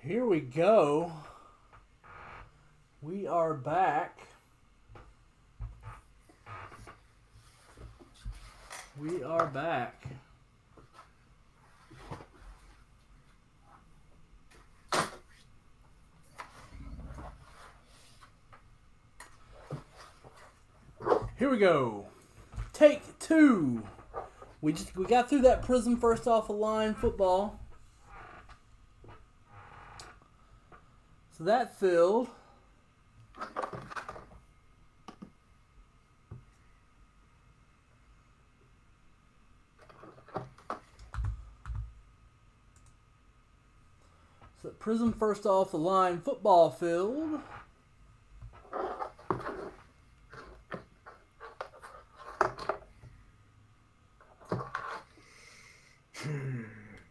Here we go. We are back. We are back. Here we go. Take two. We got through that Prism first off the line football. So that filled. So Prism first off the line football filled.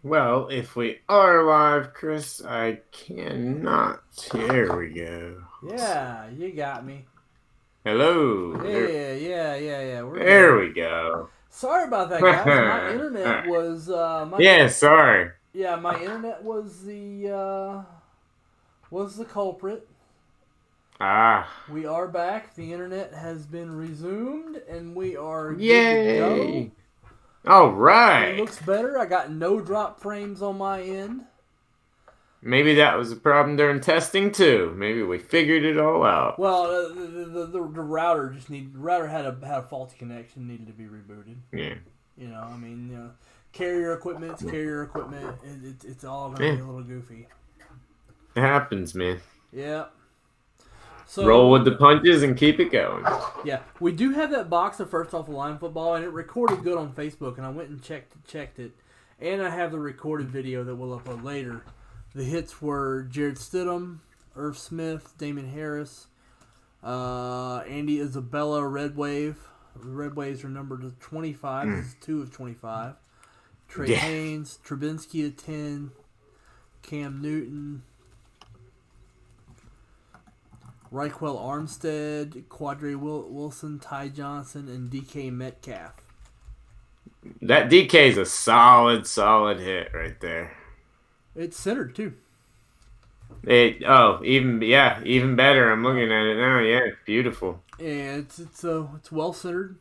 Well, if we are live, Chris, I cannot. Here we go. Yeah, you got me. Hello. Yeah. There we go. Sorry about that, guys. My internet was Yeah, sorry. Yeah, my internet was the culprit. Ah. We are back. The internet has been resumed, and we are good to Yay. go. All It right. looks better. I got no drop frames on my end. Maybe that was a problem during testing too. Maybe we figured it all out. Well, the router had a faulty connection, needed to be rebooted. Yeah. Carrier equipment. It's all gonna be a little goofy. It happens, man. Yeah. So roll with the punches and keep it going. Yeah, we do have that box of first off the line football, and it recorded good on Facebook, and I went and checked it, and I have the recorded video that we'll upload later. The hits were Jared Stidham, Irv Smith, Damon Harris, Andy Isabella, Red Wave. The Red Waves are numbered to 25. This is 2 of 25. Trey Haynes, Trubinsky at 10, Cam Newton, Raquel Armstead, Quadre Wilson, Ty Johnson, and DK Metcalf. That DK is a solid hit right there. It's centered too. Even better. I'm looking at it now. Yeah, beautiful. Yeah, it's well centered.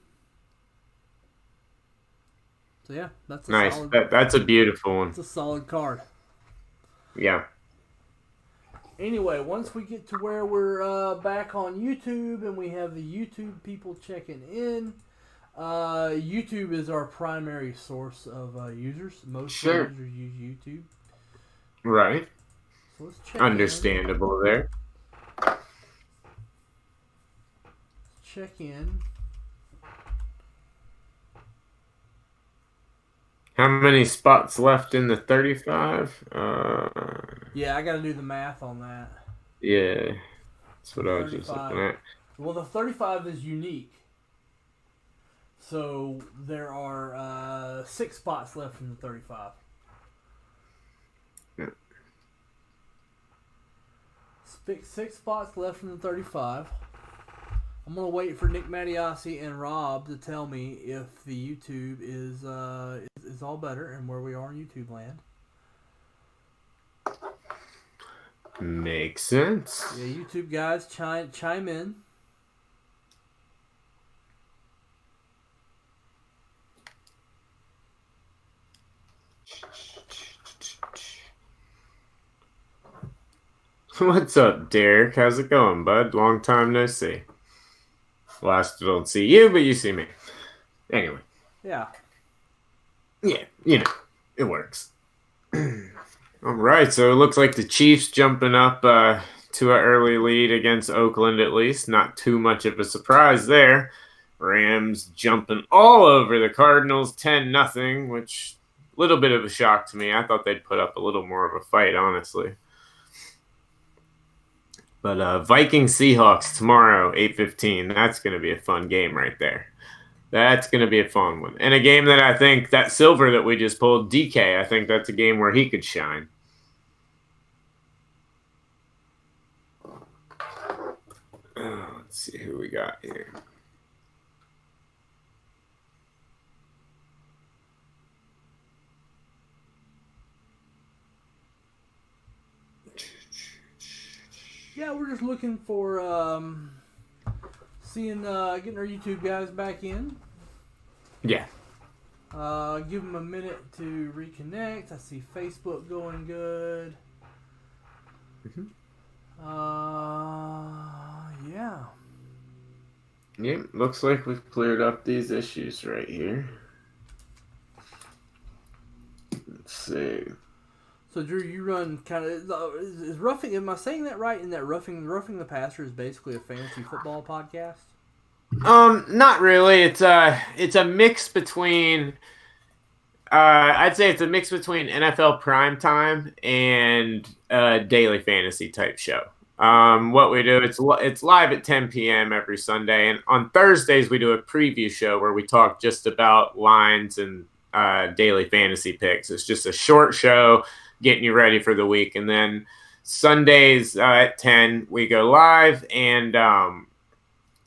So yeah, that's nice. That's a beautiful one. It's a solid card. Yeah. Anyway, once we get to where we're back on YouTube and we have the YouTube people checking in, YouTube is our primary source of users. Most users use YouTube. Right. So let's check Understandable in. there. Check in. How many spots left in the 35? Yeah, I got to do the math on that. Yeah, that's what I was just looking at. Well, the 35 is unique. So there are 6 spots left in the 35. Yeah. 6 spots left from the 35. I'm going to wait for Nick Mattiasi and Rob to tell me if the YouTube is all better and where we are in YouTube land. Makes sense. Yeah, YouTube guys, chime in. What's up, Derek? How's it going, bud? Long time no see. Last I don't see you, but you see me. Anyway. Yeah. Yeah, it works. All right, so it looks like the Chiefs jumping up to an early lead against Oakland, at least. Not too much of a surprise there. Rams jumping all over the Cardinals 10-0, which a little bit of a shock to me. I thought they'd put up a little more of a fight, honestly. But Vikings Seahawks tomorrow, 8:15. That's going to be a fun game right there. That's going to be a fun one. And a game that I think, that silver that we just pulled, DK, I think that's a game where he could shine. Let's see who we got here. Yeah, we're just looking for getting our YouTube guys back in. Yeah. Give them a minute to reconnect. I see Facebook going good. Mm-hmm. Yeah. Yeah, looks like we've cleared up these issues right here. Let's see. So Drew, you run kind of is roughing. Am I saying that right? In that roughing the passer is basically a fantasy football podcast. Not really. It's a mix between. I'd say it's a mix between NFL primetime and daily fantasy type show. What we do, it's live at 10 p.m. every Sunday, and on Thursdays we do a preview show where we talk just about lines and daily fantasy picks. It's just a short show getting you ready for the week, and then Sundays at 10 we go live and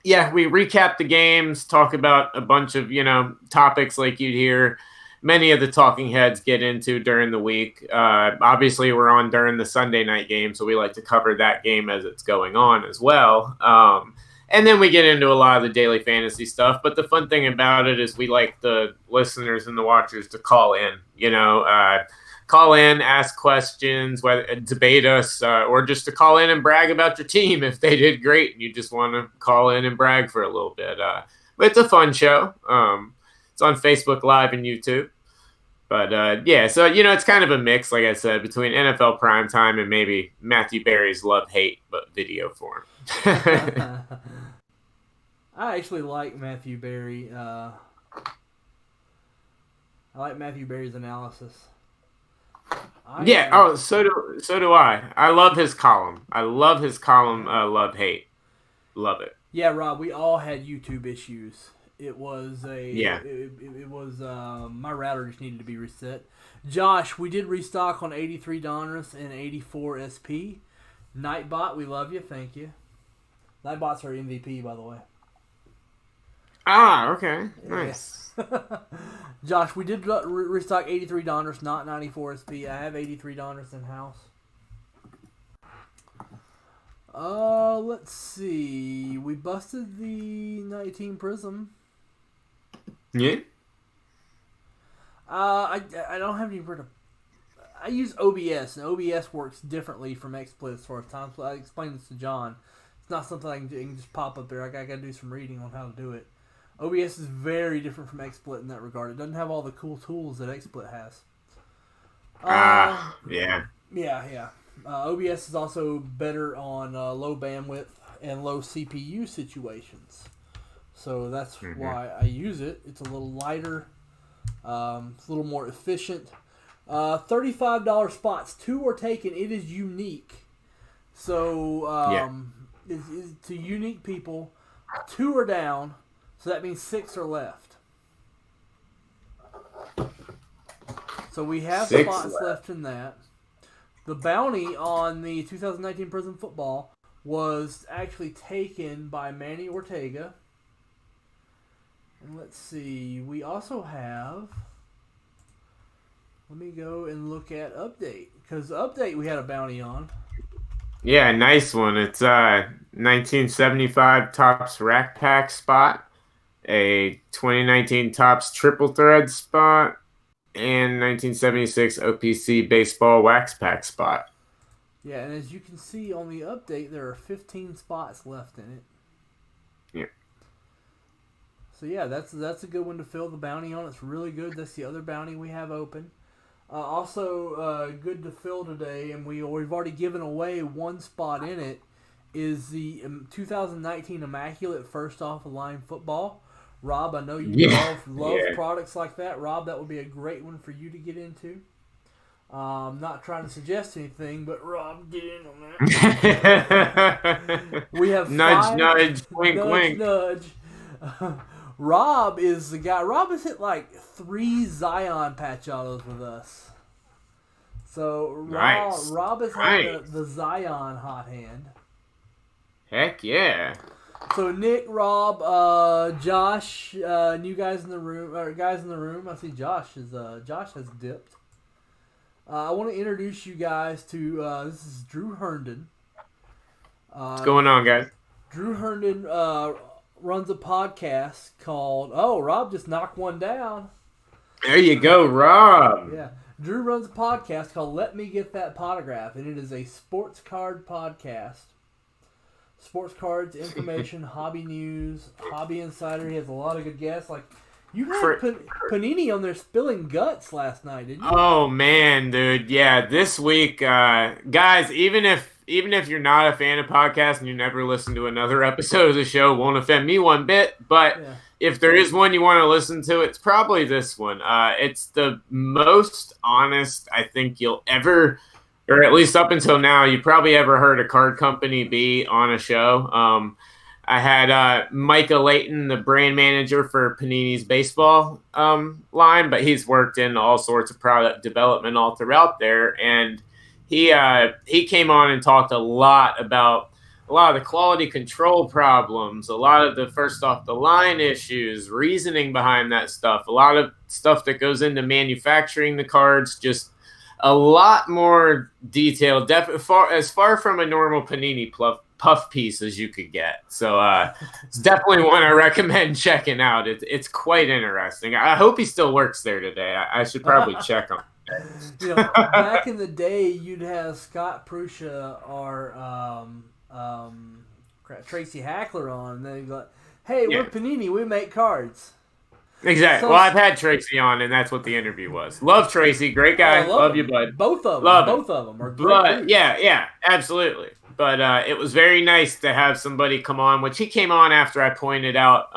we recap the games, talk about a bunch of topics like you'd hear many of the talking heads get into during the week. Obviously, we're on during the Sunday night game, so we like to cover that game as it's going on as well. And then we get into a lot of the daily fantasy stuff. But the fun thing about it is we like the listeners and the watchers to call in, call in, ask questions, debate us, or just to call in and brag about your team if they did great and you just want to call in and brag for a little bit. But it's a fun show. It's on Facebook Live and YouTube. But, so, it's kind of a mix, like I said, between NFL primetime and maybe Matthew Berry's love-hate but video form. I actually like Matthew Berry. I like Matthew Berry's analysis. So do I. I love his column. Love-hate. Love it. Yeah, Rob, we all had YouTube issues. It was my router just needed to be reset. Josh, we did restock on 83 Donruss and 84 SP. Nightbot, we love you, thank you. Nightbot's our MVP, by the way. Ah, okay, nice. Josh, we did restock 83 Donruss, not 94 SP. I have 83 Donruss in house. Let's see. We busted the 19 Prism. Yeah. I don't have any. I use OBS, and OBS works differently from XSplit as far as time. I explained this to John. It's not something I can do. It can just pop up there. I got to do some reading on how to do it. OBS is very different from XSplit in that regard. It doesn't have all the cool tools that XSplit has. Yeah. Yeah. OBS is also better on low bandwidth and low CPU situations. So that's why I use it. It's a little lighter. It's a little more efficient. $35 spots. 2 are taken. It is unique. So it's to unique people. 2 are down. So that means 6 are left. So we have spots left in that. The bounty on the 2019 Prism Football was actually taken by Manny Ortega. And let's see. We also have... Let me go and look at Update. Because Update we had a bounty on. Yeah, nice one. It's 1975 Topps Rack Pack spot. A 2019 Topps Triple Thread spot. And 1976 OPC Baseball Wax Pack spot. Yeah, and as you can see on the update, there are 15 spots left in it. Yeah. So yeah, that's a good one to fill the bounty on. It's really good. That's the other bounty we have open. Also, good to fill today, and we've already given away one spot in it, is the 2019 Immaculate First Off the Line Football. Rob, I know you love products like that. Rob, that would be a great one for you to get into. Not trying to suggest anything, but Rob, get in on that. We have nudge, wink, wink. Nudge. Rob is the guy. Rob has hit like 3 Zion patch autos with us. So Rob has had the Zion hot hand. Heck yeah. So Nick, Rob, Josh, new guys in the room. I see Josh has dipped. I want to introduce you guys to this is Drew Herndon. What's going on, guys? Drew Herndon runs a podcast called Rob just knocked one down. There you go, Rob. Yeah. Drew runs a podcast called Let Me Get That Potograph, and it is a sports card podcast. Sports cards, information, hobby news, hobby insider. He has a lot of good guests. Like, you had Panini on there spilling guts last night, didn't you? Oh man, dude. Yeah, this week, guys, even if you're not a fan of podcasts and you never listen to another episode of the show, it won't offend me one bit. But if there is one you want to listen to, it's probably this one. It's the most honest I think you'll ever, or at least up until now, you probably ever heard a card company be on a show. I had Micah Layton, the brand manager for Panini's baseball line, but he's worked in all sorts of product development all throughout there. And he came on and talked a lot about a lot of the quality control problems, a lot of the first off the line issues, reasoning behind that stuff, a lot of stuff that goes into manufacturing the cards, just a lot more detailed, as far from a normal Panini puff piece as you could get. So it's definitely one I recommend checking out. It's quite interesting. I hope he still works there today. I should probably check him. Back in the day, you'd have Scott Prusha or Tracy Hackler on, and they'd go, "Hey, we're Panini. We make cards." Exactly. Well, I've had Tracy on, and that's what the interview was. Love Tracy, great guy. Love you, bud. Both of them. Both of them are great. But yeah, absolutely. But it was very nice to have somebody come on, which he came on after I pointed out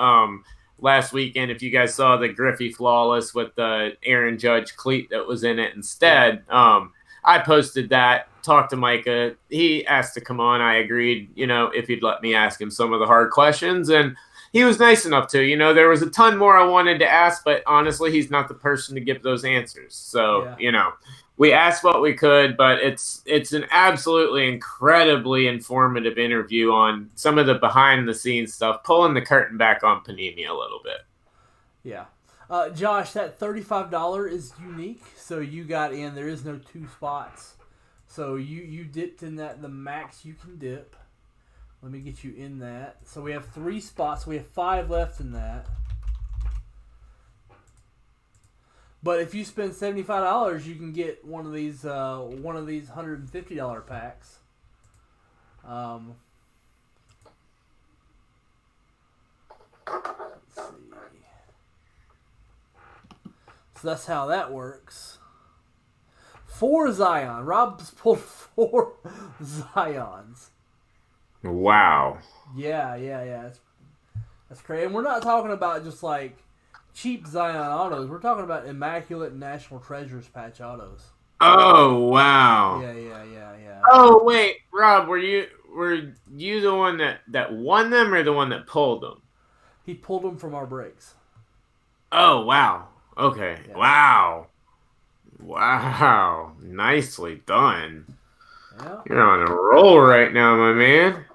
last weekend. If you guys saw the Griffey Flawless with the Aaron Judge cleat that was in it instead, I posted that, talked to Micah. He asked to come on. I agreed, if he'd let me ask him some of the hard questions, and he was nice enough to. There was a ton more I wanted to ask, but honestly, he's not the person to give those answers. So, we asked what we could, but it's an absolutely incredibly informative interview on some of the behind-the-scenes stuff, pulling the curtain back on Panini a little bit. Yeah. Josh, that $35 is unique, so you got in. There is no two spots. So you dipped in that, the max you can dip. Let me get you in that. So we have 3 spots. We have 5 left in that. But if you spend $75, you can get one of these $150 packs. Let's see. So that's how that works. 4 Zion. Rob's pulled 4 Zions. Wow. Yeah. That's crazy. And we're not talking about just like cheap Zion autos. We're talking about immaculate National Treasures patch autos. Oh wow. Yeah. Oh wait, Rob, were you the one that won them or the one that pulled them? He pulled them from our breaks. Oh wow. Okay. Yeah. Wow. Nicely done. Yeah. You're on a roll right now, my man.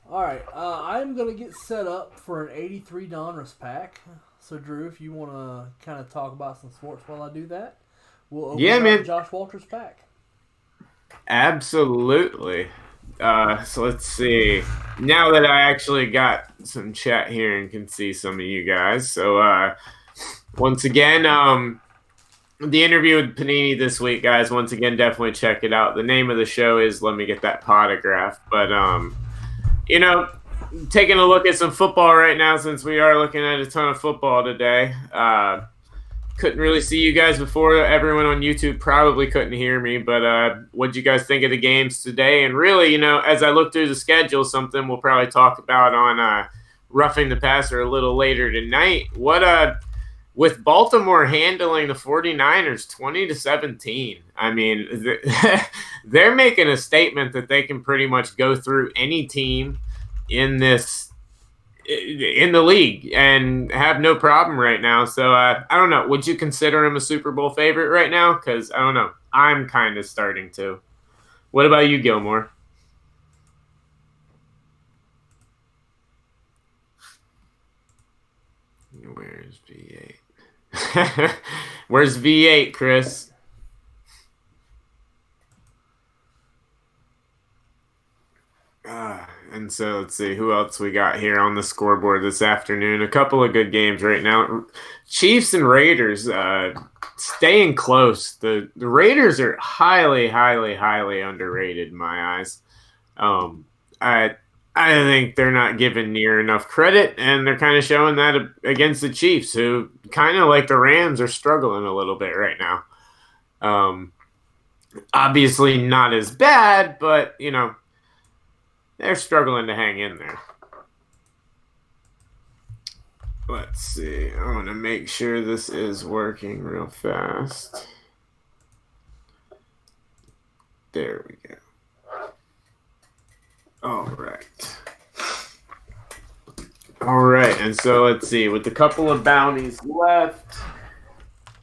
All right. I'm going to get set up for an 83 Donruss pack. So, Drew, if you want to kind of talk about some sports while I do that, we'll open up Josh Walters' pack. Absolutely. So let's see. Now that I actually got some chat here and can see some of you guys. So, once again, the interview with Panini this week, guys, once again, definitely check it out. The name of the show is Let Me Get That Potograph. But, taking a look at some football right now, since we are looking at a ton of football today. Couldn't really see you guys before. Everyone on YouTube probably couldn't hear me. But what'd you guys think of the games today? And really, as I look through the schedule, something we'll probably talk about on Roughing the Passer a little later tonight. With Baltimore handling the 49ers 20-17, I mean, they're making a statement that they can pretty much go through any team in the league and have no problem right now. So I don't know. Would you consider him a Super Bowl favorite right now? Because I don't know. I'm kind of starting to. What about you, Gilmore? Where's V8? Where's V8, Chris? And so let's see who else we got here on the scoreboard this afternoon. A couple of good games right now. Chiefs and Raiders staying close. The Raiders are highly, highly, highly underrated in my eyes. I think they're not given near enough credit, and they're kind of showing that against the Chiefs, who kind of like the Rams are struggling a little bit right now. Obviously not as bad, but they're struggling to hang in there. Let's see. I want to make sure this is working real fast. There we go. All right. And so let's see. With a couple of bounties left.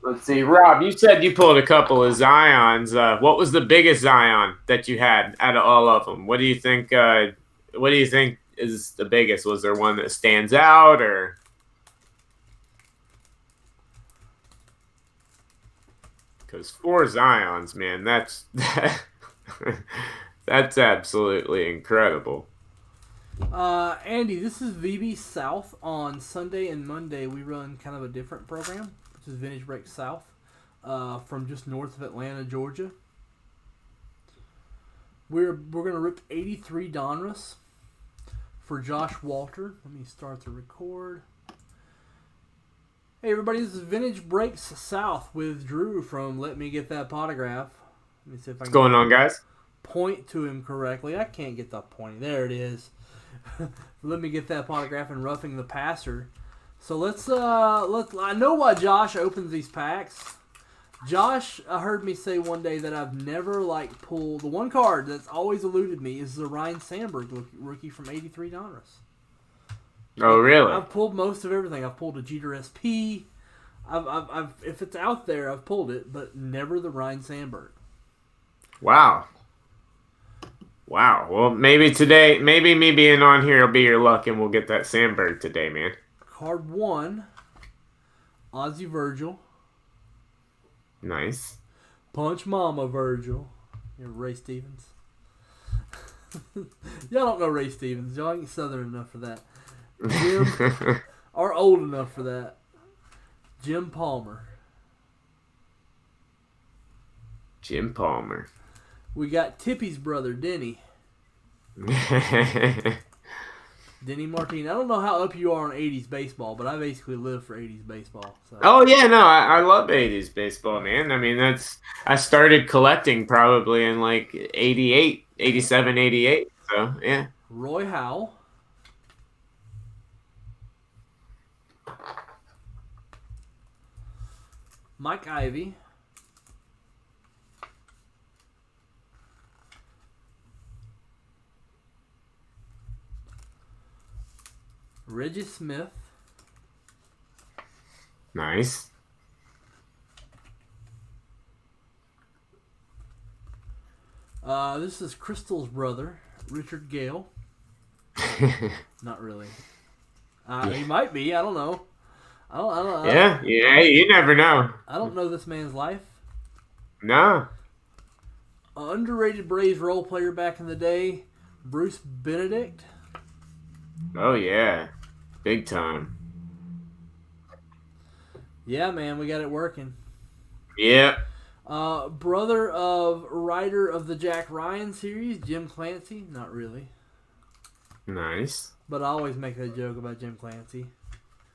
Let's see. Rob, you said you pulled a couple of Zions. What was the biggest Zion that you had out of all of them? What do you think? What do you think is the biggest? Was there one that stands out, or? Because 4 Zions, man, that's that's absolutely incredible. Andy, this is VB South. On Sunday and Monday, we run kind of a different program, which is Vintage Break South, from just north of Atlanta, Georgia. We're gonna rip 83 Donruss for Josh Walter. Let me start the record. Hey everybody, this is Vintage Breaks South with Drew from Let Me Get That Potograph. Let me see if I can. What's going on, guys? Point to him correctly. I can't get the pointing. There it is. Let Me Get That Potograph and Roughing the Passer. So let's I know why Josh opens these packs. Josh heard me say one day that I've never pulled the one card that's always eluded me is the Ryan Sandberg rookie from 83 Donruss. Oh, really? I've pulled most of everything. I've pulled a Jeter SP. I've if it's out there, I've pulled it, but never the Ryan Sandberg. Wow. Well, maybe today, maybe me being on here will be your luck, and we'll get that Sandberg today, man. Card 1, Ozzie Virgil. Nice. Punch Mama Virgil. You're Ray Stevens. Y'all don't know Ray Stevens. Y'all ain't Southern enough for that. Jim, or old enough for that. Jim Palmer. Jim Palmer. We got Tippy's brother, Denny. Denny Martin. I don't know how up you are on 80s baseball, but I basically live for 80s baseball. So. Oh, yeah, no, I love 80s baseball, man. I mean, I started collecting probably in 88, 87, 88. So, yeah. Roy Howell. Mike Ivy. Reggie Smith. Nice. This is Crystal's brother, Richard Gale. Not really. He might be. I don't know. I don't. Yeah, you never know. I don't know this man's life. No. Underrated Braves role player back in the day, Bruce Benedict. Oh, yeah. Big time. Yeah, man, we got it working. Yeah. Brother of writer of the Jack Ryan series, Jim Clancy. Not really. Nice. But I always make that joke about Jim Clancy.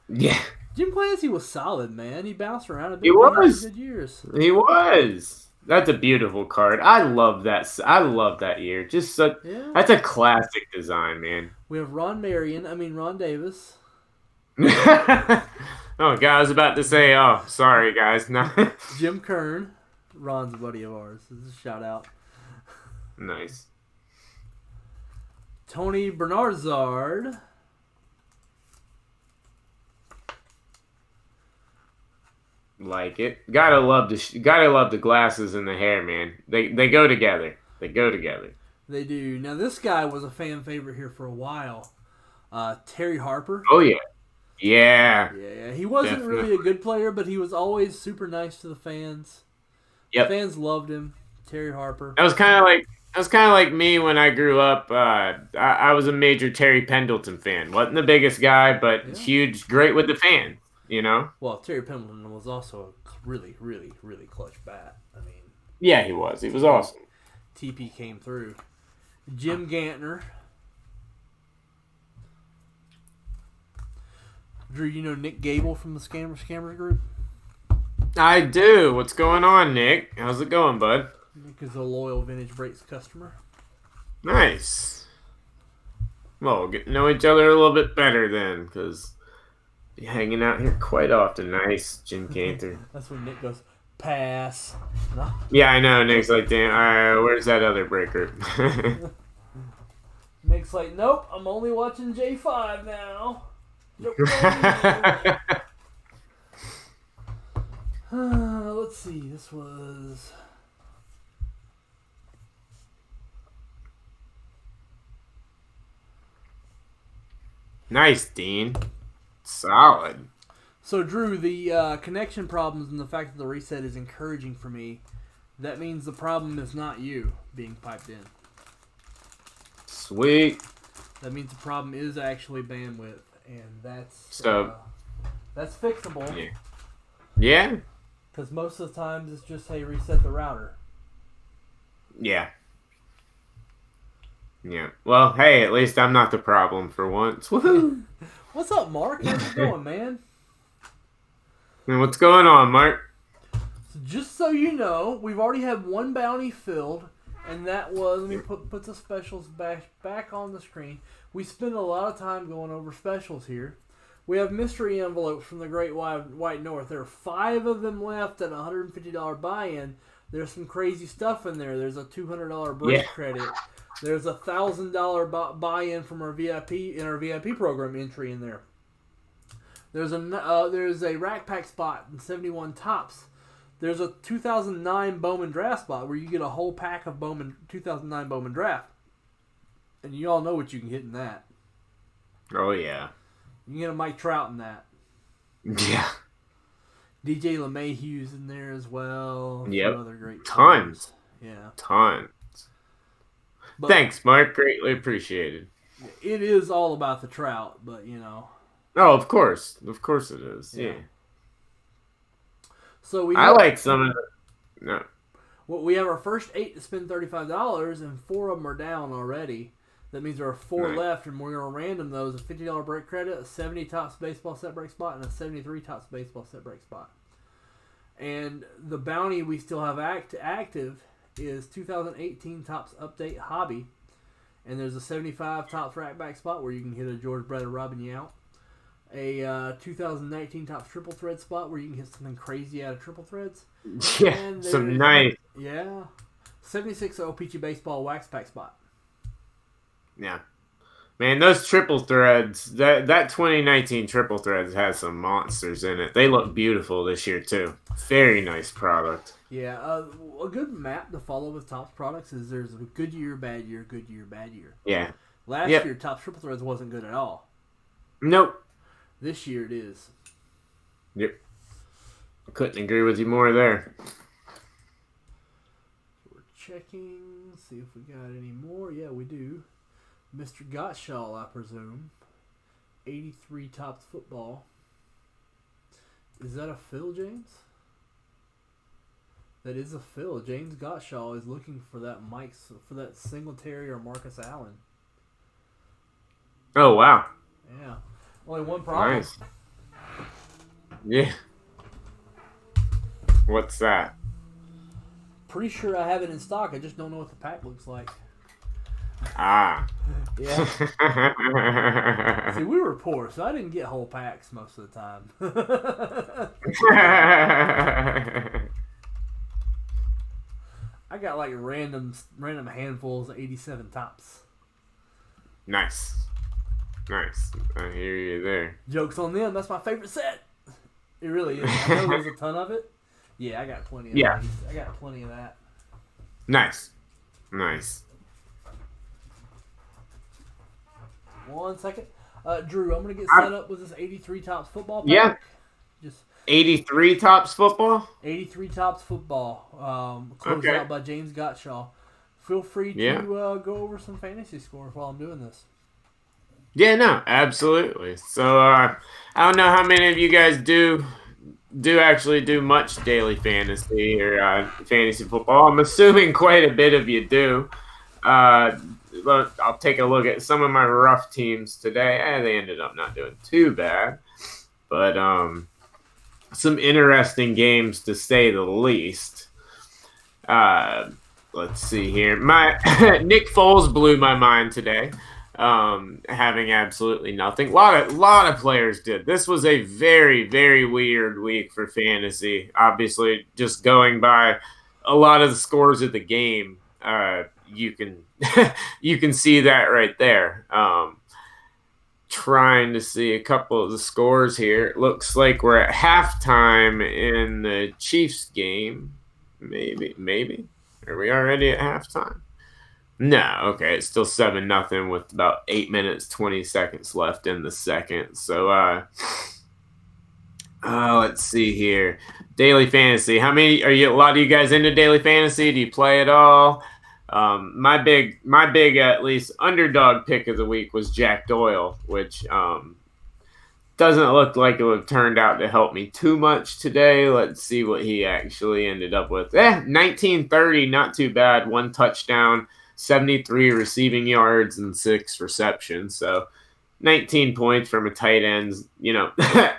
Yeah. Jim Clancy was solid, man. He bounced around a bit. He was. Good years. He was. That's a beautiful card. I love that. I love that year. Just That's a classic design, man. We have Ron Davis. Oh, God, I was about to say, oh, sorry, guys. No. Jim Kern. Ron's a buddy of ours. This is a shout out. Nice. Tony Bernard. Like it. Gotta love the glasses and the hair, man. They go together. They do. Now this guy was a fan favorite here for a while. Terry Harper. Oh yeah. Yeah. Yeah. He wasn't really a good player, but he was always super nice to the fans. Yep. Fans loved him. Terry Harper. That was kind of like That's kind of like me when I grew up. I was a major Terry Pendleton fan. Wasn't the biggest guy, but Yeah. huge, great with the fans. You know? Well, Terry Pendleton was also a really, really, really clutch bat. I mean, Yeah, he was. He was awesome. TP came through. Jim Gantner. Drew, you know Nick Gable from the Scammers group? I do. What's going on, Nick? How's it going, bud? Nick is a loyal Vintage Breaks customer. Nice. Well, we'll get to know each other a little bit better then, because be hanging out here quite often. Nice, Jim Cantor. That's when Nick goes, pass. No. Yeah, I know. Nick's like, damn, where's that other breaker? Nick's like, nope, I'm only watching J5 now. Nope. Let's see. This was... Nice, Dean. Solid. So, Drew, the connection problems and the fact that the reset is encouraging for me, that means the problem is not you being piped in. Sweet. That means the problem is actually bandwidth, and that's fixable. Yeah. Yeah? Because most of the times it's just, hey, reset the router. Yeah. Yeah. Well, hey, at least I'm not the problem for once. Woohoo! What's up, Mark? How's it going, man? And what's going on, Mark? So just so you know, we've already had one bounty filled, and that was, let me put the specials back on the screen. We spend a lot of time going over specials here. We have mystery envelopes from the Great White North. There are 5 of them left at a $150 buy-in. There's some crazy stuff in there. There's a $200 break credit. There's a $1,000 buy-in from our VIP program entry in there. There's a Rack Pack spot in 71 Tops. There's a 2009 Bowman Draft spot where you get a whole pack of 2009 Bowman Draft. And you all know what you can hit in that. Oh, yeah. You can get a Mike Trout in that. Yeah. DJ LeMahieu's in there as well. Yep. Other great Tons. Yeah. Tons. But thanks, Mark. Greatly appreciated. It is all about the Trout, but, you know. Oh, of course. Of course it is. Yeah. So I like some of the... No. Well, we have our first 8 to spend $35, and 4 of them are down already. That means there are 4 left, and we're going to random those. A $50 break credit, a 70 Tops baseball set break spot, and a 73 Tops baseball set break spot. And the bounty we still have active is 2018 Tops Update Hobby. And there's a 75 Tops Rack Back spot where you can hit a George Brett or Robin Yount. A 2019 Tops Triple Thread spot where you can hit something crazy out of triple threads. Yeah, some nice. Yeah. 76 O-Pee-Chee Baseball Wax Pack spot. Yeah. Man, those triple threads, that 2019 triple threads has some monsters in it. They look beautiful this year, too. Very nice product. Yeah, a good map to follow with Topps products is there's a good year, bad year, good year, bad year. Yeah. Last year, Topps Triple Threads wasn't good at all. Nope. This year it is. Yep. Couldn't agree with you more there. We're checking, see if we got any more. Yeah, we do. Mr. Gottschall, I presume. 83 Topps football. Is that a fill, James? That is a fill. James Gottschall is looking for that Singletary or Marcus Allen. Oh, wow. Yeah. Only one problem. Nice. Yeah. What's that? Pretty sure I have it in stock. I just don't know what the pack looks like. Ah. Yeah. See, we were poor, so I didn't get whole packs most of the time. I got like random handfuls of 87 Tops. Nice. Nice. I hear you there. Joke's on them. That's my favorite set. It really is. I know there's a ton of it. Yeah, I got plenty of that. I got plenty of that. Nice. Nice. 1 second. Drew, I'm going to get set up with this 83 Topps football pack. Yeah. Just 83 Topps football? 83 Tops football. Closed out by James Gottschall. feel free Yeah. to go over some fantasy scores while I'm doing this. Yeah, no, absolutely. So I don't know how many of you guys do actually do much daily fantasy or fantasy football. I'm assuming quite a bit of you do. But I'll take a look at some of my rough teams today. They ended up not doing too bad, but some interesting games to say the least. Let's see here. My Nick Foles blew my mind today. Having absolutely nothing. A lot of players did. This was a very, very weird week for fantasy. Obviously, just going by a lot of the scores of the game, you can you can see that right there. Trying to see a couple of the scores here. It looks like we're at halftime in the Chiefs game. Maybe. Are we already at halftime? No, okay, it's still 7-0 with about 8 minutes 20 seconds left in the second. So let's see here. Daily fantasy. How many are you? A lot of you guys into daily fantasy? Do you play at all? My big at least underdog pick of the week was Jack Doyle, which doesn't look like it would have turned out to help me too much today. Let's see what he actually ended up with. 1930, not too bad. 1 touchdown. 73 receiving yards and 6 receptions. So 19 points from a tight end,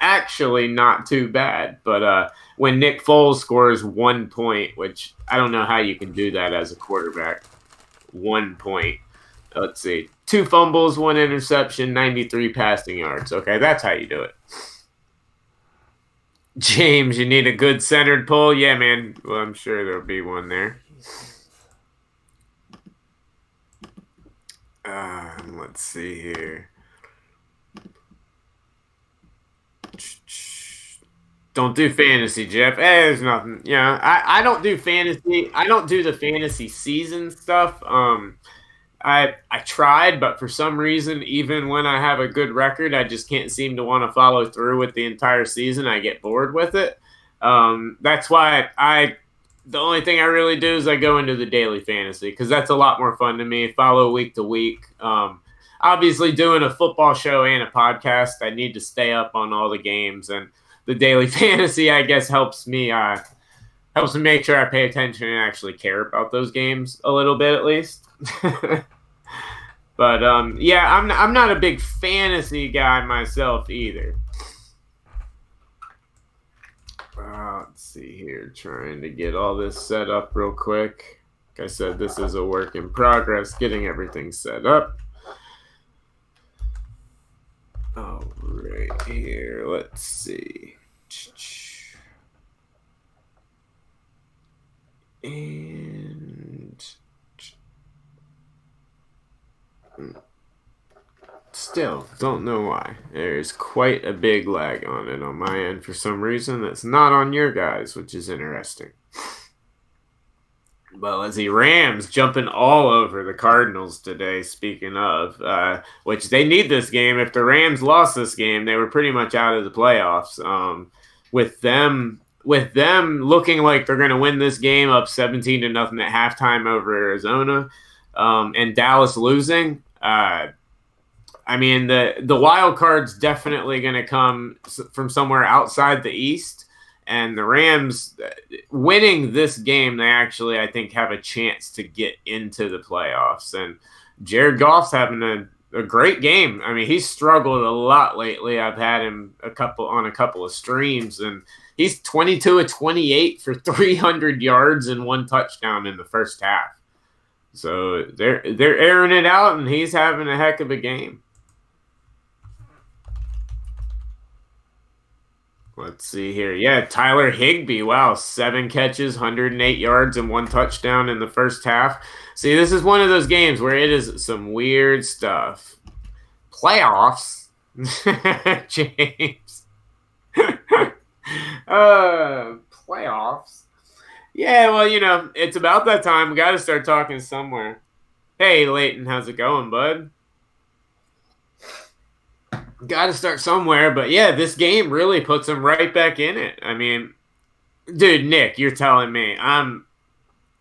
actually not too bad. But when Nick Foles scores 1 point, which I don't know how you can do that as a quarterback, 1 point. Let's see. 2 fumbles, 1 interception, 93 passing yards. Okay, that's how you do it. James, you need a good centered pull? Yeah, man. Well, I'm sure there'll be one there. Let's see here. Don't do fantasy, Jeff. There's nothing. Yeah, I don't do fantasy. I don't do the fantasy season stuff. I tried, but for some reason, even when I have a good record, I just can't seem to want to follow through with the entire season. I get bored with it. That's why the only thing I really do is I go into the daily fantasy because that's a lot more fun to me. Follow week to week. Obviously, doing a football show and a podcast, I need to stay up on all the games, and the daily fantasy, I guess, helps me make sure I pay attention and actually care about those games a little bit at least. But yeah, I'm not a big fantasy guy myself either. Let's see here, trying to get all this set up real quick. Like I said, this is a work in progress, getting everything set up. All right, here, let's see. And still, don't know why. There's quite a big lag on it on my end for some reason. That's not on your guys, which is interesting. Well, let's see, Rams jumping all over the Cardinals today, speaking of, which they need this game. If the Rams lost this game, they were pretty much out of the playoffs. With them looking like they're going to win this game up 17-0 at halftime over Arizona, and Dallas losing, I mean, the wild card's definitely going to come from somewhere outside the East. And the Rams winning this game, they actually, I think, have a chance to get into the playoffs. And Jared Goff's having a great game. I mean, he's struggled a lot lately. I've had him on a couple of streams, and he's 22 of 28 for 300 yards and 1 touchdown in the first half. So they're airing it out, and he's having a heck of a game. Let's see here. Yeah, Tyler Higbee. Wow, 7 catches, 108 yards, and 1 touchdown in the first half. See, this is one of those games where it is some weird stuff. Playoffs? James. Playoffs? Yeah, well, it's about that time. We got to start talking somewhere. Hey, Leighton, how's it going, bud? Got to start somewhere, but yeah, this game really puts him right back in it. I mean, dude, Nick, you're telling me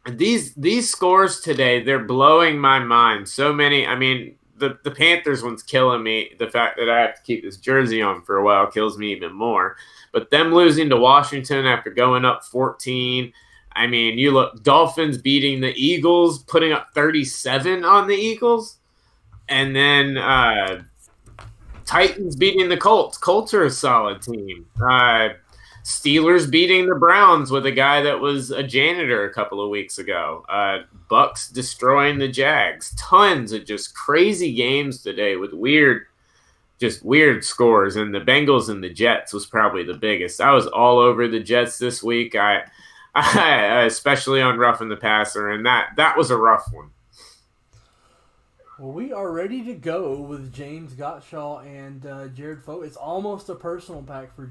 These scores today, they're blowing my mind. So many. I mean, the Panthers one's killing me. The fact that I have to keep this jersey on for a while kills me even more. But them losing to Washington after going up 14. I mean, you look Dolphins beating the Eagles, putting up 37 on the Eagles, and then Titans beating the Colts. Colts are a solid team. Steelers beating the Browns with a guy that was a janitor a couple of weeks ago. Bucks destroying the Jags. Tons of just crazy games today with weird scores. And the Bengals and the Jets was probably the biggest. I was all over the Jets this week. I especially on Roughing the Passer, and that was a rough one. Well, we are ready to go with James Gottschall and Jared Fogle. It's almost a personal pack for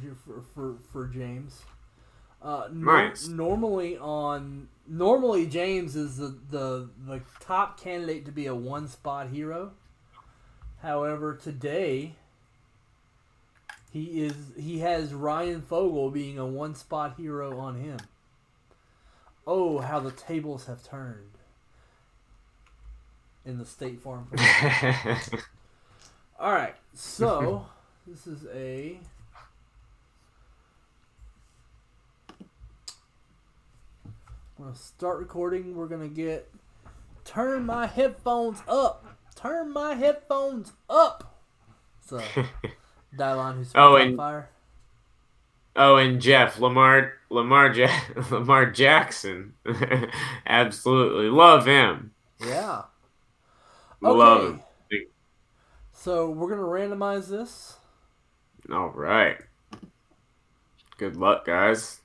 James. Nice. Normally James is the top candidate to be a one-spot hero. However, today he has Ryan Fogle being a one-spot hero on him. Oh, how the tables have turned in the State Farm. All right, so this is I'm going to start recording. We're going to get Turn My Headphones Up. Turn My Headphones Up. So, Dylon who's on fire. Oh, and Jeff, Lamar Jackson. Absolutely. Love him. Yeah. Love him. So we're going to randomize this. All right. Good luck, guys.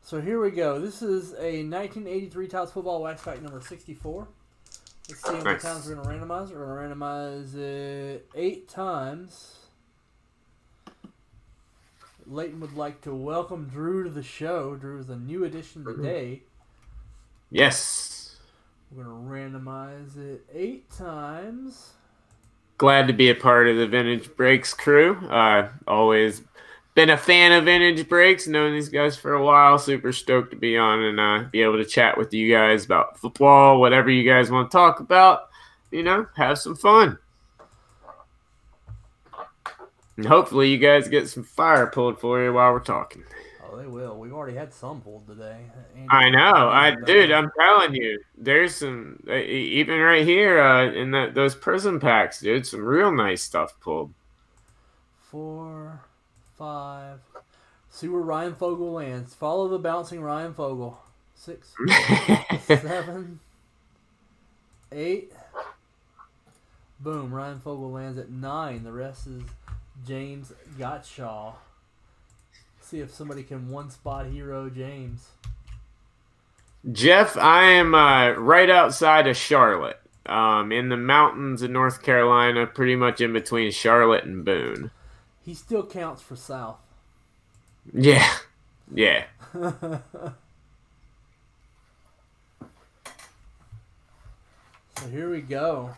So here we go. This is a 1983 Topps Football Wax Pack number 64. Let's see how many times we're going to randomize it. We're going to randomize it 8 times. Leighton would like to welcome Drew to the show. Drew is a new addition today. Yes. We're going to randomize it 8 times. Glad to be a part of the Vintage Breaks crew. Always been a fan of Vintage Breaks, known these guys for a while. Super stoked to be on and be able to chat with you guys about football, whatever you guys want to talk about. Have some fun. And hopefully you guys get some fire pulled for you while we're talking. Oh, they will. We've already had some pulled today. I know. Dude, I'm telling you, there's some, even right here in those prison packs, dude, some real nice stuff pulled. 4, 5. See where Ryan Fogle lands. Follow the bouncing Ryan Fogle. 6, 7, 8. Boom. Ryan Fogle lands at 9. The rest is James Gottschall. See if somebody can one-spot hero James. Jeff, I am right outside of Charlotte, in the mountains of North Carolina, pretty much in between Charlotte and Boone. He still counts for South. Yeah. So here we go.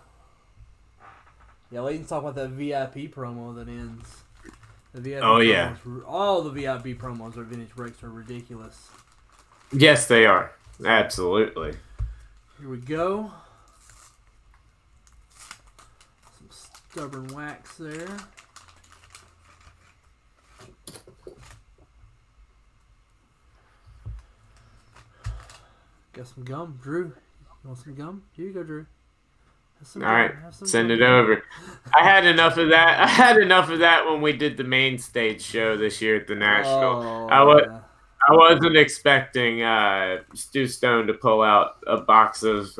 Yeah, Leighton's talking about that VIP promo that ends. The VIP yeah. All the VIP promos of Vintage Breaks are ridiculous. Yes, they are. Absolutely. Here we go. Some stubborn wax there. Got some gum. Drew, you want some gum? Here you go, Drew. All right, send it over. I had enough of that when we did the main stage show this year at the National. I wasn't expecting Stu Stone to pull out a box of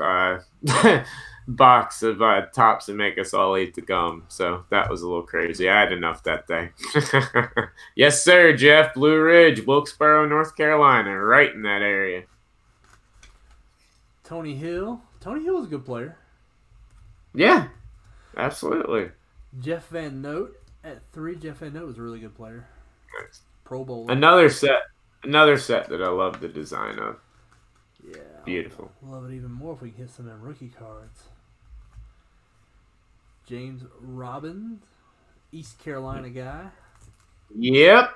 tops and make us all eat the gum. So that was a little crazy. I had enough that day. Yes, sir, Jeff. Blue Ridge, Wilkesboro, North Carolina, right in that area. Tony Hill. Tony Hill is a good player. Yeah, absolutely. Jeff Van Note at 3. Jeff Van Note was a really good player. Nice. Pro Bowl. Another set that I love the design of. Yeah. Beautiful. I'll love it even more if we can hit some of them rookie cards. James Robbins, East Carolina guy. Yep.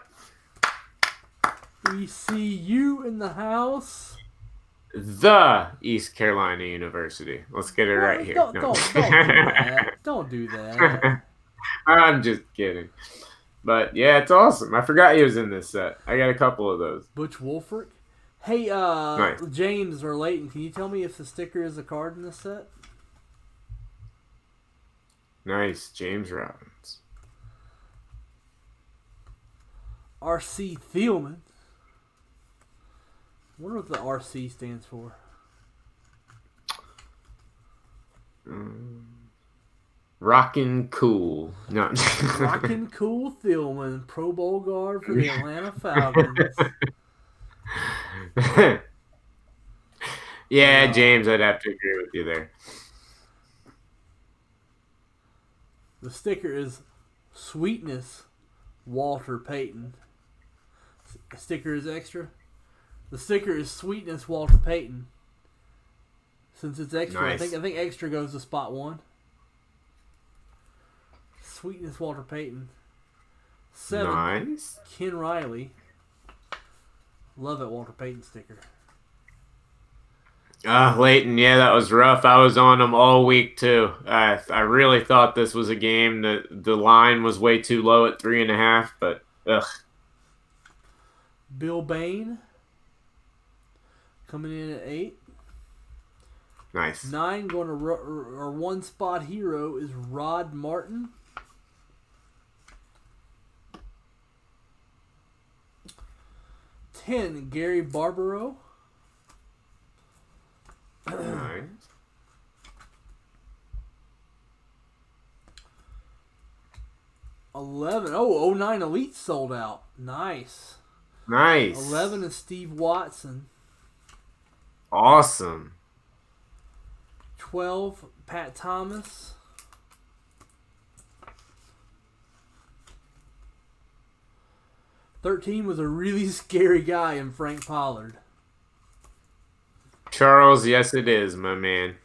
We see you in the house. the East Carolina University. Let's get it right here. No. Don't do that. Don't do that. I'm just kidding. But yeah, it's awesome. I forgot he was in this set. I got a couple of those. Butch Wolfert. Hey, Nice. James or Leighton, can you tell me if the sticker is a card in this set? Nice. James Robbins. R.C. Thielman. I wonder what the R.C. stands for. Rockin' Cool. No. Rockin' Cool Thielman, Pro Bowl guard for the Atlanta Falcons. Yeah, James, I'd have to agree with you there. The sticker is Sweetness Walter Payton. The sticker is extra. The sticker is Sweetness Walter Payton. Since it's extra, Nice. I think extra goes to spot 1. Sweetness Walter Payton. 7. Nice. Ken Riley. Love that Walter Payton sticker. Leighton, yeah, that was rough. I was on him all week too. I really thought this was a game that the line was way too low at 3.5, but ugh. Bill Bain. Coming in at 8. Nice. 9 going to our one spot hero is Rod Martin. 10 Gary Barbaro. Nice. 11. Oh, 09 Elite sold out. Nice. Nice. 11 is Steve Watson. Awesome. 12 Pat Thomas. 13 was a really scary guy in Frank Pollard. Charles, yes it is, my man.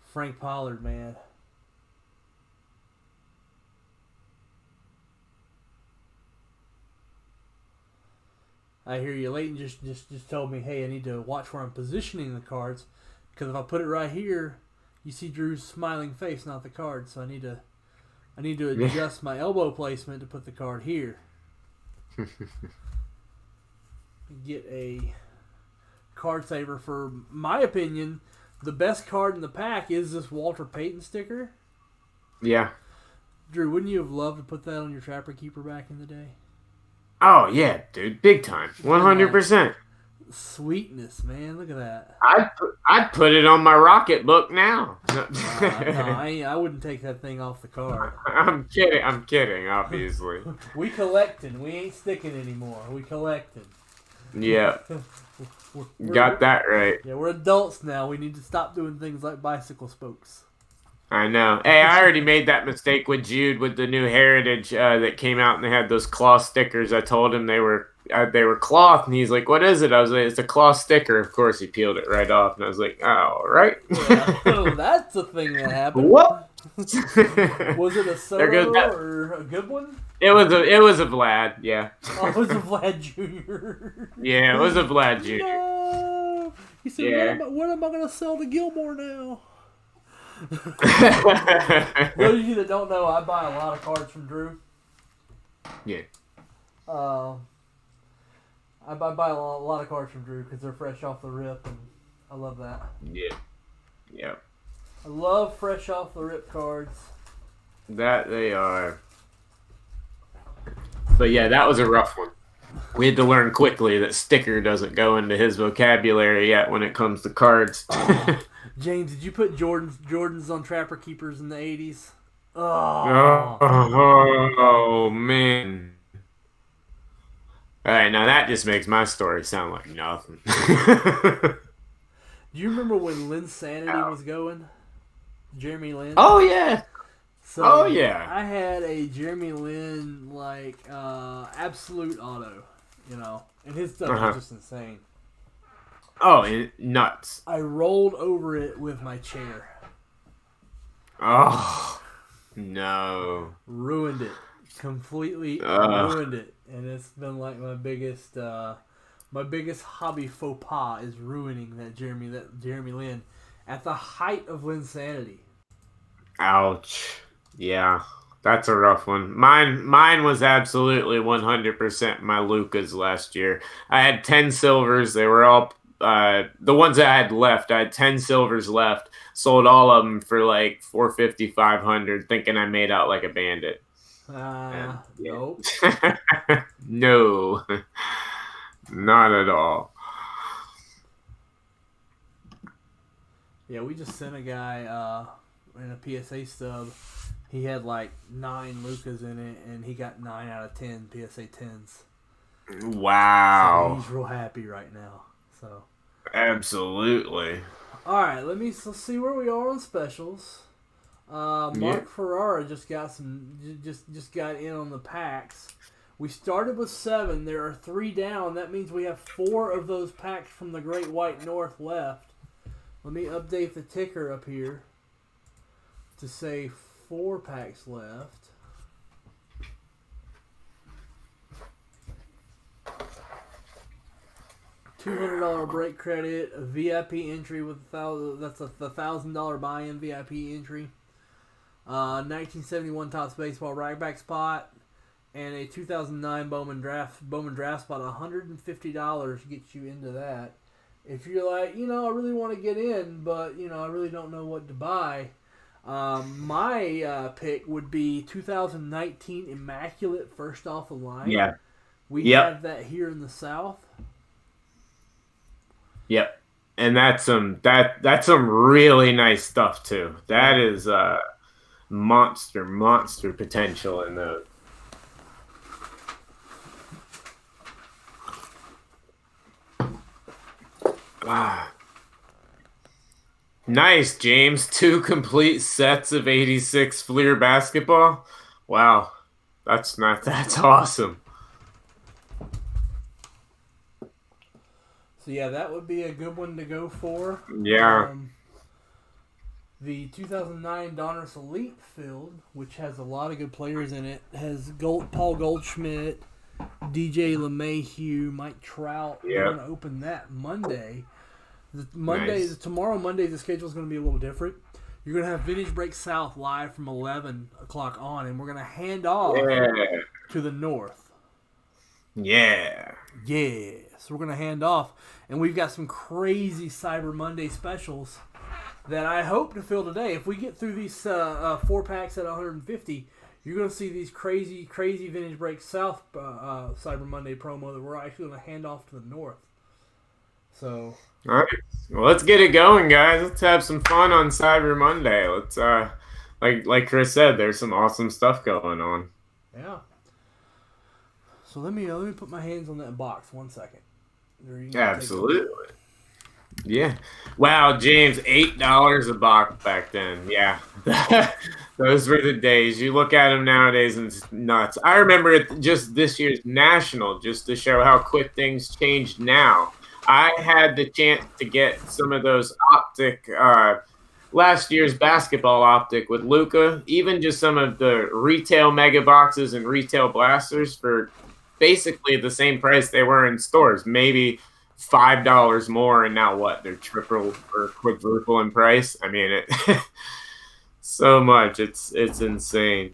Frank Pollard, man. I hear you. Leighton just told me, hey, I need to watch where I'm positioning the cards, because if I put it right here, you see Drew's smiling face, not the card. So I need to adjust my elbow placement to put the card here. Get a card saver. For my opinion, the best card in the pack is this Walter Payton sticker. Yeah. Drew, wouldn't you have loved to put that on your Trapper Keeper back in the day? Oh yeah, dude, big time, 100%. Sweetness, man, look at that. I'd put it on my Rocket book now. No, I wouldn't take that thing off the card. I'm kidding. Obviously. We collecting. We ain't sticking anymore. We collecting. Yeah. Got that right. Yeah, we're adults now. We need to stop doing things like bicycle spokes. I know. Hey, I already made that mistake with Jude with the new Heritage that came out, and they had those cloth stickers. I told him they were cloth, and he's like, "What is it?" I was like, "It's a cloth sticker." Of course, he peeled it right off, and I was like, "Oh, right." Yeah, oh, that's a thing that happened. What? Was it a Soto or a good one? It was a Vlad, yeah. Oh, it was a Vlad Jr. Yeah, it was a Vlad Jr. No! He said, Yeah. what am I going to sell to Gilmore now? Those of you that don't know, I buy a lot of cards from Drew. Yeah. I buy a lot of cards from Drew because they're fresh off the rip, and I love that. Yeah. Yep. I love fresh off the rip cards. That they are. But yeah, that was a rough one. We had to learn quickly that sticker doesn't go into his vocabulary yet when it comes to cards. James, did you put Jordans on Trapper Keepers in the 80s? Oh. Oh man. Alright, now that just makes my story sound like nothing. Do you remember when Lynn Sanity was going? Jeremy Lin? Oh yeah. So Oh, yeah. I had a Jeremy Lin absolute auto, and his stuff was just insane. Oh, nuts. I rolled over it with my chair. Oh, no. Ruined it. Completely ruined it. And it's been like my biggest My biggest hobby faux pas is ruining that Jeremy Lin at the height of Linsanity. Ouch. Yeah, that's a rough one. Mine was absolutely 100% my Lucas last year. I had 10 silvers. They were all the ones that I had left. I had 10 silvers left. Sold all of them for like 450, 500, thinking I made out like a bandit. Nope. No, not at all. Yeah, we just sent a guy in a PSA stub. He had like 9 Lucas in it, and he got 9 out of 10 PSA 10s. Wow. So he's real happy right now. So absolutely. All right, let's see where we are on specials. Mark Ferrara just got just got in on the packs. We started with 7. There are 3 down. That means we have 4 of those packs from the Great White North left. Let me update the ticker up here to say 4 packs left. $200 break credit, a VIP entry with that's a $1,000 buy-in VIP entry. 1971 Topps Baseball Ragback spot, and a 2009 Bowman draft spot. $150 gets you into that. If you're like, I really want to get in, but I really don't know what to buy. My pick would be 2019 Immaculate First Off the Line. Yeah, we have that here in the South. Yep, and that's some really nice stuff too. That is monster potential in those. Nice, James. 2 complete sets of 86 Fleer basketball. Wow, that's awesome. So yeah, that would be a good one to go for. Yeah. The 2009 Donruss Elite field, which has a lot of good players in it, has Paul Goldschmidt, DJ LeMahieu, Mike Trout. We're going to open that Monday. Tomorrow, Monday, the schedule is going to be a little different. You're going to have Vintage Break South live from 11 o'clock on, and we're going to hand off to the North. Yeah. So we're going to hand off, and we've got some crazy Cyber Monday specials that I hope to fill today. If we get through these 4 packs at 150, you're going to see these crazy Vintage Break South Cyber Monday promo that we're actually going to hand off to the North. So, all right, well, let's get it going, guys. Let's have some fun on Cyber Monday. Let's like Chris said, there's some awesome stuff going on. Yeah. So let me put my hands on that box 1 second. Absolutely. Yeah. Wow, James, $8 a box back then. Yeah. Those were the days. You look at them nowadays and it's nuts. I remember it just this year's National, just to show how quick things changed now. I had the chance to get some of those optic, last year's basketball optic with Luka, even just some of the retail mega boxes and retail blasters for basically the same price they were in stores, maybe $5 more, and now what? They're triple or quadruple in price. I mean, it so much. It's insane.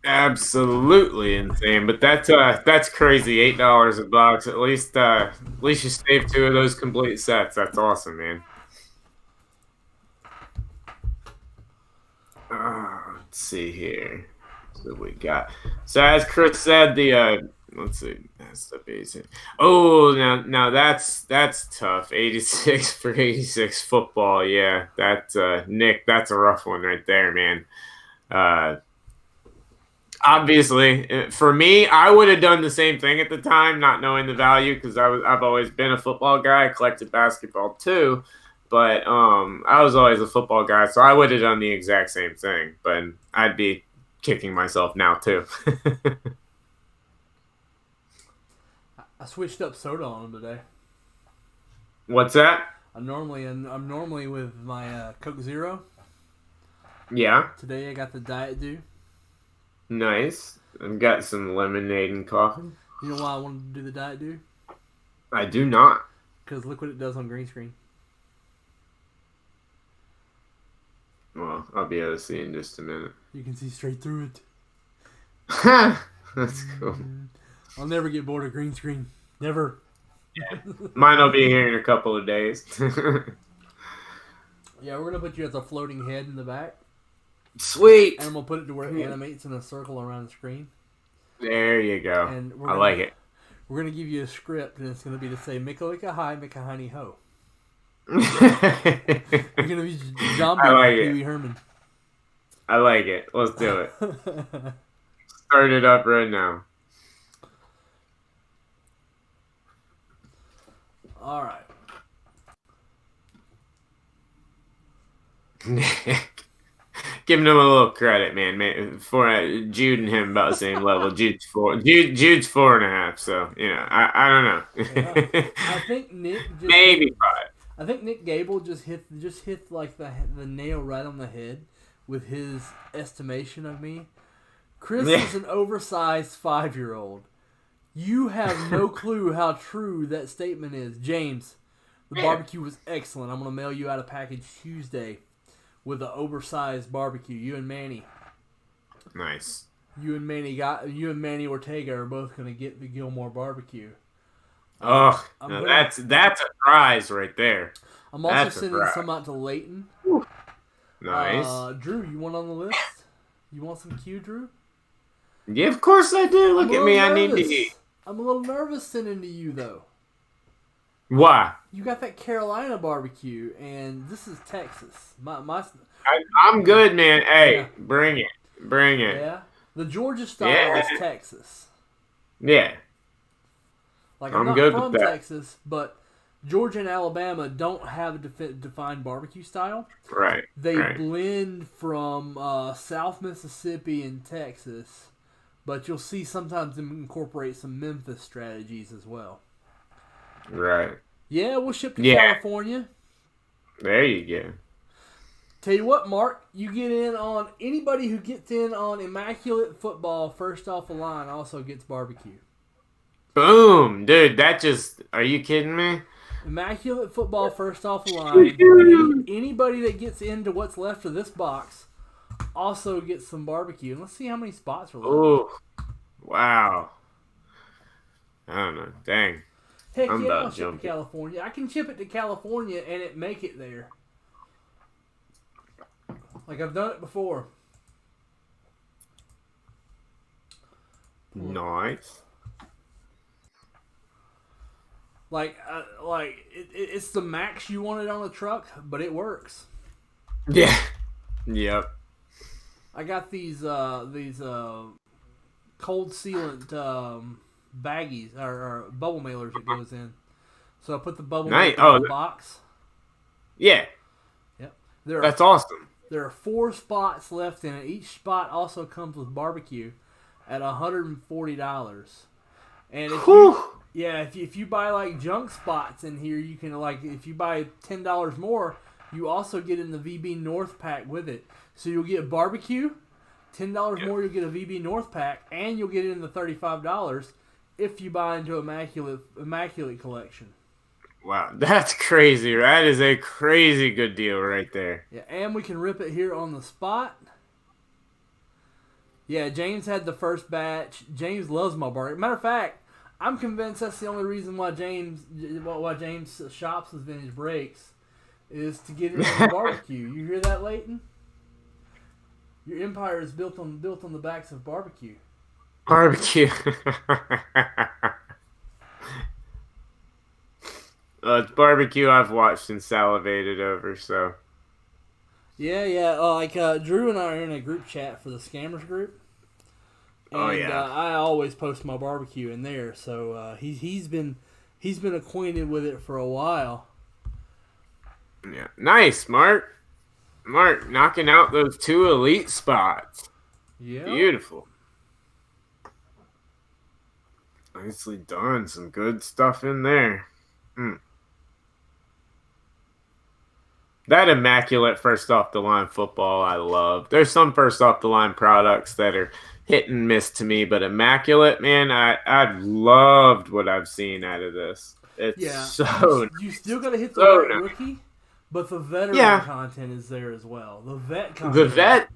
Absolutely insane. But that's crazy. $8 a box. At least you saved 2 of those complete sets. That's awesome, man. Let's see here. So we got. So as Chris said, the let's see. That's the basic. Oh, now that's tough. 86 for 86 football. Yeah, that's Nick. That's a rough one right there, man. Obviously, for me, I would have done the same thing at the time, not knowing the value, because I've always been a football guy. I collected basketball too, but I was always a football guy, so I would have done the exact same thing. But I'd be kicking myself now too. I switched up soda on them today. What's that? I'm normally with my Coke Zero. Yeah. Today I got the Diet Dew. Nice. I've got some lemonade and coffee. You know why I wanted to do the diet, dude? I do not. Because look what it does on green screen. Well, I'll be able to see in just a minute. You can see straight through it. That's cool. I'll never get bored of green screen. Never. Mine will be here in a couple of days. Yeah, we're gonna put you as a floating head in the back, Sweet. and we'll put it to where it animates in a circle around the screen. There you go. And I like it. We're gonna give you a script, and it's gonna be to say "Mika hi, Mika honey ho." You're gonna be zombie I like Pee it. Wee Herman. I like it. Let's do it. Start it up right now. All right. Giving him a little credit, man. For Jude and him about the same level. Jude's 4.5. So I don't know. Yeah. I think Nick just Maybe 5. I think Nick Gable just hit like the nail right on the head with his estimation of me. Chris is an oversized 5-year-old. You have no clue how true that statement is. James, the barbecue was excellent. I'm going to mail you out a package Tuesday with an oversized barbecue. You and Manny. Nice. You and Manny Ortega are both going to get the Gilmore barbecue. Oh, that's a prize right there. I'm also sending some out to Leighton. Nice. Drew, you want on the list? You want some Q, Drew? Yeah, of course I do. Look at me. I need to eat. I'm a little nervous sending to you, though. Why? You got that Carolina barbecue, and this is Texas. I'm good, man. Hey, yeah. Bring it. Bring it. Yeah. The Georgia style is Texas. Yeah. Like, I'm not from Texas, but Georgia and Alabama don't have a defined barbecue style. Right. They blend from South Mississippi and Texas, but you'll see sometimes them incorporate some Memphis strategies as well. Right. Yeah, we'll ship to California. There you go. Tell you what, Mark, you get in on anybody who gets in on Immaculate Football first off the line also gets barbecue. Boom, dude! Are you kidding me? Immaculate Football first off the line. Anybody that gets into what's left of this box also gets some barbecue. And let's see how many spots are left. Oh, wow. I don't know. Dang. Heck yeah, I'll ship to California. I can ship it to California and it make it there. Like I've done it before. Nice. It's the max you wanted on the truck, but it works. Yeah. Yep. I got these cold sealant baggies or bubble mailers that goes in. So I put the bubble mailer in the box. Yeah. Yep. That's awesome. There are 4 spots left in it. Each spot also comes with barbecue at $140. And if you buy like junk spots in here, you can if you buy $10 more, you also get in the VB North pack with it. So you'll get barbecue, $10 more, you'll get a VB North pack, and you'll get it in the $35 if you buy into Immaculate Collection. Wow, that's crazy. That is a crazy good deal right there. Yeah, and we can rip it here on the spot. Yeah, James had the first batch. James loves my barbecue. Matter of fact, I'm convinced that's the only reason why James shops with Vintage Breaks is to get it on the barbecue. You hear that, Leighton? Your empire is built on the backs of barbecue. Barbecue. It's barbecue I've watched and salivated over, so. Yeah. Drew and I are in a group chat for the Scammers group. And, I always post my barbecue in there, so he's been acquainted with it for a while. Yeah, nice, Mark. Mark knocking out those 2 elite spots. Yeah, beautiful. Nicely done. Some good stuff in there. That Immaculate first off the line football I love. There's some first off the line products that are hit and miss to me, but immaculate, man. I've loved what I've seen out of this. It's so you still got to hit the so right nice. rookie, but the veteran content is there as well. The vet content.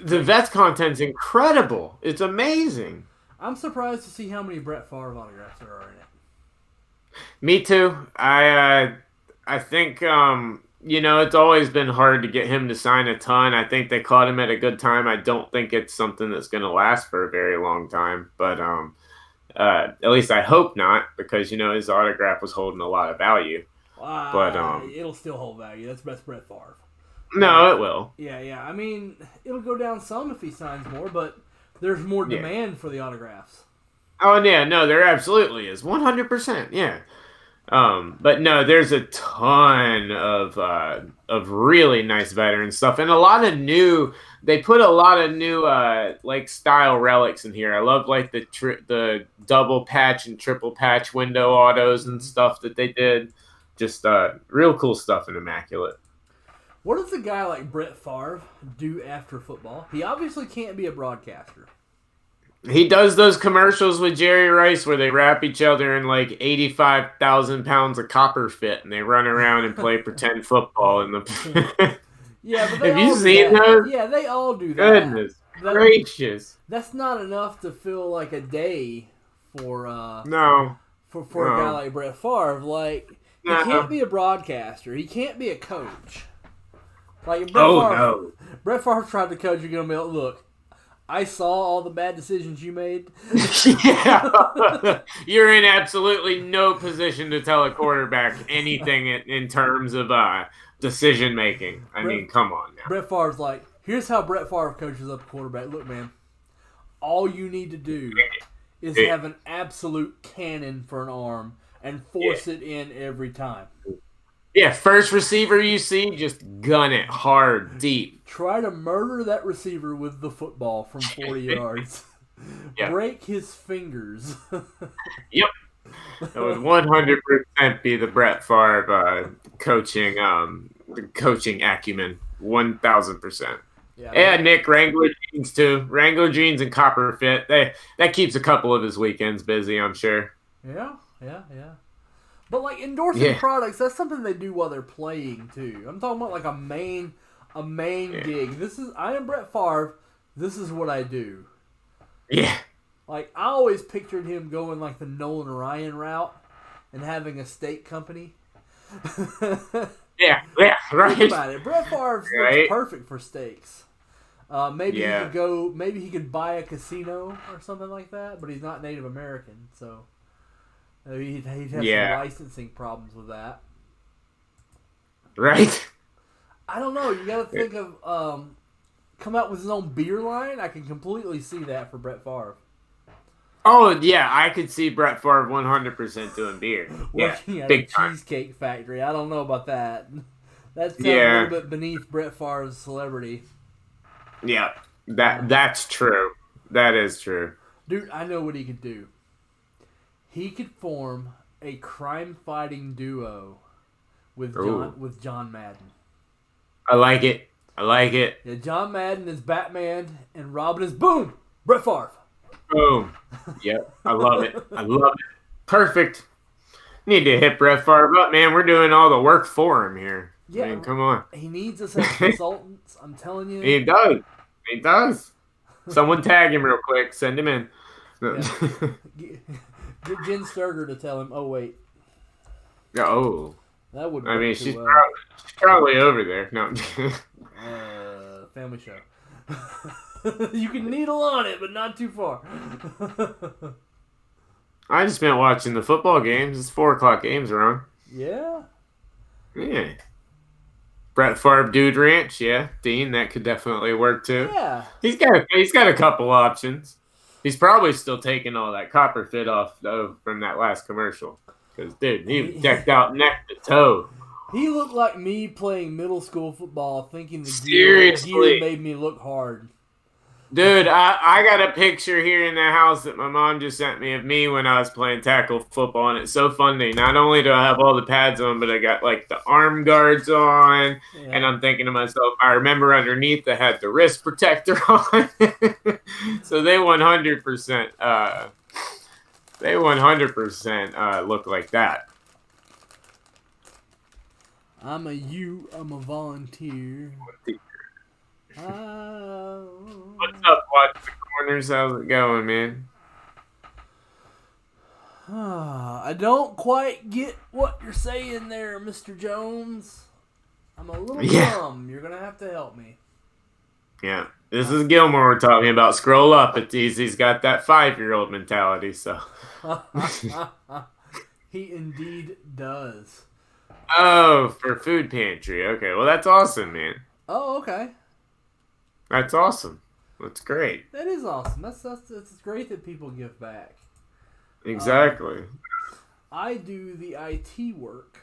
The vet's content's incredible. It's amazing. I'm surprised to see how many Brett Favre autographs there are in it. Me too. I think it's always been hard to get him to sign a ton. I think they caught him at a good time. I don't think it's something that's going to last for a very long time, but at least I hope not, because his autograph was holding a lot of value. But it'll still hold value. That's Brett Favre. No, it will. Yeah. I mean, it'll go down some if he signs more, but there's more demand for the autographs. Oh yeah, no, there absolutely is, 100%. Yeah. But no, there's a ton of really nice veteran stuff, and a lot of new. They put a lot of new like style relics in here. I love like the double patch and triple patch window autos and stuff that they did. Just real cool stuff in Immaculate. What does a guy like Brett Favre do after football? He obviously can't be a broadcaster. He does those commercials with Jerry Rice where they wrap each other in like 85,000 pounds of copper fit and they run around and play pretend football in the. Yeah, but have you seen those? Yeah, they all do that. Goodness gracious! That's not enough to fill like a day for no for a guy like Brett Favre. Like he can't be a broadcaster. He can't be a coach. Like Brett Favre tried to coach. You're gonna be like, look. I saw all the bad decisions you made. Yeah. You're in absolutely no position to tell a quarterback anything in terms of decision making. I mean, come on now. Brett Favre's like, here's how Brett Favre coaches up a quarterback. Look, man, all you need to do is have an absolute cannon for an arm and force it in every time. Yeah, first receiver you see, just gun it hard, deep. Try to murder that receiver with the football from 40 yards. Yep. Break his fingers. Yep. That would 100% be the Brett Favre coaching acumen. 1,000%. Yeah, and Nick, Wrangler jeans too. Wrangler jeans and copper fit. That keeps a couple of his weekends busy, I'm sure. Yeah. But like endorsing products, that's something they do while they're playing too. I'm talking about like a main gig. I am Brett Favre. This is what I do. Yeah. Like I always pictured him going like the Nolan Ryan route and having a steak company. Yeah, right. Think about it. Brett Favre looks perfect for steaks. Maybe he could buy a casino or something like that, but he's not Native American, so. He'd have some licensing problems with that. Right. I don't know. You got to think of come out with his own beer line. I can completely see that for Brett Favre. Oh, yeah. I could see Brett Favre 100% doing beer. Working at a cheesecake factory. I don't know about that. That's a little bit beneath Brett Favre's celebrity. Yeah. That's true. That is true. Dude, I know what he could do. He could form a crime-fighting duo with John Madden. I like it. Yeah, John Madden is Batman, and Robin is Brett Favre. Boom. Yep, I love it. Perfect. Need to hit Brett Favre up, man. We're doing all the work for him here. Yeah, I mean, come on. He needs us as consultants. I'm telling you. He does. Someone tag him real quick. Send him in. Yeah. Get Jen Sturger to tell him, oh, wait. Oh. That would I mean, she's probably over there. No. Family show. You can needle on it, but not too far. I just been watching the football games. It's 4 o'clock games are on. Yeah. Yeah. Brett Favre Dude Ranch, yeah. Dean, that could definitely work too. Yeah. He's got a couple options. He's probably still taking all that copper fit off, though, from that last commercial. Because, dude, he was decked out neck to toe. He looked like me playing middle school football, thinking the Seriously. gear made me look hard. Dude, I got a picture here in the house that my mom just sent me of me when I was playing tackle football, and it's so funny. Not only do I have all the pads on, but I got like the arm guards on, and Yeah. I'm thinking to myself, I remember underneath I had the wrist protector on. So they 100% look like that. I'm a volunteer. Oh. What's up, Watch the Corners? How's it going, man? I don't quite get what you're saying there, Mr. Jones. I'm a little Yeah. dumb. You're gonna have to help me. Yeah. This is Gilmore we're talking about. Scroll up. He's got that 5-year-old mentality, so. He indeed does. Oh, for food pantry. Okay, well that's awesome, man. Oh, okay. That's awesome. That's great. That is awesome. That's great that people give back. Exactly. I do the IT work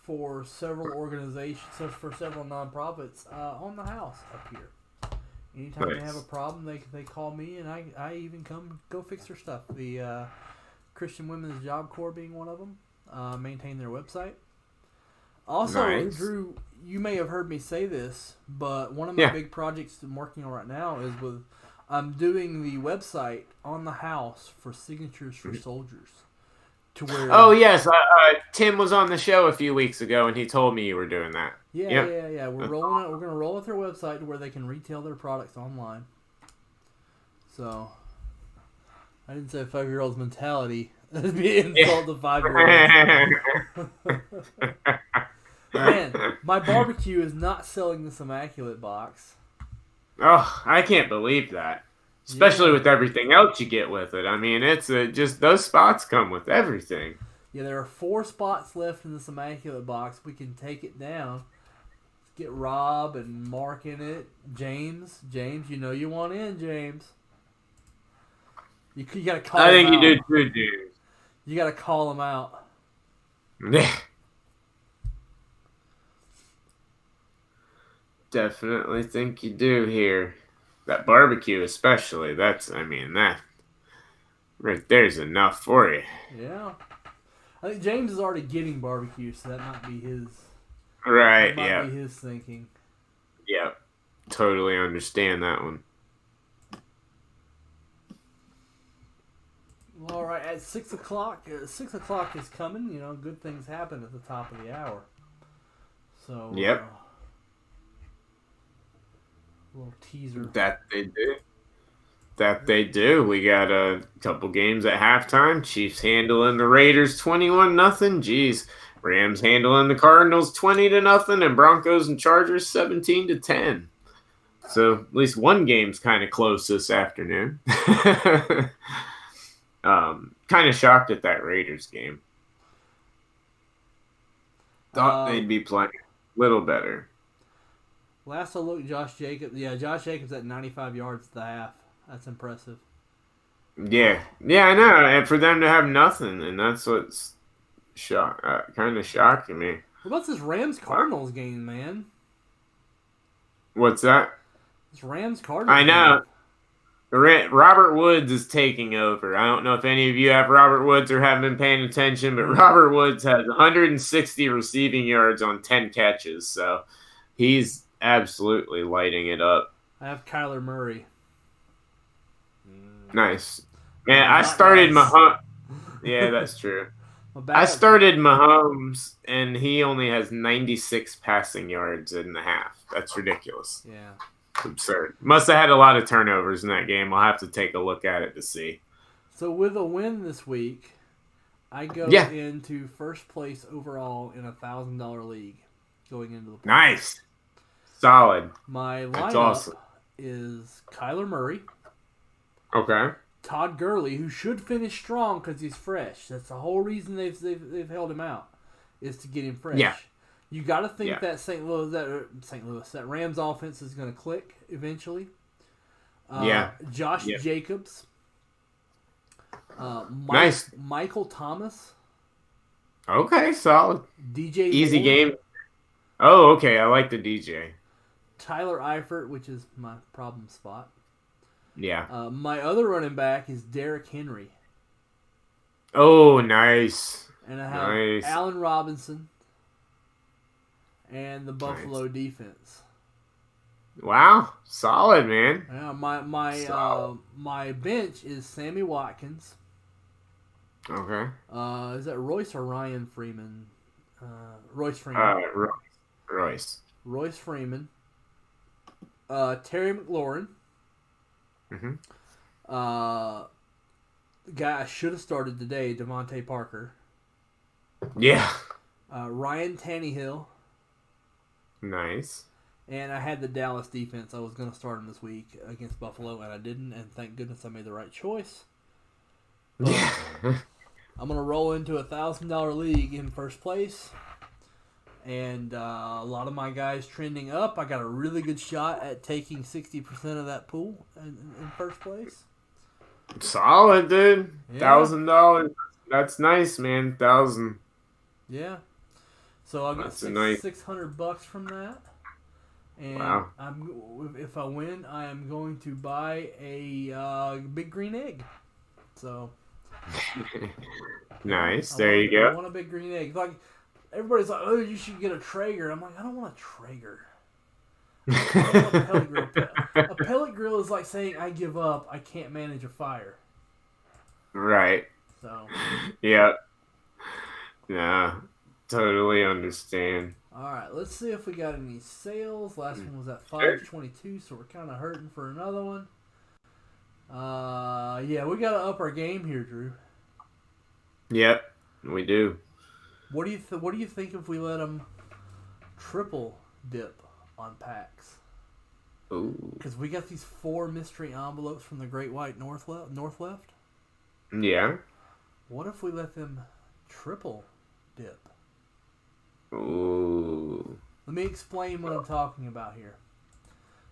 for several organizations, for several nonprofits on the house up here. Anytime they have a problem, they call me, and I even go fix their stuff. The Christian Women's Job Corps being one of them. Maintain their website. Also, Nice. Drew, you may have heard me say this, but one of my big projects I'm working on right now is I'm doing the website on the house for Signatures for Soldiers. To where, Oh yes, Tim was on the show a few weeks ago, and he told me you were doing that. Yeah. We're rolling it. We're going to roll out their website to where they can retail their products online. So, I didn't say 5-year-old's mentality. That'd be an insult to 5-year-olds. Man, my barbecue is not selling this immaculate box. Oh, I can't believe that. Especially with everything else you get with it. I mean, it's just those spots come with everything. Yeah, there are 4 spots left in this immaculate box. We can take it down. Get Rob and Mark in it. James, you know you want in, James. You gotta call him out. I think you do too, dude. You gotta call him out. Definitely think you do here. That barbecue especially, that right there's enough for you. Yeah. I think James is already getting barbecue, so that might be his. Right, That might be his thinking. Yeah. Totally understand that one. All right, at 6 o'clock, 6 o'clock is coming. You know, good things happen at the top of the hour. So. Yep. Little teaser. That they do. We got a couple games at halftime. Chiefs handling the Raiders 21-0. Jeez. Rams handling the Cardinals 20-0, and Broncos and Chargers 17-10. So at least one game's kind of close this afternoon. Kind of shocked at that Raiders game. Thought they'd be playing a little better. Last I looked, Josh Jacobs at 95 yards at the half. That's impressive. Yeah, I know. And for them to have nothing, and that's what's kind of shocking me. What about this Rams-Cardinals game, man? What's that? This Rams-Cardinals I know. game. Robert Woods is taking over. I don't know if any of you have Robert Woods or have been paying attention, but Robert Woods has 160 receiving yards on 10 catches, so he's absolutely lighting it up. I have Kyler Murray. Nice. Man, I started Mahomes. Yeah, that's true. I started Mahomes, and he only has 96 passing yards in the half. That's ridiculous. Yeah. It's absurd. Must have had a lot of turnovers in that game. I'll have to take a look at it to see. So with a win this week, I go into first place overall in a $1,000 league going into the playoffs. Nice. Solid. My lineup is Kyler Murray. Okay. Todd Gurley, who should finish strong because he's fresh. That's the whole reason they've held him out, is to get him fresh. Yeah. You got to think that Rams offense is going to click eventually. Josh Jacobs. Nice. Michael Thomas. Okay, solid. DJ Easy Moore, game. Oh, okay. I like the DJ. Tyler Eifert, which is my problem spot. Yeah. My other running back is Derrick Henry. Oh, nice. And I have Nice. Allen Robinson and the Nice. Buffalo defense. Wow. Solid, man. Yeah, Solid. my bench is Sammy Watkins. Okay. Is that Royce or Ryan Freeman? Royce Freeman. Royce. Royce Freeman. Terry McLaurin. Mm-hmm. The guy I should have started today, Devontae Parker. Yeah. Ryan Tannehill. Nice. And I had the Dallas defense. I was going to start him this week against Buffalo, and I didn't. And thank goodness I made the right choice. But Yeah. I'm going to roll into a $1,000 league in first place. And a lot of my guys trending up. I got a really good shot at taking 60% of that pool in first place. Solid, dude. Yeah. $1,000. That's nice, man. 1,000. Yeah. So I'll get $600 from that. And wow. If I win, I am going to buy a big green egg. So nice. There you go. I want a big green egg. Like everybody's like, "Oh, you should get a Traeger." I'm like, I don't want a Traeger. I want a pellet grill. A pellet grill is like saying, "I give up. I can't manage a fire." Right. So. Yeah. Nah. Totally understand. All right, let's see if we got any sales. Last one was at 522, so we're kind of hurting for another one. Yeah, we got to up our game here, Drew. Yep, we do. What do you think if we let them triple dip on packs? Ooh. Because we got these 4 mystery envelopes from the Great White North left. Yeah. What if we let them triple dip? Ooh. Let me explain what I'm talking about here.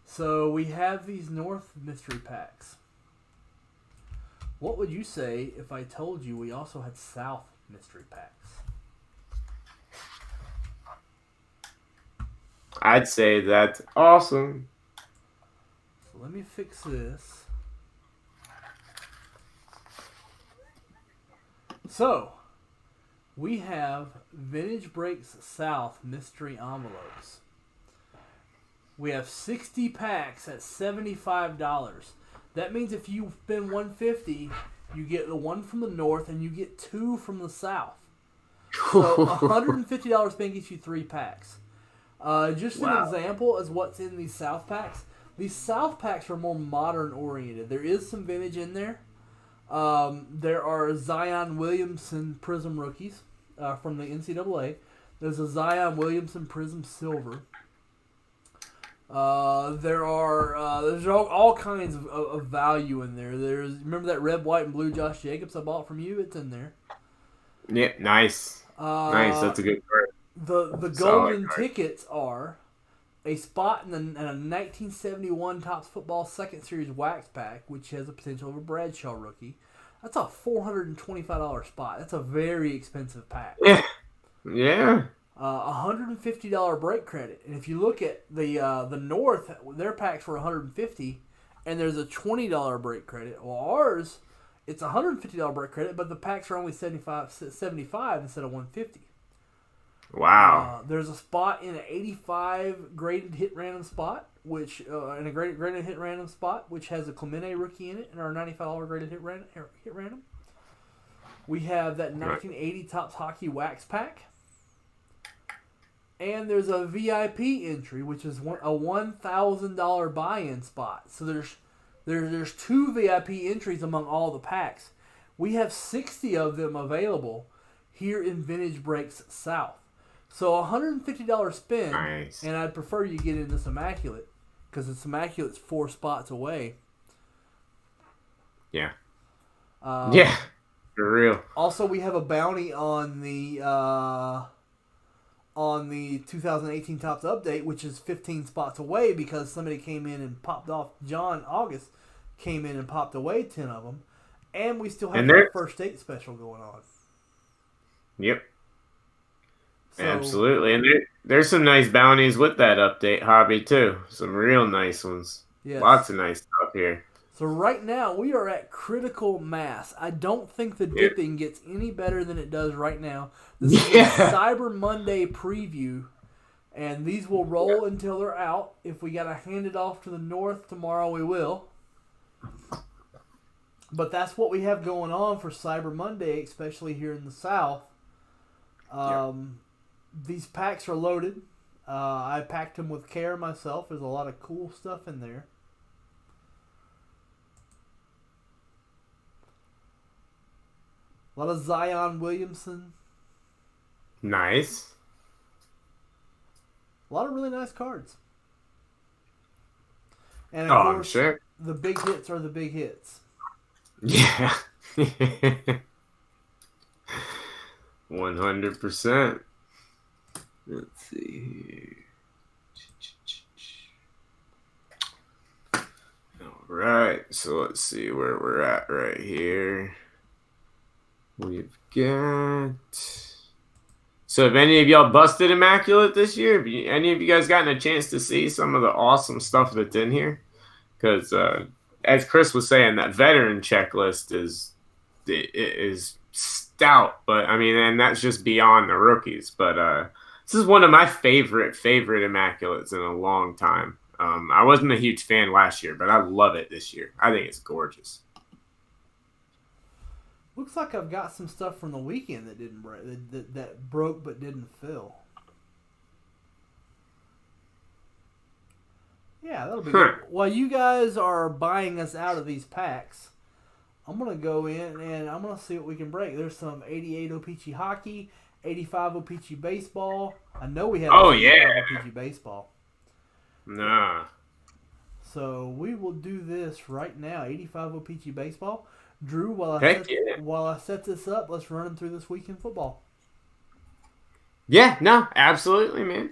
So we have these North mystery packs. What would you say if I told you we also had South mystery packs? I'd say that's awesome. So let me fix this. So, we have Vintage Breaks South mystery envelopes. We have 60 packs at $75. That means if you spend $150, you get the one from the north and you get 2 from the south. So $150 spend gets you 3 packs. Just an example as what's in these south packs. These south packs are more modern oriented. There is some vintage in there. There are Zion Williamson Prism rookies from the NCAA. There's a Zion Williamson Prism Silver. There's all kinds of value in there. Remember that red, white, and blue Josh Jacobs I bought from you? It's in there. Yeah, nice. Nice, that's a good card. The golden tickets are a spot in a 1971 Topps Football Second Series wax pack, which has the potential of a Bradshaw rookie. That's a $425 spot. That's a very expensive pack. Yeah. $150 break credit, and if you look at the North, their packs were $150, and there's a $20 break credit. Well, ours, it's a $150 break credit, but the packs are only $75 instead of $150. Wow. There's a spot in an 85 graded hit random spot, which in a graded hit random spot, which has a Clemente rookie in it, and our $95 graded hit random. We have that 1980 Topps Hockey wax pack. And there's a VIP entry, which is a $1,000 buy-in spot. So there's 2 VIP entries among all the packs. We have 60 of them available here in Vintage Breaks South. So $150 spend, nice. And I'd prefer you get in this Immaculate because this Immaculate's 4 spots away. Yeah. Yeah, for real. Also, we have a bounty on the 2018 Topps Update, which is 15 spots away because somebody came in and popped off. John August came in and popped away 10 of them. And we still have that first date special going on. Yep. So, absolutely. And there's some nice bounties with that update hobby, too. Some real nice ones. Yes. Lots of nice stuff here. So right now we are at critical mass. I don't think the dipping gets any better than it does right now. This is a Cyber Monday preview, and these will roll until they're out. If we gotta hand it off to the north tomorrow, we will. But that's what we have going on for Cyber Monday, especially here in the South. These packs are loaded. I packed them with care myself. There's a lot of cool stuff in there. A lot of Zion Williamson. Nice. A lot of really nice cards. And Oh, of I'm course, sure. the big hits are the big hits. Yeah. 100%. Let's see here. All right. So let's see where we're at right here. We've got. So have any of y'all busted Immaculate this year? Have any of you guys gotten a chance to see some of the awesome stuff that's in here? Because as Chris was saying, that veteran checklist is stout. But I mean, and that's just beyond the rookies. But this is one of my favorite Immaculates in a long time. I wasn't a huge fan last year, but I love it this year. I think it's gorgeous. Looks like I've got some stuff from the weekend that didn't break, that broke but didn't fill. Yeah, that'll be good. While you guys are buying us out of these packs, I'm going to go in and I'm going to see what we can break. There's some 88 O-Pee-Chee hockey, 85 O-Pee-Chee baseball. I know we have O-Pee-Chee baseball. Nah. So we will do this right now. 85 O-Pee-Chee baseball. Drew, while I set this up, let's run them through this week in football. Yeah, no, absolutely, man.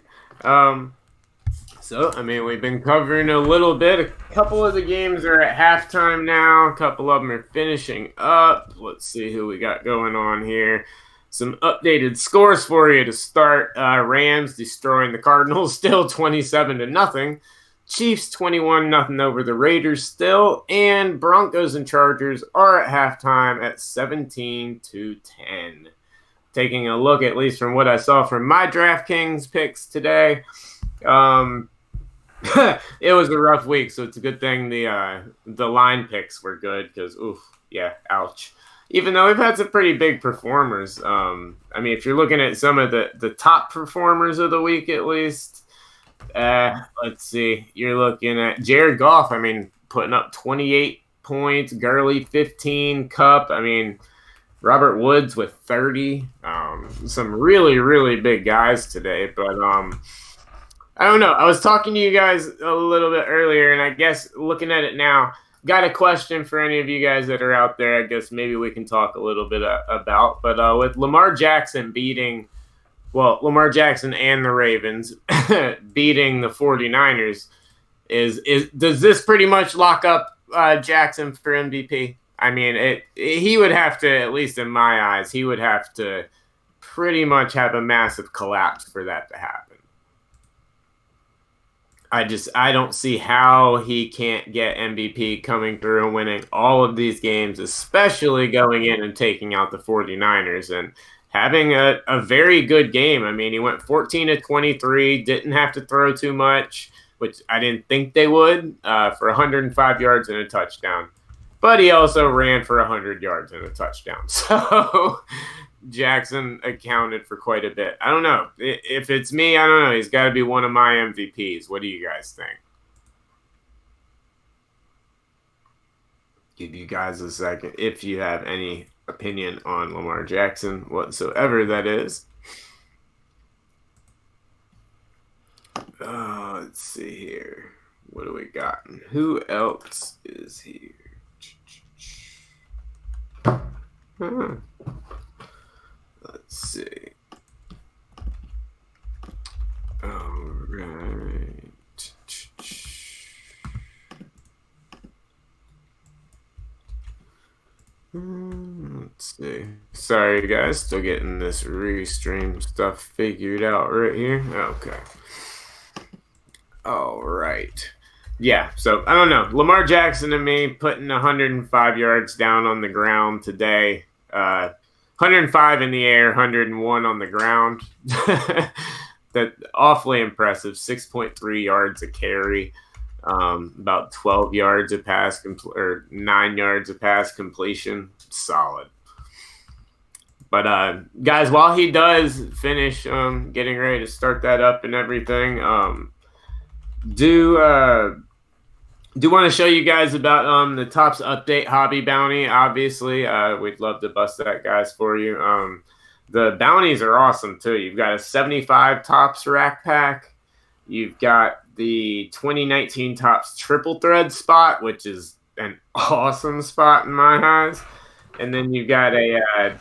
So, I mean, we've been covering a little bit. A couple of the games are at halftime now. A couple of them are finishing up. Let's see who we got going on here. Some updated scores for you to start. Rams destroying the Cardinals, still 27-0. Chiefs 21-0 over the Raiders still, and Broncos and Chargers are at halftime at 17-10. Taking a look, at least from what I saw from my DraftKings picks today, it was a rough week, so it's a good thing the line picks were good because, ouch. Even though we've had some pretty big performers. I mean, if you're looking at some of the top performers of the week, at least. Let's see. You're looking at Jared Goff. I mean, putting up 28 points. Gurley 15. Cup. I mean, Robert Woods with 30. Some really, really big guys today. But I don't know. I was talking to you guys a little bit earlier, and I guess looking at it now, got a question for any of you guys that are out there. I guess maybe we can talk a little bit about. But with Lamar Jackson Lamar Jackson and the Ravens beating the 49ers, does this pretty much lock up Jackson for MVP? I mean, he would have to, at least in my eyes, he would have to pretty much have a massive collapse for that to happen. I don't see how he can't get MVP coming through and winning all of these games, especially going in and taking out the 49ers and having a very good game. I mean, he went 14-23, didn't have to throw too much, which I didn't think they would, for 105 yards and a touchdown. But he also ran for 100 yards and a touchdown. So Jackson accounted for quite a bit. I don't know. If it's me, I don't know. He's got to be one of my MVPs. What do you guys think? Give you guys a second if you have any opinion on Lamar Jackson whatsoever, that is. Let's see here. What do we got? Who else is here? Let's see. All right. Let's see. Sorry, guys. Still getting this restream stuff figured out right here. Okay. All right. Yeah, so I don't know. Lamar Jackson to me putting 105 yards down on the ground today. 105 in the air, 101 on the ground. That awfully impressive. 6.3 yards a carry, about 12 yards a pass or 9 yards a pass completion. Solid. But guys, while he does finish getting ready to start that up and everything, do want to show you guys about the Topps Update Hobby Bounty. Obviously, we'd love to bust that, guys, for you. The bounties are awesome too. You've got a 75 Topps Rack Pack. You've got the 2019 Topps Triple Thread spot, which is an awesome spot in my eyes. And then you've got a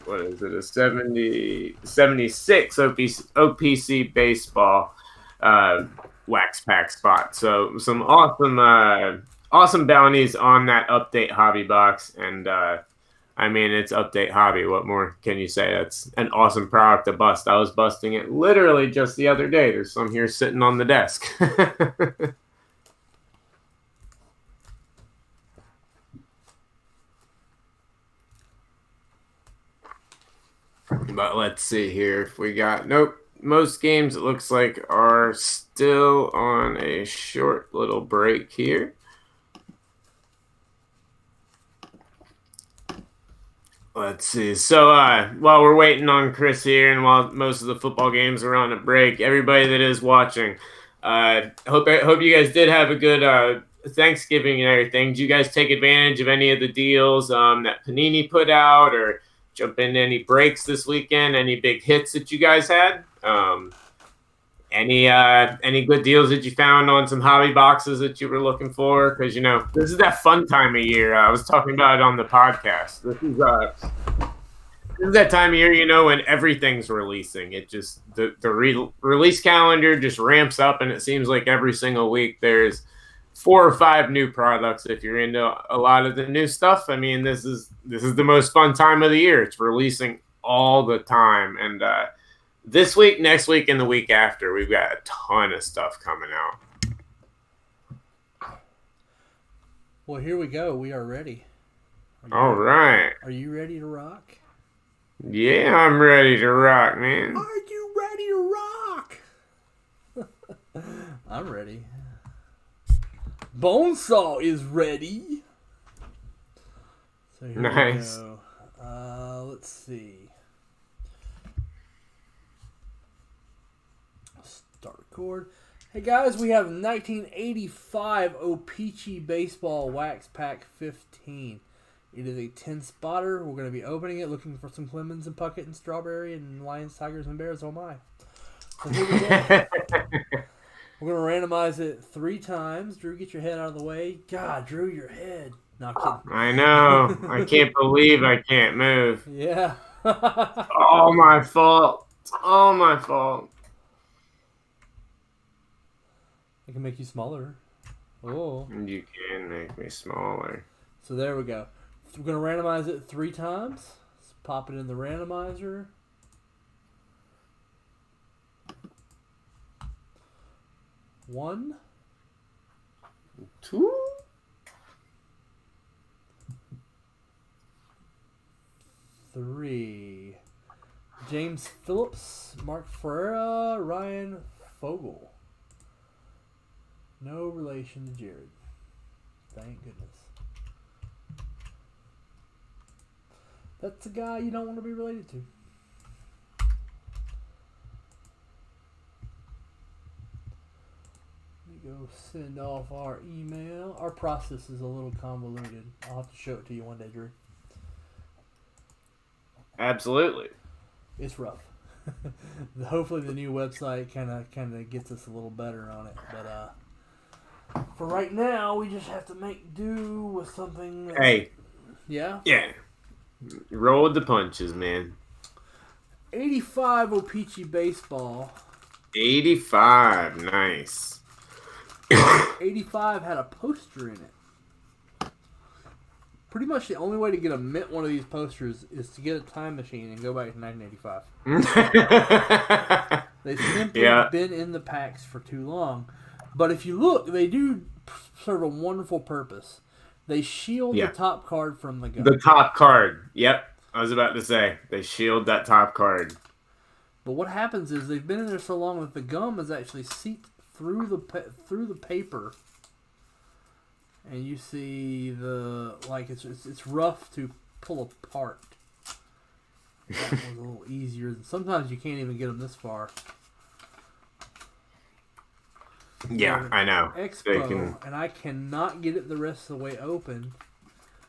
what is it? A 76 OPC baseball wax pack spot. So some awesome bounties on that Update Hobby box. And I mean, it's Update Hobby. What more can you say? That's an awesome product to bust. I was busting it literally just the other day. There's some here sitting on the desk. But let's see here if we got... Nope. Most games, it looks like, are still on a short little break here. Let's see. So while we're waiting on Chris here and while most of the football games are on a break, everybody that is watching, hope you guys did have a good Thanksgiving and everything. Did you guys take advantage of any of the deals that Panini put out, or jump into any breaks this weekend? Any big hits that you guys had? Any good deals that you found on some hobby boxes that you were looking for? Because, you know, this is that fun time of year. I was talking about it on the podcast. This is that time of year, you know, when everything's releasing. It just, the release calendar just ramps up, and it seems like every single week there's 4 or 5 new products. If you're into a lot of the new stuff, I mean, this is the most fun time of the year. It's releasing all the time. And this week, next week, and the week after, we've got a ton of stuff coming out. Well, here we go. We are ready. All right. Are you ready to rock? Yeah, I'm ready to rock, man. Are you ready to rock? I'm ready. Bonesaw is ready. So here nice. We go. Let's see. Start record. Hey guys, we have 1985 O-Pee-Chee Baseball Wax Pack 15. It is a 10 spotter. We're going to be opening it, looking for some Clemens and Puckett and Strawberry and Lions, Tigers, and Bears. Oh my. So here we go. We're going to randomize it 3 times. Drew, get your head out of the way. God, Drew, your head. No, I'm kidding. I know. I can't believe I can't move. Yeah. All my fault. All my fault. I can make you smaller. Oh. You can make me smaller. So there we go. We're going to randomize it 3 times. Let's pop it in the randomizer. 1, 2, 3. James Phillips, Mark Ferreira, Ryan Fogel. No relation to Jared. Thank goodness. That's a guy you don't want to be related to. Let me go send off our email. Our process is a little convoluted. I'll have to show it to you one day, Drew. Absolutely. It's rough. Hopefully the new website kind of gets us a little better on it. But for right now, we just have to make do with something. Hey. Yeah? Yeah. Roll with the punches, man. 85 O-Pee-Chee Baseball. 85. Nice. 85 had a poster in it. Pretty much the only way to get a mint one of these posters is to get a time machine and go back to 1985. They've simply been in the packs for too long. But if you look, they do serve a wonderful purpose. They shield the top card from the gum. The top card. Yep. I was about to say. They shield that top card. But what happens is they've been in there so long that the gum is actually seeped through the paper. And you see it's rough to pull apart. That was a little easier. Sometimes you can't even get them this far. Yeah, I know. Expo, and I cannot get it the rest of the way open.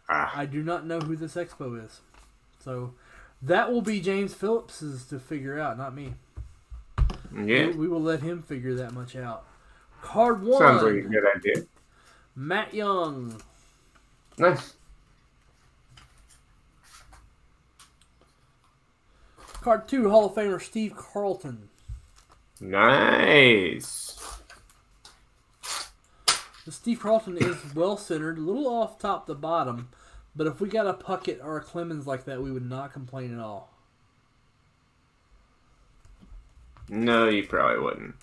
I do not know who this Expo is. So that will be James Phillips's to figure out, not me. Yeah. We will let him figure that much out. Card 1. Sounds like a good idea. Matt Young. Nice. Card 2, Hall of Famer Steve Carlton. Nice. Steve Carlton is well-centered, a little off top to bottom, but if we got a Puckett or a Clemens like that, we would not complain at all. No, you probably wouldn't.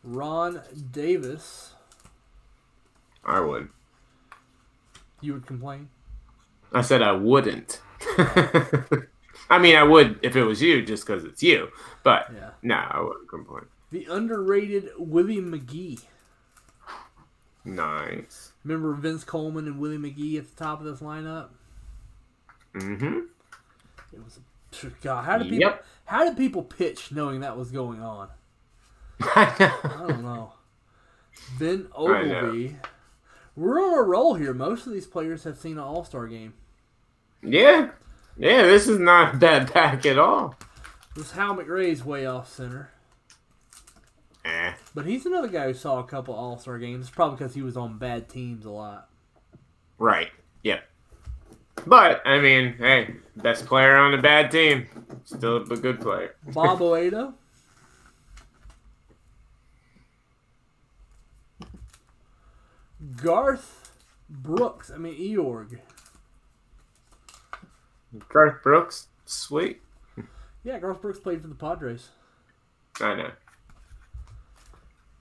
Ron Davis. I would. You would complain? I said I wouldn't. I mean, I would if it was you, just because it's you. But, no, I wouldn't complain. The underrated Willie McGee. Nice. Remember Vince Coleman and Willie McGee at the top of this lineup? Mm-hmm. It was God. How did people pitch knowing that was going on? I don't know. Ben Ogilvy. We're on a roll here. Most of these players have seen an All-Star game. Yeah. Yeah, this is not a bad pack at all. This Hal McRae's way off center. But he's another guy who saw a couple All-Star games. It's probably because he was on bad teams a lot. Right. Yep. But, I mean, hey, best player on a bad team. Still a good player. Bob Oeda. Garth Brooks. Eorg. Garth Brooks? Sweet. Yeah, Garth Brooks played for the Padres. I know.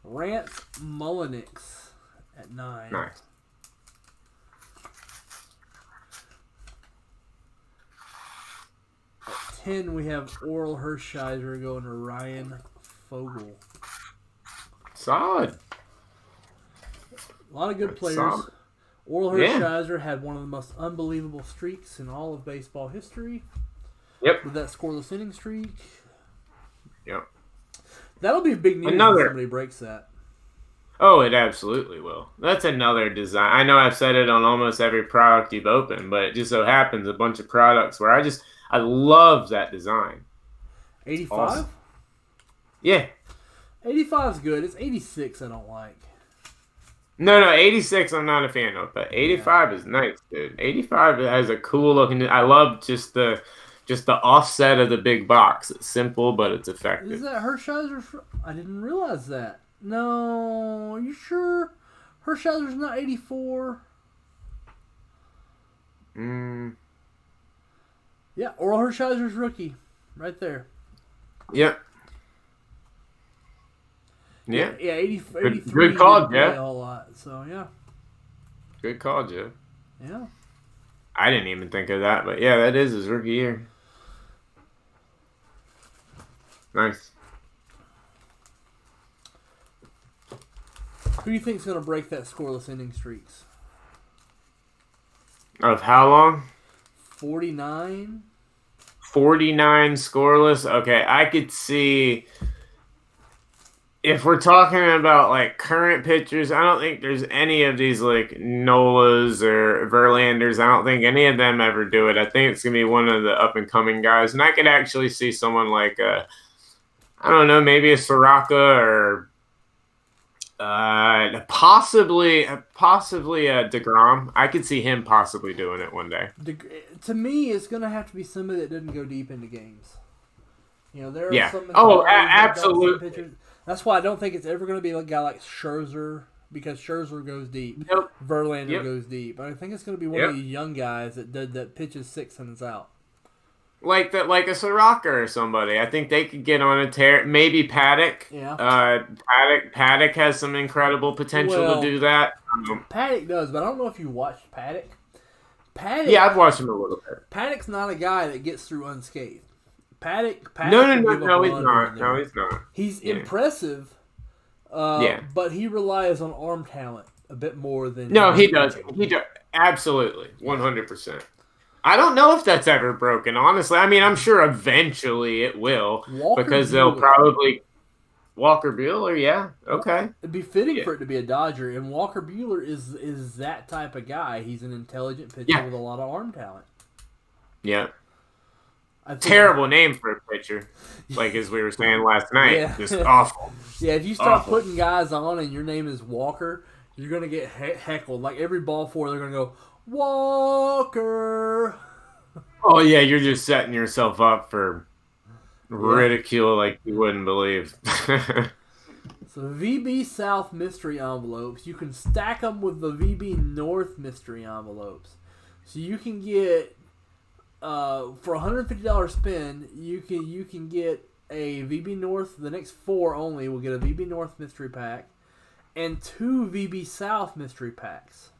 Rance Mullenix at 9. Nice. At 10, we have Oral Hershiser going to Ryan Fogel. Solid. A lot of good players. Solid. Oral Hershiser had one of the most unbelievable streaks in all of baseball history. Yep. With that scoreless inning streak. Yep. That'll be a big news when somebody breaks that. Oh, it absolutely will. That's another design. I know I've said it on almost every product you've opened, but it just so happens a bunch of products where I love that design. 85? Awesome. Yeah. 85 is good. It's 86 I don't like. No, 86 I'm not a fan of, but 85 is nice, dude. 85 has a cool looking. I love just the offset of the big box. It's simple, but it's effective. Is that Hershiser? I didn't realize that. No, are you sure? Hershiser's not 84. Yeah, Oral Hershiser's rookie, right there. Yep. Yeah. Yeah, 83. Good call, Jeff. A whole lot, so yeah. Good call, Jeff. Yeah. I didn't even think of that, but yeah, that is his rookie year. Nice. Who do you think's going to break that scoreless inning streaks? Of how long? 49. 49 scoreless. Okay, I could see if we're talking about like current pitchers, I don't think there's any of these like Nolas or Verlanders. I don't think any of them ever do it. I think it's gonna be one of the up and coming guys, and I could actually see someone like I don't know, maybe a Soraka or possibly a DeGrom. I could see him possibly doing it one day. To me, it's gonna have to be somebody that doesn't go deep into games. You know, there are some. Absolutely. That's why I don't think it's ever going to be a guy like Scherzer, because Scherzer goes deep. Nope. Verlander goes deep. I think it's going to be one of these young guys that pitches 6 and is out. like a Soraka or somebody. I think they could get on a tear. Maybe Paddock. Yeah. Paddock has some incredible potential to do that. Paddock does, but I don't know if you watched Paddock. Yeah, I've watched him a little bit. Paddock's not a guy that gets through unscathed. Paddock No, he's not. No, he's not. He's impressive, but he relies on arm talent a bit more than... No, he does. He does. Absolutely. 100%. I don't know if that's ever broken, honestly. I mean, I'm sure eventually it will. Because they'll probably... Walker Buehler, yeah. Okay. It'd be fitting for it to be a Dodger, and Walker Buehler is that type of guy. He's an intelligent pitcher with a lot of arm talent. Yeah. Terrible name for a pitcher, like as we were saying last night. Yeah. Just awful. Yeah, if you start putting guys on and your name is Walker, you're going to get heckled. Like every ball four, they're going to go, Walker. Oh, yeah, you're just setting yourself up for ridicule like you wouldn't believe. So VB South mystery envelopes, you can stack them with the VB North mystery envelopes. So you can get, for $150 spin, you can get a VB North, the next 4 only will get a VB North mystery pack, and 2 VB South mystery packs.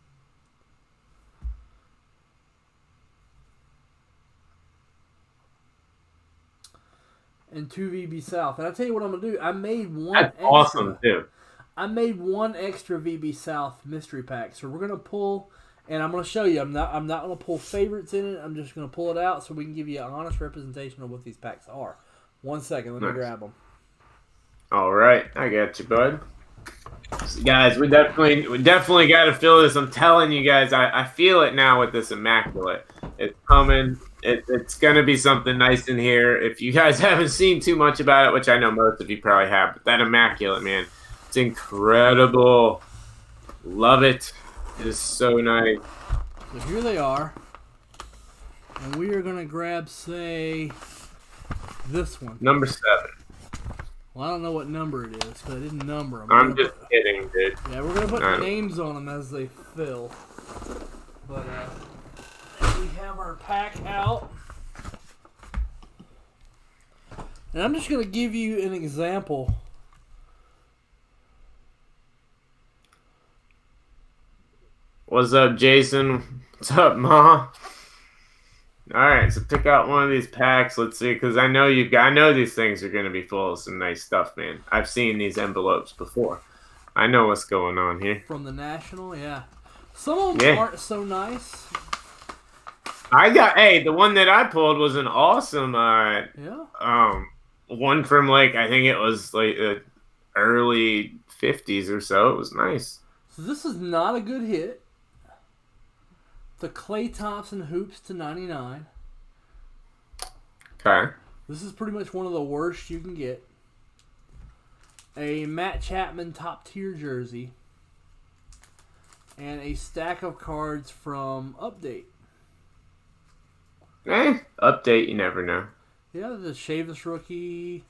And 2 VB South. And I'll tell you what I'm going to do. I made one extra. Awesome, too. I made one extra VB South mystery pack. So we're going to pull, and I'm going to show you. I'm not going to pull favorites in it. I'm just going to pull it out so we can give you an honest representation of what these packs are. 1 second. Let me grab them. All right. I got you, bud. So guys, we definitely got to fill this. I'm telling you guys, I feel it now with this Immaculate. It's coming. It's going to be something nice in here. If you guys haven't seen too much about it, which I know most of you probably have, but that Immaculate, man, it's incredible. Love it. It is so nice. So here they are. And we are going to grab, say, this one. Number 7. Well, I don't know what number it is because I didn't number them. I'm just kidding, dude. Yeah, we're going to put names on them as they fill. But, we have our pack out. And I'm just going to give you an example. What's up, Jason? What's up, Ma? Alright, so pick out one of these packs. Let's see, because I know these things are going to be full of some nice stuff, man. I've seen these envelopes before. I know what's going on here. From the National, yeah. Some of them aren't so nice. The one that I pulled was an awesome, one from I think it was early 50s or so. It was nice. So this is not a good hit. The Klay Thompson Hoops /99. Okay. This is pretty much one of the worst you can get. A Matt Chapman top tier jersey. And a stack of cards from Update. Update, you never know. Yeah, the Chavis rookie.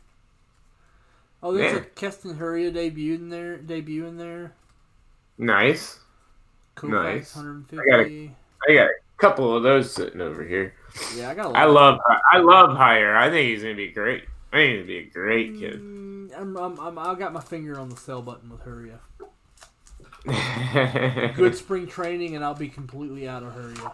Oh, there's a Keston Hiura debut in there. Nice. Koufax, nice. 150. I got a couple of those sitting over here. Yeah, I got a lot. I love Hiura. I think he's gonna be great. I think he's gonna be a great kid. I got my finger on the sell button with Hiura. Good spring training, and I'll be completely out of Hiura.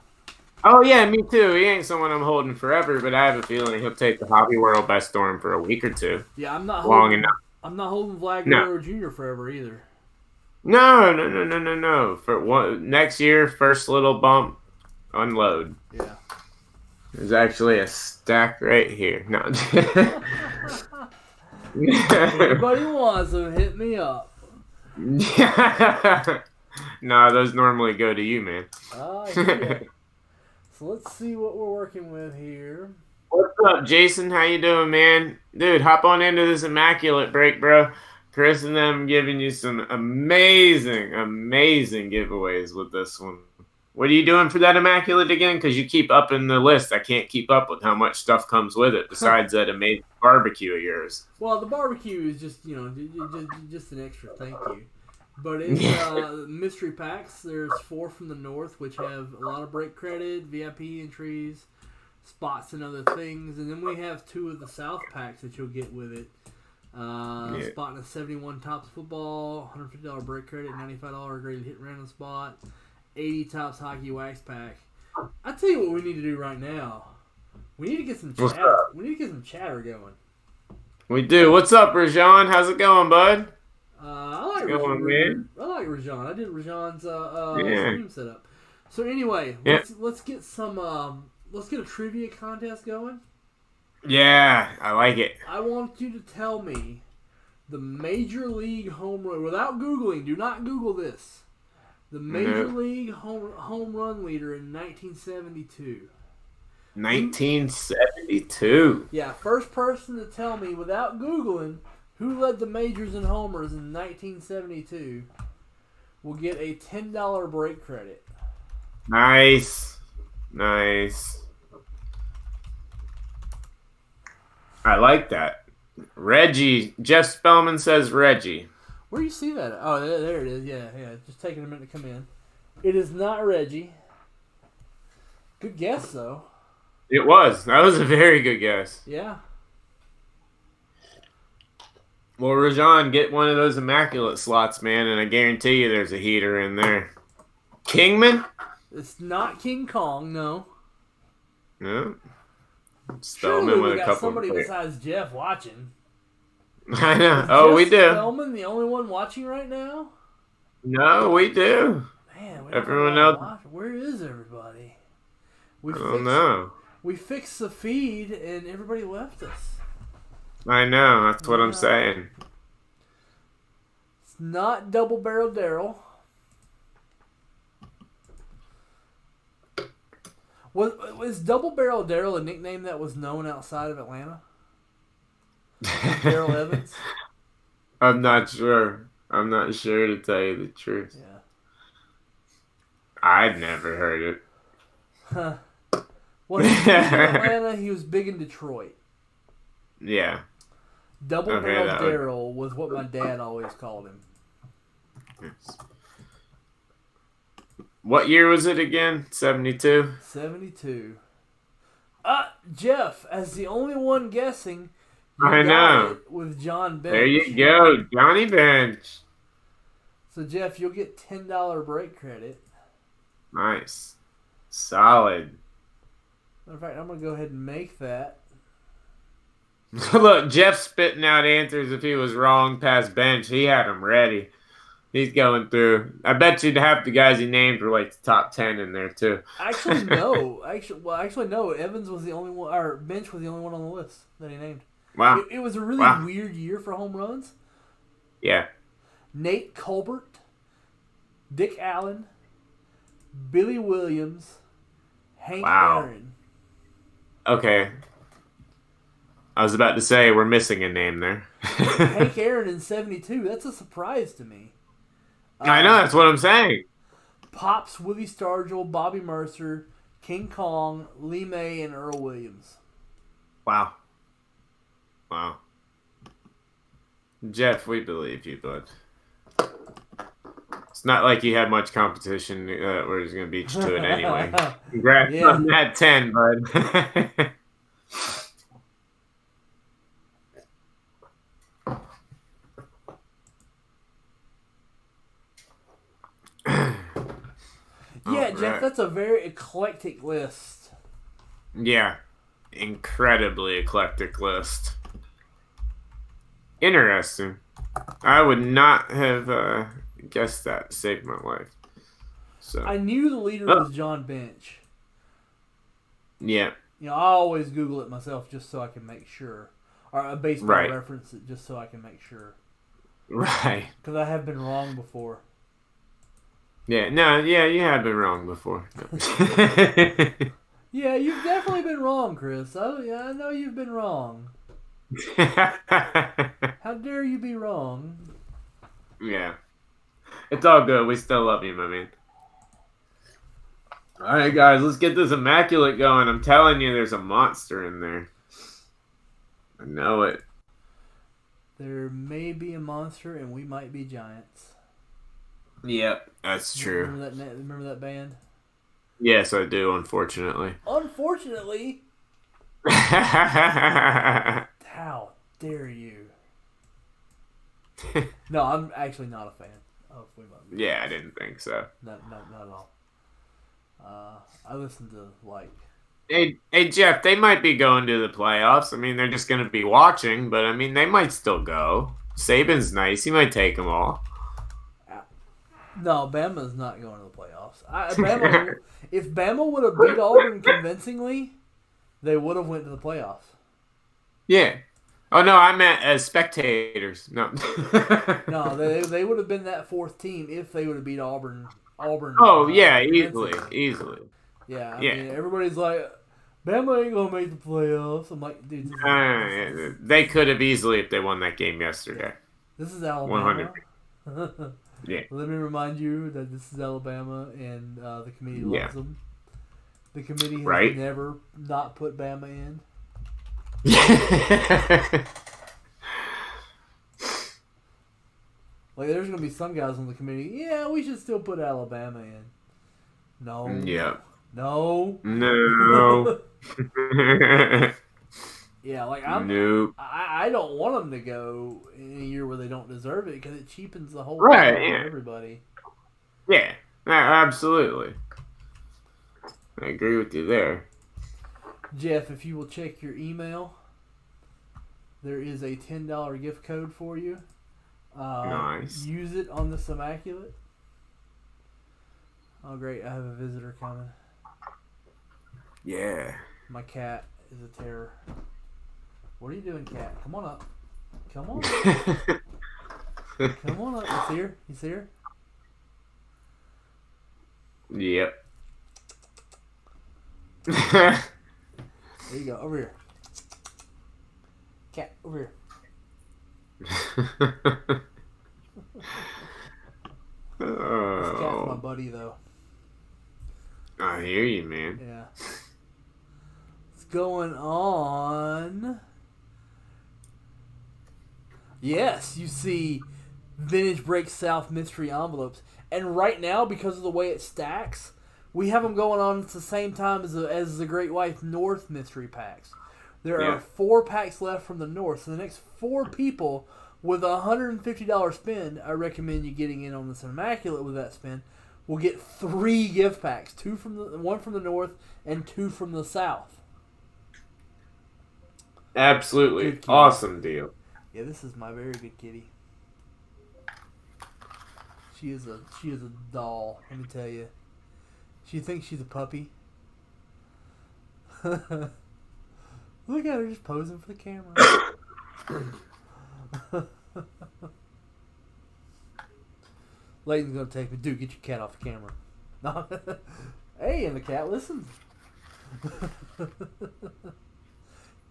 Oh yeah, me too. He ain't someone I'm holding forever, but I have a feeling he'll take the Hobby World by storm for a week or two. Yeah, I'm not long enough. I'm not holding Vlad Guerrero Jr. forever either. No. For next year, first little bump, unload. Yeah. There's actually a stack right here. No. Anybody wants them, hit me up. No, those normally go to you, man. Yeah. So let's see what we're working with here. What's up, Jason? How you doing, man? Dude, hop on into this Immaculate break, bro. Chris and them giving you some amazing giveaways with this one. What are you doing for that Immaculate again? Because you keep upping the list. I can't keep up with how much stuff comes with it besides that amazing barbecue of yours. Well, the barbecue is just, just an extra thank you. But it's mystery packs. There's 4 from the North, which have a lot of break credit, VIP entries. spots and other things. And then we have 2 of the South packs that you'll get with it. Spot in a 71 Tops football, $150 break credit, $95 graded hit random spot, 80 Tops hockey wax pack. I tell you what we need to do right now. We need to get some chatter. We need to get some chatter going. We do. What's up, Rajan? How's it going, bud? I like Rajan. I like Rajan. I did Rajan's stream setup. So anyway, let's get some. Let's get a trivia contest going. Yeah, I like it. I want you to tell me the Major League home run without Googling. Do not Google this. The Major League home run leader in 1972. 1972. Yeah, first person to tell me without Googling who led the majors in homers in 1972 will get a $10 break credit. Nice. I like that. Reggie. Jeff Spellman says Reggie. Where do you see that? Oh, there it is. Yeah. Just taking a minute to come in. It is not Reggie. Good guess, though. It was. That was a very good guess. Yeah. Well, Rajan, get one of those immaculate slots, man, and I guarantee you there's a heater in there. Kingman? It's not King Kong, no. No. Spellman surely with a couple. Somebody besides Jeff watching. I know. We do. Spellman the only one watching right now? No, we do. Man, everyone else. Where is everybody? I don't know. We fixed the feed and everybody left us. I know. That's what I'm saying. It's not Double Barrel Daryl. Was Double Barrel Daryl a nickname that was known outside of Atlanta? Daryl Evans? I'm not sure. I'm not sure to tell you the truth. Yeah. I'd never heard it. Huh. Well, he was big in Atlanta. He was big in Detroit. Yeah. Double Barrel Daryl was what my dad always called him. Yes. What year was it again? 72? 72. Jeff, as the only one guessing, I know. It with John Bench. There you go, Johnny Bench. So, Jeff, you'll get $10 break credit. Nice. Solid. Matter of fact, I'm going to go ahead and make that. Look, Jeff's spitting out answers if he was wrong past Bench. He had them ready. He's going through. I bet you half the guys he named were like the top 10 in there, too. Actually, no. Actually, no. Evans was the only one, or Bench was the only one on the list that he named. Wow. It was a really weird year for home runs. Yeah. Nate Colbert, Dick Allen, Billy Williams, Hank Aaron. Okay. I was about to say we're missing a name there. Hank Aaron in 72. That's a surprise to me. I know. That's what I'm saying. Pops, Willie Stargell, Bobby Mercer, King Kong, Lee May, and Earl Williams. Wow. Jeff, we believe you, bud. It's not like you had much competition. We're just going to beat you to it anyway. Congrats on that 10, bud. Yeah, Jeff, that's a very eclectic list. Yeah. Incredibly eclectic list. Interesting. I would not have guessed that to save my life. So I knew the leader was John Bench. Yeah. You know, I always Google it myself just so I can make sure. Or a baseball reference it just so I can make sure. Right. Because I have been wrong before. Yeah, you have been wrong before. Yeah, you've definitely been wrong, Chris. I know you've been wrong. How dare you be wrong? Yeah. It's all good. We still love you, my man. All right, guys, let's get this immaculate going. I'm telling you, there's a monster in there. I know it. There may be a monster, and we might be giants. Yep, that's true. Remember that band? Yes, I do, unfortunately. Unfortunately, How dare you? No, I'm actually not a fan of We Love You. Yeah, I didn't think so. No, not at all. I listen to like. Hey, Jeff, they might be going to the playoffs. I mean, they're just going to be watching, but I mean, they might still go. Saban's nice. He might take them all. No, Bama's not going to the playoffs. If Bama would have beat Auburn convincingly, they would have went to the playoffs. Yeah. Oh, no, I meant as spectators. No. No, they would have been that fourth team if they would have beat Auburn. Oh, yeah, easily. Yeah, I Yeah. mean, everybody's like, Bama ain't gonna make the playoffs. I'm like, dude, They could have easily if they won that game yesterday. this is Alabama. 100. Yeah. Let me remind you that this is Alabama, and the committee loves them. The committee has Right. never not put Bama in. Like, there's gonna be some guys on the committee. Yeah, we should still put Alabama in. No. Yeah. No. No. Yeah, like Nope. I don't want them to go in a year where they don't deserve it because it cheapens the whole Right, thing for yeah. everybody. Yeah. Absolutely. I agree with you there. Jeff, if you will check your email, there is a $10 gift code for you. Nice. Use it on this Immaculate. Oh, great. I have a visitor coming. Yeah. My cat is a terror. What are you doing, cat? Come on up. Come on up. Come on up. He's here. He's here. Yep. There you go. Over here. Cat, over here. This cat's my buddy, though. I hear you, man. Yeah. What's going on? Yes, you see Vintage Break South mystery envelopes. And right now, because of the way it stacks, we have them going on at the same time as the Great White North mystery packs. There are 4 packs left from the North. So the next 4 people with a $150 spend, I recommend you getting in on this Immaculate with that spend, will get 3 gift packs. 1 from the North and 2 from the South. Absolutely. Awesome deal. Yeah, this is my very good kitty. She is a doll, let me tell you. She thinks she's a puppy. Look at her just posing for the camera. Layton's gonna take me. Dude, get your cat off the camera. No. Hey, and the cat listens.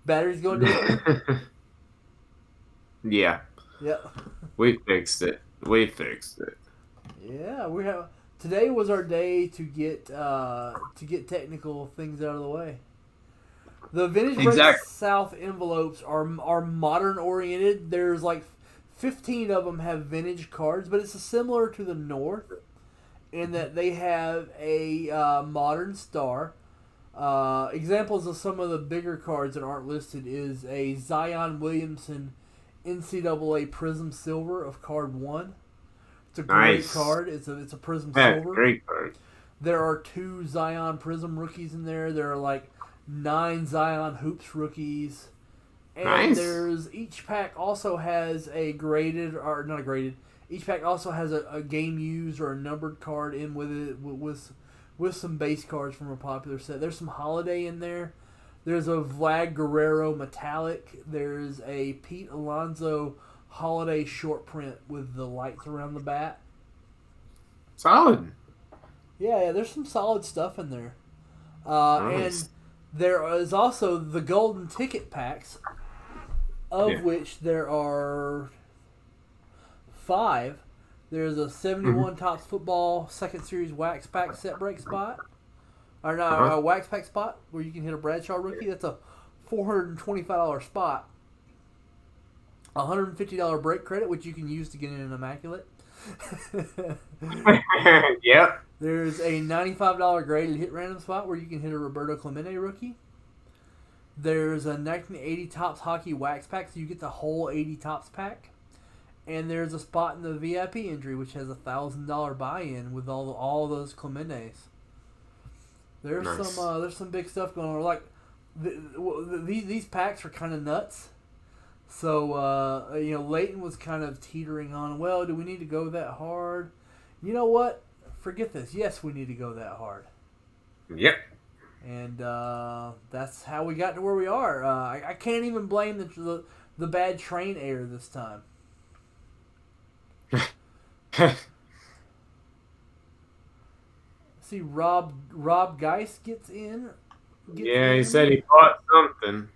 Battery's going down. Yeah. Yep. We fixed it. Yeah, we have. Today was our day to get technical things out of the way. The Vintage Break South envelopes are modern oriented. There's like 15 of them have vintage cards, but it's similar to the North in that they have a modern star. Examples of some of the bigger cards that aren't listed is a Zion Williamson NCAA Prism Silver of card 1. It's a great card. It's a Prism Silver. Great card. There are 2 Zion Prism rookies in there. There are like 9 Zion Hoops rookies. And there's each pack also has a graded, or not a graded, each pack also has a game used or a numbered card in with it with some base cards from a popular set. There's some Holiday in there. There's a Vlad Guerrero Metallic. There's a Pete Alonso Holiday short print with the lights around the bat. Solid. Yeah, there's some solid stuff in there. And there is also the golden ticket packs, of which there are 5. There's a 71 Topps Football Second Series Wax Pack Set Break spot. Or no, a Wax Pack spot where you can hit a Bradshaw rookie. That's a $425 spot. $150 break credit, which you can use to get in an Immaculate. Yep. There's a $95 graded hit random spot where you can hit a Roberto Clemente rookie. There's a 1980 Topps Hockey Wax Pack, so you get the whole 80 Topps pack. And there's a spot in the VIP entry, which has $1,000 buy-in with all those Clemendes. There's Nice. some big stuff going on. Like these packs are kind of nuts. So Leighton was kind of teetering on. Well, do we need to go that hard? You know what? Forget this. Yes, we need to go that hard. Yep. And that's how we got to where we are. I can't even blame the bad train air this time. See, Rob Geis gets in. Yeah, he said he bought something.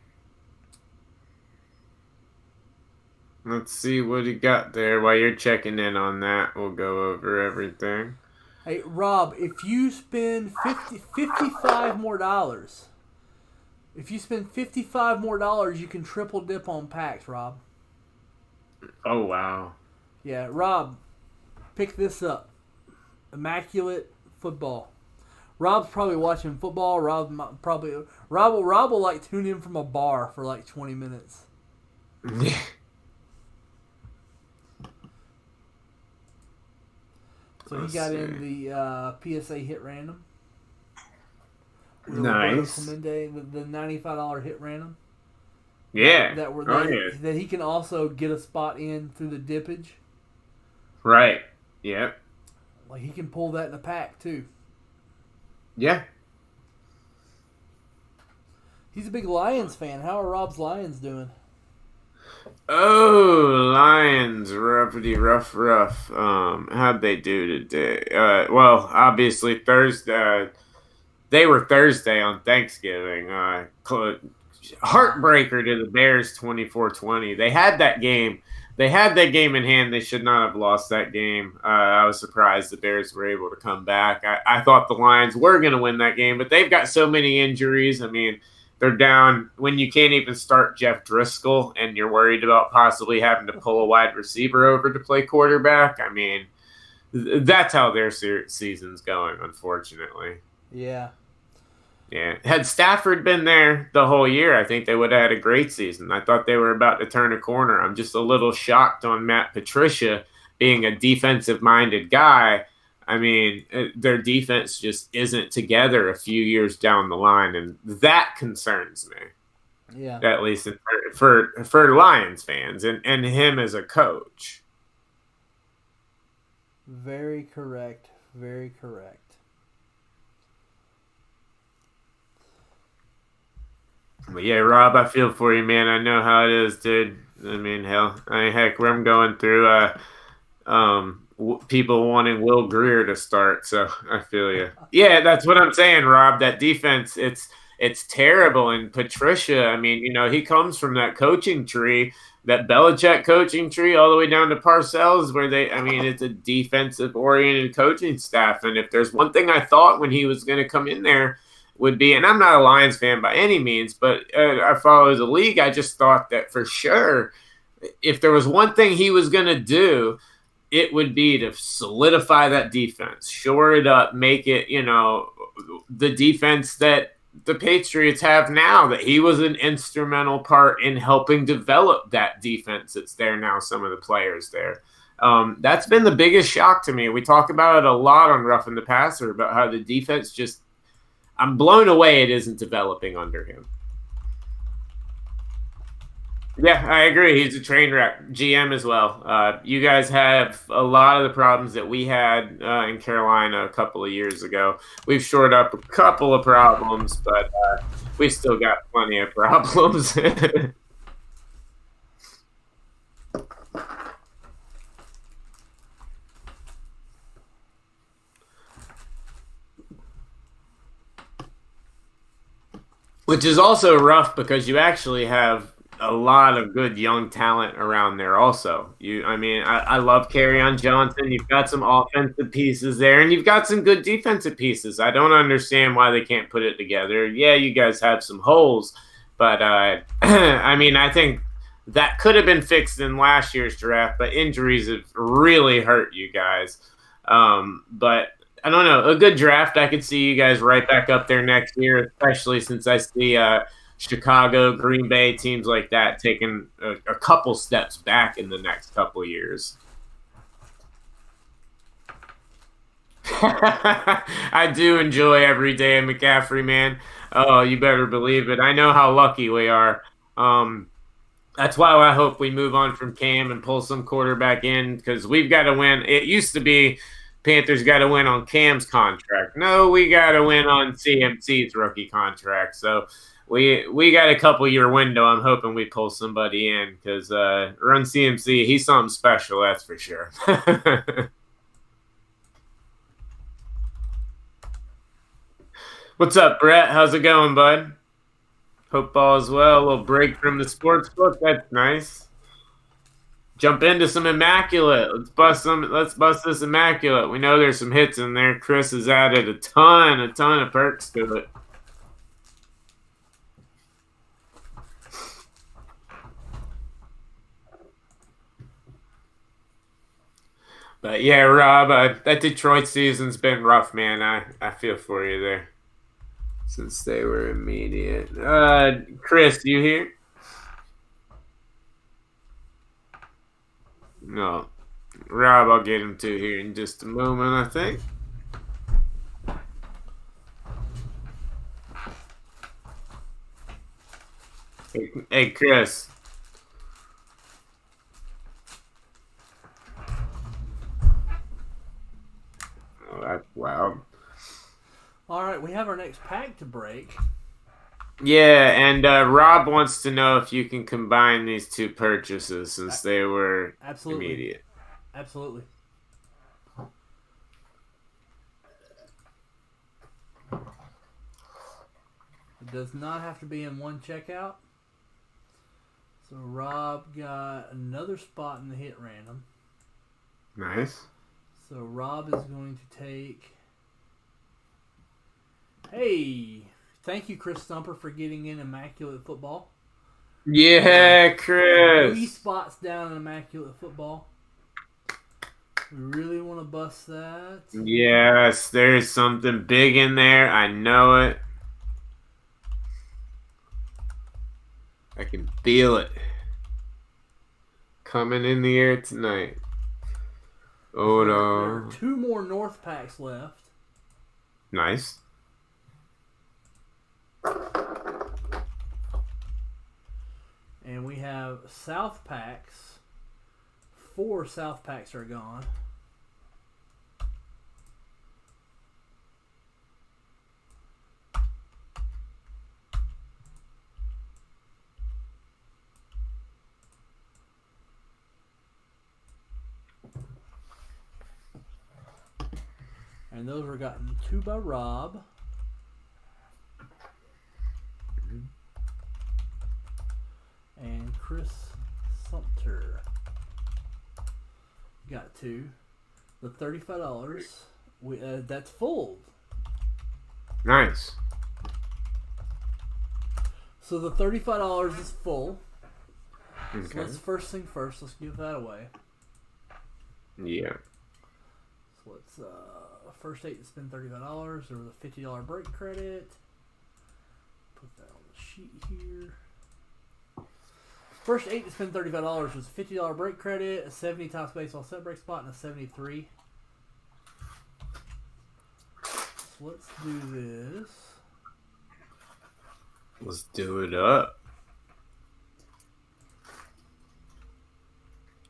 Let's see what he got there. While you're checking in on that, we'll go over everything. Hey, Rob, if you spend $55 more, you can triple dip on packs, Rob. Oh, wow. Yeah, Rob, pick this up. Immaculate Football. Rob's probably watching football. Rob will like tune in from a bar for like 20 minutes. So he got in the PSA hit random. Nice. The $95 hit random. Yeah. That he can also get a spot in through the dippage. Right. Yep. Like he can pull that in a pack too. Yeah. He's a big Lions fan. How are Rob's Lions doing? Oh, Lions, rough. How'd they do today? Well, obviously Thursday. They were Thursday on Thanksgiving. Heartbreaker to the Bears, 24-20. They had that game. They had that game in hand. They should not have lost that game. I was surprised the Bears were able to come back. I thought the Lions were going to win that game, but they've got so many injuries. I mean, they're down when you can't even start Jeff Driscoll and you're worried about possibly having to pull a wide receiver over to play quarterback. I mean, that's how their season's going, unfortunately. Yeah. Yeah. Had Stafford been there the whole year, I think they would have had a great season. I thought they were about to turn a corner. I'm just a little shocked on Matt Patricia being a defensive-minded guy. I mean, their defense just isn't together a few years down the line, and that concerns me. Yeah. At least for Lions fans and him as a coach. Very correct. Very correct. But yeah, Rob, I feel for you, man. I know how it is, dude. I mean, heck, where I'm going through, people wanting Will Grier to start, so I feel you. Yeah, that's what I'm saying, Rob. That defense, it's terrible. And Patricia, I mean, he comes from that coaching tree, that Belichick coaching tree, all the way down to Parcells, where it's a defensive-oriented coaching staff. And if there's one thing I thought when he was going to come in there would be, and I'm not a Lions fan by any means, but I follow the league, I just thought that for sure, if there was one thing he was going to do, it would be to solidify that defense, shore it up, make it, the defense that the Patriots have now, that he was an instrumental part in helping develop that defense that's there now, some of the players there. That's been the biggest shock to me. We talk about it a lot on Roughing the Passer, about how the defense just, I'm blown away it isn't developing under him. Yeah, I agree. He's a train wreck. GM as well. You guys have a lot of the problems that we had in Carolina a couple of years ago. We've shored up a couple of problems, but we still got plenty of problems. Which is also rough because you actually have a lot of good young talent around there also. I love Kerryon Johnson. You've got some offensive pieces there, and you've got some good defensive pieces. I don't understand why they can't put it together. Yeah, you guys have some holes, but I think that could have been fixed in last year's draft, but injuries have really hurt you guys. But I don't know, a good draft. I could see you guys right back up there next year, especially since I see Chicago, Green Bay, teams like that taking a couple steps back in the next couple years. I do enjoy every day of McCaffrey, man. Oh, you better believe it. I know how lucky we are. Um, that's why I hope we move on from Cam and pull some quarterback in because we've got to win. It used to be Panthers got to win on Cam's contract. No, we got to win on CMC's rookie contract. So we got a couple year window. I'm hoping we pull somebody in because run CMC, he's something special, that's for sure. What's up, Brett? How's it going, bud? Hope all is well. A little break from the sports book. That's nice. Jump into some immaculate. Let's bust this immaculate. We know there's some hits in there. Chris has added a ton of perks to it. But yeah, Rob, that Detroit season's been rough, man. I feel for you there. Since they were immediate. Chris, you here? No. Rob, I'll get him to here in just a moment, I think. Hey, Chris. Oh, that's loud. All right, we have our next pack to break. Yeah, and Rob wants to know if you can combine these two purchases since they were Absolutely. immediate. Absolutely. It does not have to be in one checkout. So Rob got another spot in the hit random. Nice. So Rob is going to take... Hey! Thank you, Chris Stumper, for getting in Immaculate Football. Yeah, Chris. 3 spots down in Immaculate Football. We really want to bust that. Yes, there's something big in there. I know it. I can feel it. Coming in the air tonight. Oh no. There are 2 more North packs left. Nice. And we have South packs. 4 South packs are gone. And those were gotten 2 by Rob. And Chris Sumter got 2. The $35. That's full. Nice. So the $35 is full. Okay. So let's first thing first. Let's give that away. Yeah. So let's first 8 to spend $35. There was a $50 break credit. Put that on the sheet here. First 8 to spend $35 was a $50 break credit, a 70 Topps Baseball set break spot, and a 73. So let's do this. Let's do it up.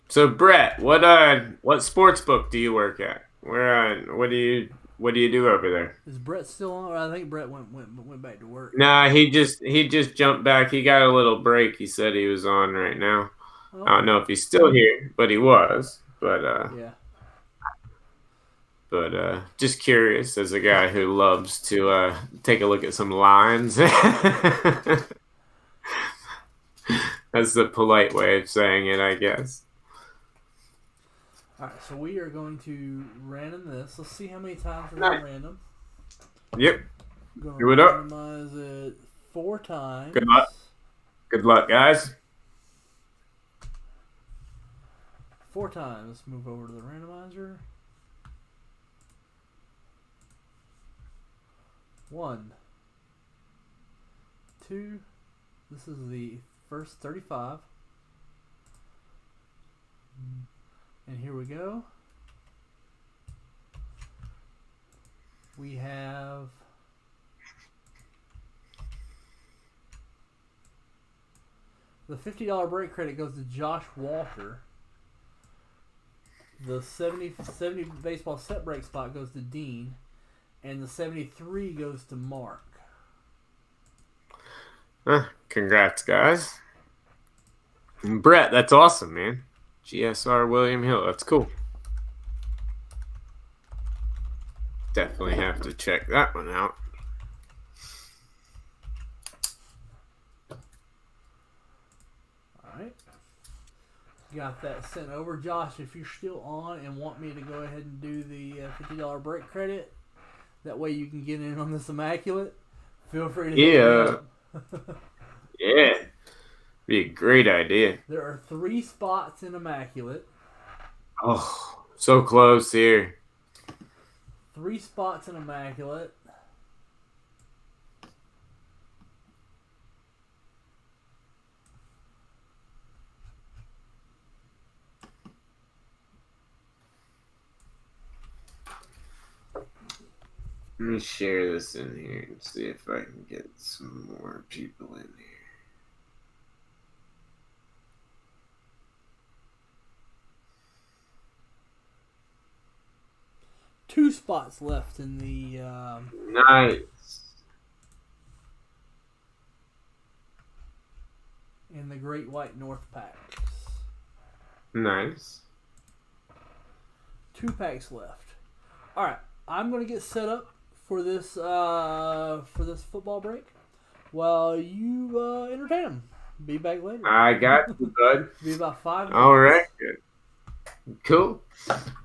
So Brett, what sports book do you work at? What do you do over there? Is Brett still on? I think Brett went back to work. Nah, he just jumped back. He got a little break. He said he was on right now. Oh. I don't know if he's still here, but he was. But yeah. But just curious, as a guy who loves to take a look at some lines. That's the polite way of saying it, I guess. Alright, so we are going to random this. Let's see how many times we're going to random. Yep. We're Do it going to up. randomize it 4 times. Good luck. Good luck, guys. 4 times. Let's move over to the randomizer. 1, 2, This is the first 35. And here we go. We have the $50 break credit goes to Josh Walker. The 70 baseball set break spot goes to Dean. And the 73 goes to Mark. Congrats, guys. And Brett, that's awesome, man. GSR William Hill, that's cool. Definitely have to check that one out. Alright. Got that sent over. Josh, if you're still on and want me to go ahead and do the $50 break credit, that way you can get in on this Immaculate, feel free to hit me up. Yeah. Be a great idea. There are 3 spots in Immaculate. Oh, so close here. 3 spots in Immaculate. Let me share this in here and see if I can get some more people in here. Two spots left in the Nice. in the Great White North packs. Nice. 2 packs left. All right, I'm gonna get set up for this football break while you entertain them. Be back later. I got you, bud. Be about 5 minutes. All right. Good. Cool.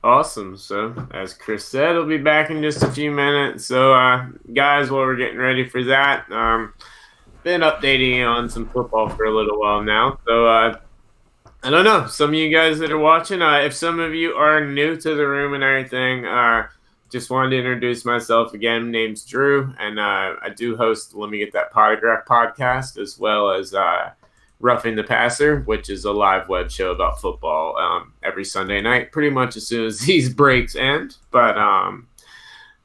Awesome. So, as Chris said, he'll be back in just a few minutes. So, guys, while we're getting ready for that, been updating you on some football for a little while now. So, I don't know. Some of you guys that are watching, if some of you are new to the room and everything, just wanted to introduce myself again. My name's Drew, and I do host Let Me Get That Polygraph podcast, as well as Roughing the Passer, which is a live web show about football every Sunday night, pretty much as soon as these breaks end. But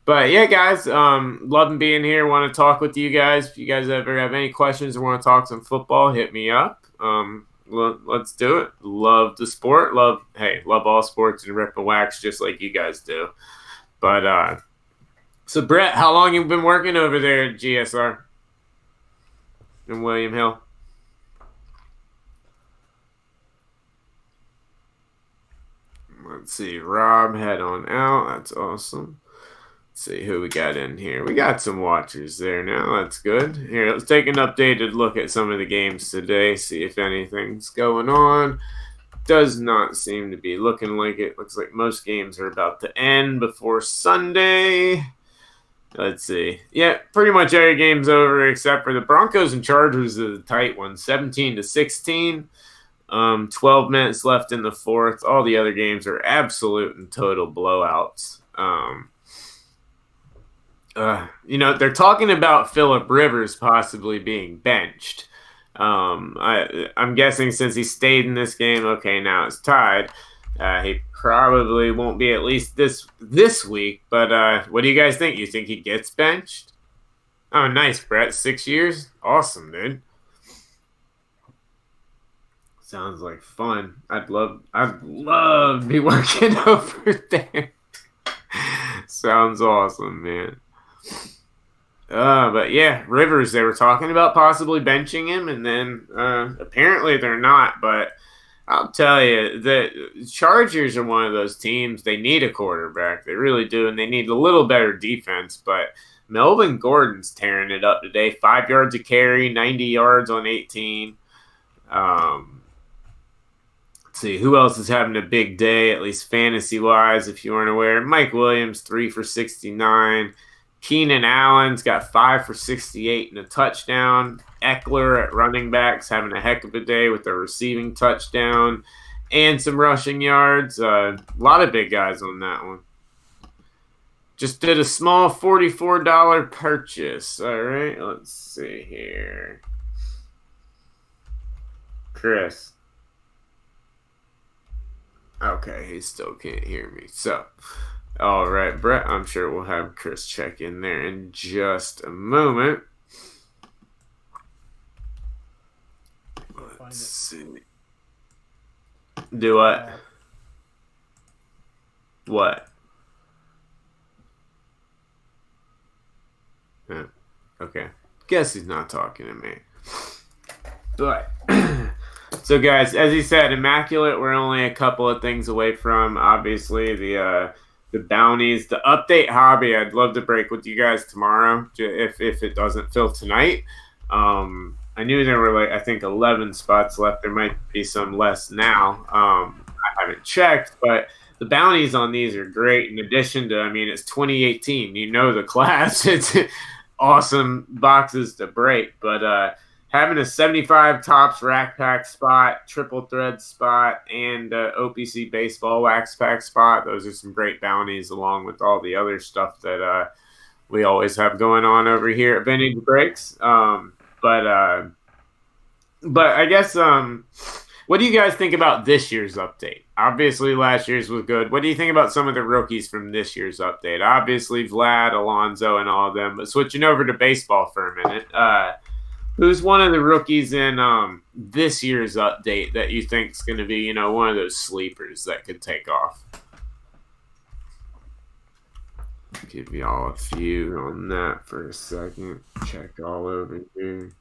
yeah, guys, loving being here. Want to talk with you guys. If you guys ever have any questions or want to talk some football, hit me up. Let's do it. Love the sport. Love all sports and rip and wax just like you guys do. But so Brett, how long have you been working over there at GSR in William Hill? Let's see. Rob, head on out. That's awesome. Let's see who we got in here. We got some watchers there now. That's good. Here, let's take an updated look at some of the games today. See if anything's going on. Does not seem to be looking like it. Looks like most games are about to end before Sunday. Let's see. Yeah, pretty much every game's over except for the Broncos and Chargers is a tight one. 17-16. 12 minutes left in the fourth. All the other games are absolute and total blowouts. They're talking about Phillip Rivers possibly being benched. I'm guessing since he stayed in this game, okay, now it's tied. He probably won't be at least this week. But what do you guys think? You think he gets benched? Oh, nice, Brett. 6 years? Awesome, dude. Sounds like fun. I'd love to be working over there. Sounds awesome, man. But yeah, Rivers, they were talking about possibly benching him, and then apparently they're not. But I'll tell you, the Chargers are one of those teams. They need a quarterback. They really do, and they need a little better defense. But Melvin Gordon's tearing it up today. 5 yards a carry, 90 yards on 18. Let's see, who else is having a big day, at least fantasy-wise, if you weren't aware? Mike Williams, 3 for 69. Keenan Allen's got 5 for 68 and a touchdown. Eckler at running backs having a heck of a day with a receiving touchdown and some rushing yards. A lot of big guys on that one. Just did a small $44 purchase. All right, let's see here. Chris? Okay, he still can't hear me. So, all right, Brett, I'm sure we'll have Chris check in there in just a moment. Let's see. Do what? What? Okay. Guess he's not talking to me. But so guys, as he said, Immaculate, we're only a couple of things away from obviously the bounties, the update hobby. I'd love to break with you guys tomorrow if it doesn't fill tonight. I knew there were I think 11 spots left. There might be some less now. I haven't checked, but the bounties on these are great. In addition to, it's 2018. You know the class. It's awesome boxes to break. But having a 75 tops rack pack spot, triple thread spot, and OPC baseball wax pack spot, those are some great bounties along with all the other stuff that we always have going on over here at Vintage Breaks. But I guess what do you guys think about this year's update? Obviously, last year's was good. What do you think about some of the rookies from this year's update? Obviously, Vlad, Alonso, and all of them. But switching over to baseball for a minute, who's one of the rookies in this year's update that you think is going to be, one of those sleepers that could take off? Give y'all a few on that for a second. Check all over here.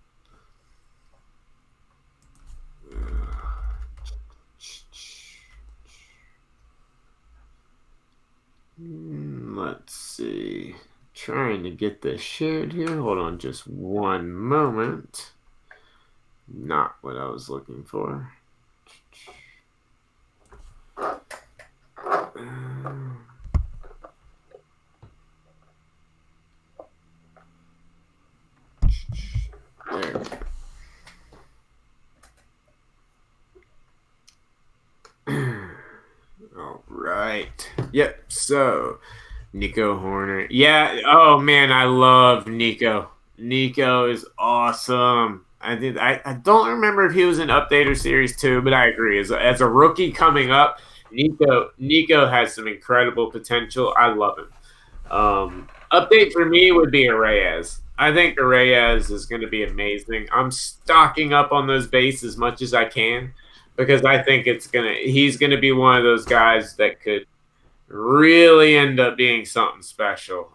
Let's see. Trying to get this shared here. Hold on just one moment. Not what I was looking for. There we go. All right. Yep. So, Nico Horner. Yeah. Oh man, I love Nico. Nico is awesome. I don't remember if he was in Update or Series 2, but I agree. As a rookie coming up, Nico has some incredible potential. I love him. Update for me would be a Reyes. I think Reyes is going to be amazing. I'm stocking up on those bases as much as I can because I think he's going to be one of those guys that could really end up being something special,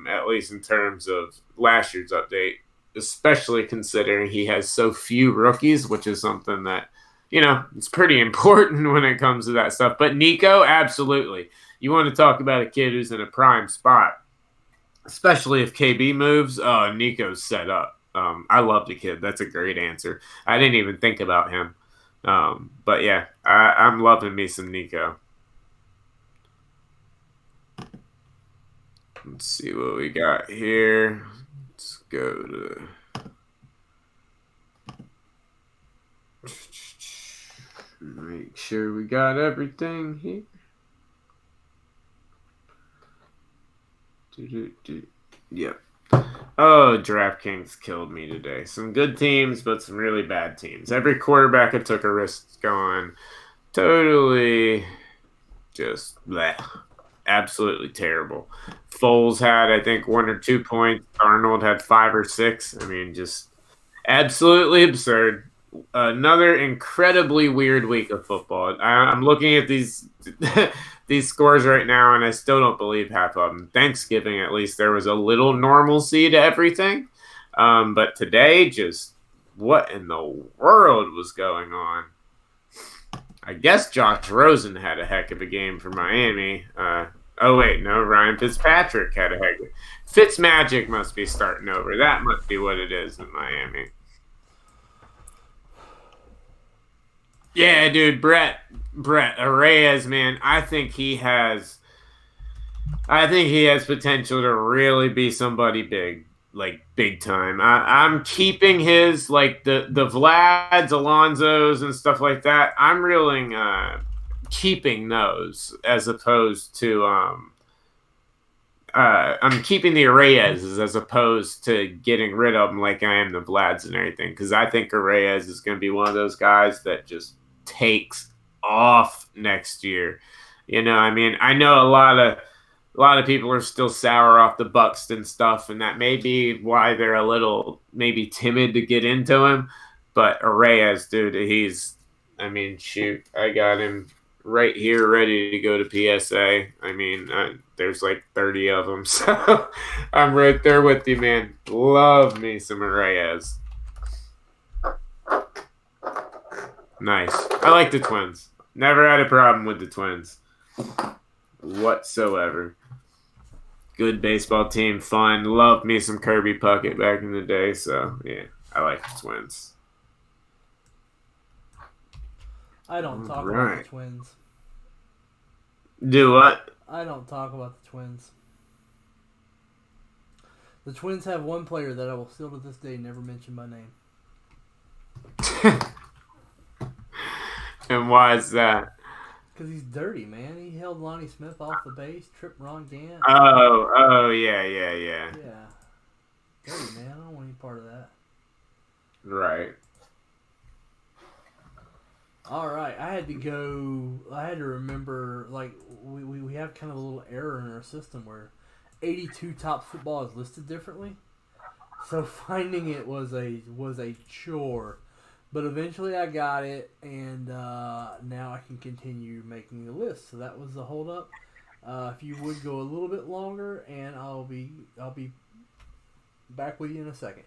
at least in terms of last year's update, especially considering he has so few rookies, which is something that, it's pretty important when it comes to that stuff. But Nico, absolutely. You want to talk about a kid who's in a prime spot, especially if KB moves. Oh, Nico's set up. I love the kid. That's a great answer. I didn't even think about him. But yeah, I'm loving me some Nico. Let's see what we got here. Let's go to make sure we got everything here. Yep. Oh, DraftKings killed me today. Some good teams, but some really bad teams. Every quarterback I took a risk on. Totally just bleh. Absolutely terrible. Foles had, I think, 1 or 2 points. Arnold had 5 or 6. Just absolutely absurd. Another incredibly weird week of football. I'm looking at these these scores right now, and I still don't believe half of them. Thanksgiving, at least, there was a little normalcy to everything. But today, just what in the world was going on? I guess Josh Rosen had a heck of a game for Miami. Ryan Fitzpatrick had a heck of Fitzmagic must be starting over. That must be what it is in Miami. Yeah, dude, Brett Reyes, man, I think he has potential to really be somebody big, like big time. I'm keeping his the Vlads, Alonsos, and stuff like that. I'm really keeping those as opposed to I'm keeping the Reyes as opposed to getting rid of them like I am the Vlads and everything, because I think Reyes is going to be one of those guys that just takes off next year. I mean, I know a lot of people are still sour off the Buxton stuff, and that may be why they're a little maybe timid to get into him. But Reyes, dude, I mean, shoot, I got him right here ready to go to PSA. I mean, there's like 30 of them, so I'm right there with you, man. Love me some Reyes. Nice. I like the Twins. Never had a problem with the Twins whatsoever. Good baseball team, fun. Loved me some Kirby Puckett back in the day, so yeah, I like the Twins. I don't talk about the Twins. Do what? I don't talk about the Twins. The Twins have one player that I will still to this day never mention by name. And why is that? Because he's dirty, man. He held Lonnie Smith off the base, tripped Ron Gant. Oh, yeah. Yeah. Dirty, man. I don't want any part of that. Right. All right. I had to remember, like, we have kind of a little error in our system where 82 Top Football is listed differently. So finding it was a chore. But eventually I got it, and now I can continue making the list. So that was the hold up. If you would go a little bit longer, and I'll be back with you in a second.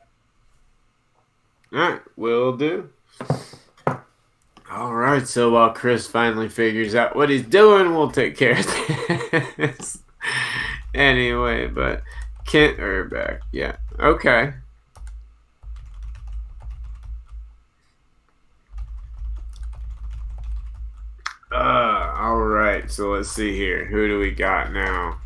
All right, will do. All right, so while Chris finally figures out what he's doing, we'll take care of this. Anyway, but Kent Hrbek, yeah, okay. All right. So let's see here. Who do we got now?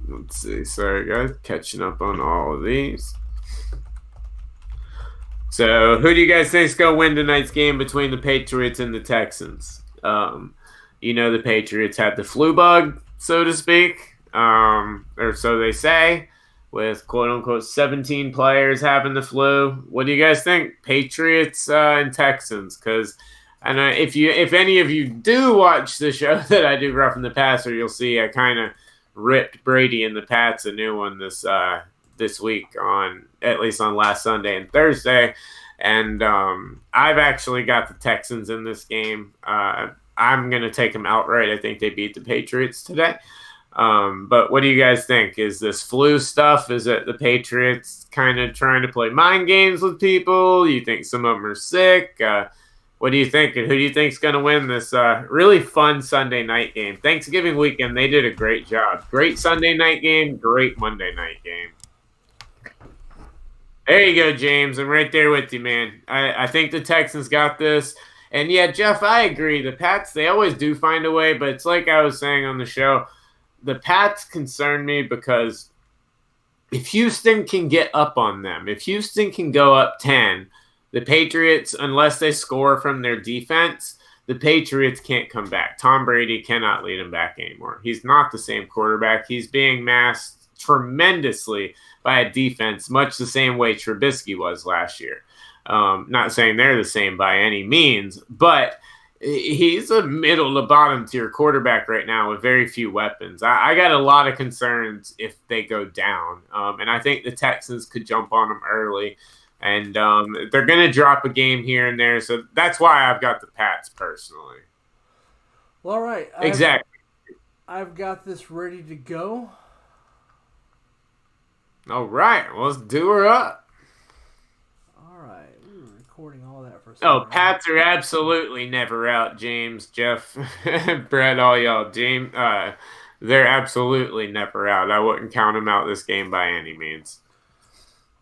Let's see. Sorry, guys. Catching up on all of these. So, who do you guys think is going to win tonight's game between the Patriots and the Texans? The Patriots have the flu bug, so to speak, or so they say, with quote-unquote 17 players having the flu. What do you guys think? Patriots and Texans? Because I know if any of you do watch the show that I do, Roughing the Passer, you'll see I kind of ripped Brady and the Pats a new one this week, at least on last Sunday and Thursday. And I've actually got the Texans in this game. I'm going to take them outright. I think they beat the Patriots today. But what do you guys think? Is this flu stuff? Is it the Patriots kind of trying to play mind games with people? You think some of them are sick? What do you think? And who do you think is going to win this really fun Sunday night game? Thanksgiving weekend, they did a great job. Great Sunday night game, great Monday night game. There you go, James. I'm right there with you, man. I think the Texans got this. And yeah, Jeff, I agree. The Pats, they always do find a way, but it's like I was saying on the show, the Pats concern me because if Houston can get up on them, if Houston can go up 10, the Patriots, unless they score from their defense, the Patriots can't come back. Tom Brady cannot lead them back anymore. He's not the same quarterback. He's being masked tremendously by a defense, much the same way Trubisky was last year. Not saying they're the same by any means, but he's a middle to bottom tier quarterback right now with very few weapons. I got a lot of concerns if they go down. And I think the Texans could jump on them early. And they're going to drop a game here and there. So that's why I've got the Pats personally. Well, all right. Exactly. I've got this ready to go. All right. Well, let's do her up. We were recording all that for a second. Oh, Pats are absolutely never out, James, Jeff, Brett, all y'all. James, they're absolutely never out. I wouldn't count them out this game by any means.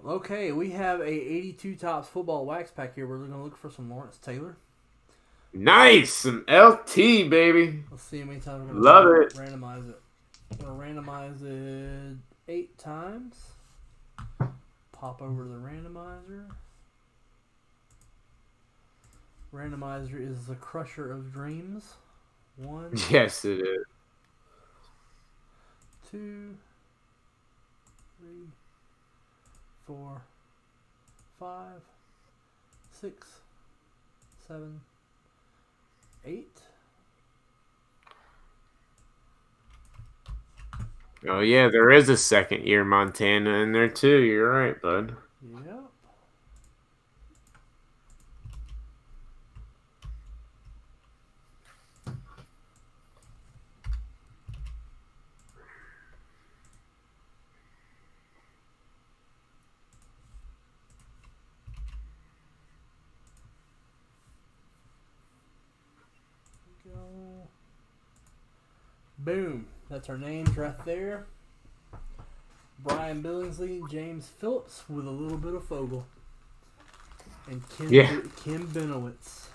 Okay, we have a 82 Tops football wax pack here. We're going to look for some Lawrence Taylor. Nice, some LT, baby. Let's see how many times we're going to randomize it. We're going to randomize it 8 times. Pop over to the randomizer. Randomizer is the crusher of dreams. 1. Yes, it is. 2, 3, 4, 5, 6, 7, 8. Oh yeah, there is a second year Montana in there too. You're right, bud. Yep. Go. Boom. That's our names right there. Brian Billingsley, James Phillips with a little bit of Fogel. And Kim Benowitz.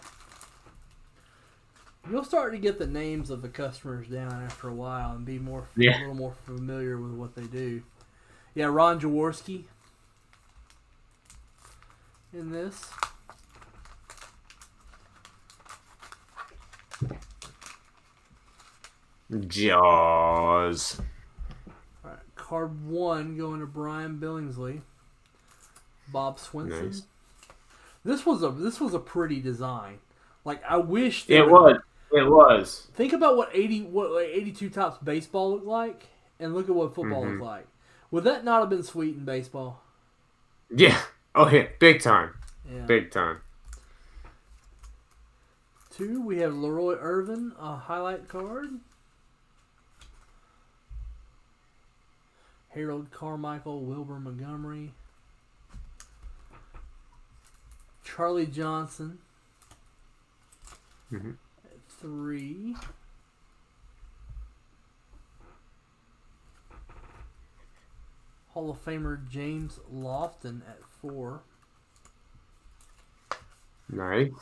You'll start to get the names of the customers down after a while and be a little more familiar with what they do. Yeah, Ron Jaworski in this. Jaws. All right, card 1 going to Brian Billingsley. Bob Swinson. Nice. This was a pretty design. Like, I wish It was. Think about what 82 Topps baseball looked like, and look at what football looked like. Would that not have been sweet in baseball? Yeah. Oh yeah, big time. Yeah. Big time. 2, we have Leroy Irvin, a highlight card. Harold Carmichael, Wilbur Montgomery. Charlie Johnson. 3. Hall of Famer James Lofton at 4. Nice.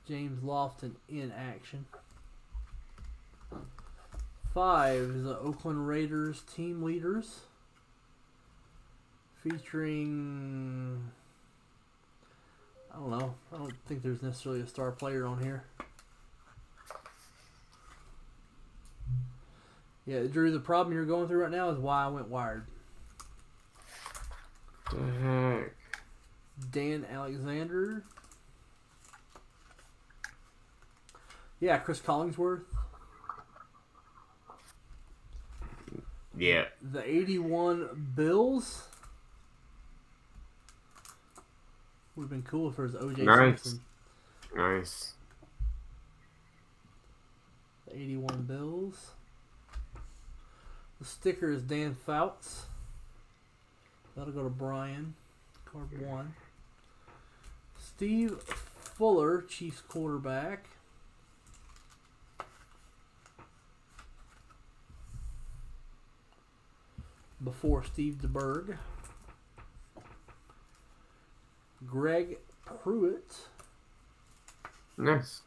James Lofton in action. 5 is the Oakland Raiders team leaders. Featuring... I don't know. I don't think there's necessarily a star player on here. Yeah, Drew, the problem you're going through right now is why I went wired. The heck? Dan Alexander. Yeah, Chris Collingsworth. Yeah. The 81 Bills. Would have been cool if there was O.J. Simpson. Nice. The 81 Bills. The sticker is Dan Fouts. That'll go to Brian. Card 1. Steve Fuller, Chiefs quarterback. Before Steve DeBerg. Greg Pruitt. Nice.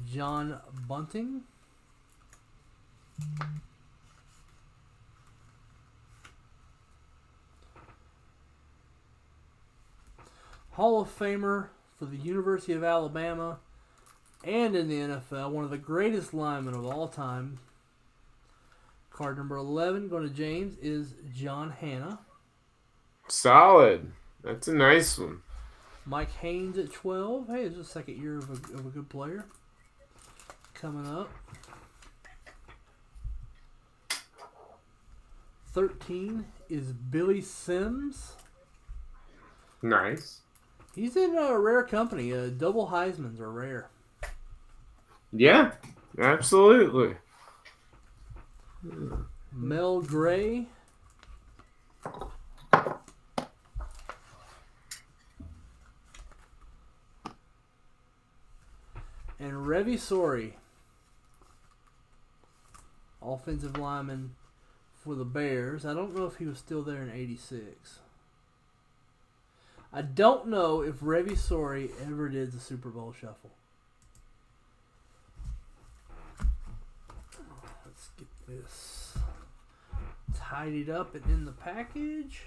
John Bunting. Hall of Famer for the University of Alabama and in the NFL, one of the greatest linemen of all time. Card number 11 going to James is John Hanna. Solid. That's a nice one. Mike Haynes at 12. Hey, it's the second year of a good player. Coming up. 13 is Billy Sims. Nice. He's in a rare company. Double Heismans are rare. Yeah, absolutely. Mel Gray. And Revi Sori. Offensive lineman for the Bears. I don't know if he was still there in 86. I don't know if Revi Sori ever did the Super Bowl Shuffle. Let's get this tidied up and in the package.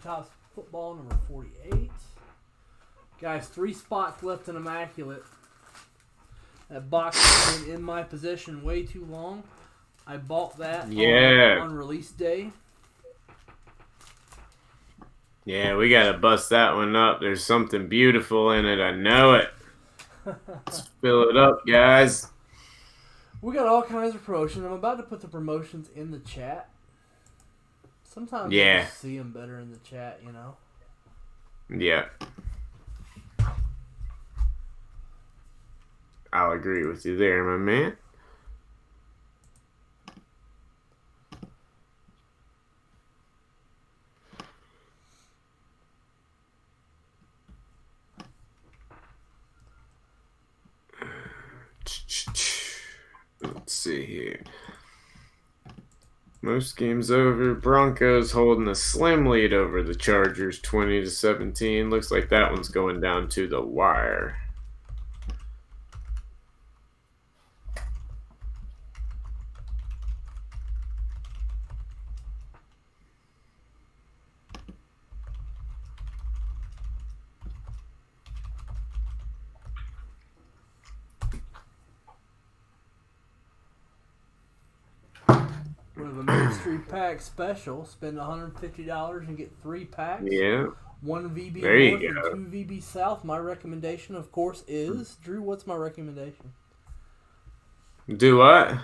Topps football number 48. Guys, 3 spots left in Immaculate. That box has been in my possession way too long. I bought that on release day. Yeah, we got to bust that one up. There's something beautiful in it. I know it. Let's fill it up, guys. We got all kinds of promotions. I'm about to put the promotions in the chat. Sometimes I just see them better in the chat, you know? Yeah. I'll agree with you there, my man. Let's see here. Most games over. Broncos holding a slim lead over the Chargers, 20-17. Looks like that one's going down to the wire. We have a mystery pack special. Spend $150 and get 3 packs. Yeah. 1 VB there North you go. and 2 VB South. My recommendation, of course, is Drew. What's my recommendation? Do what?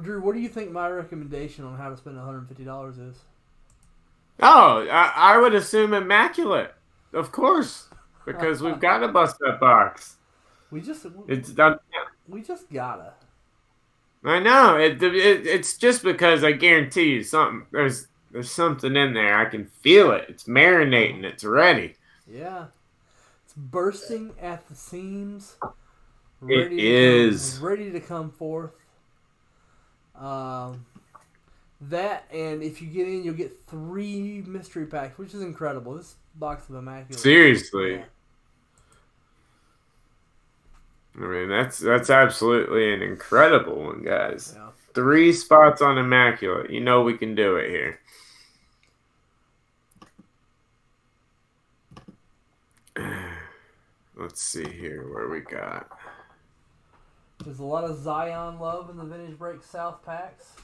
Drew, what do you think my recommendation on how to spend $150 is? Oh, I would assume Immaculate, of course, because we've got to bust that box. It's done. We just gotta. I know it's just because I guarantee you something. There's something in there. I can feel it. It's marinating. It's ready. Yeah, it's bursting at the seams. It is ready to come forth. That, and if you get in, you'll get 3 mystery packs, which is incredible. This box of Immaculate. Seriously. Yeah. I mean, that's absolutely an incredible one, guys. Yeah. 3 spots on Immaculate. You know we can do it here. Let's see here where we got. There's a lot of Zion love in the Vintage Break South packs.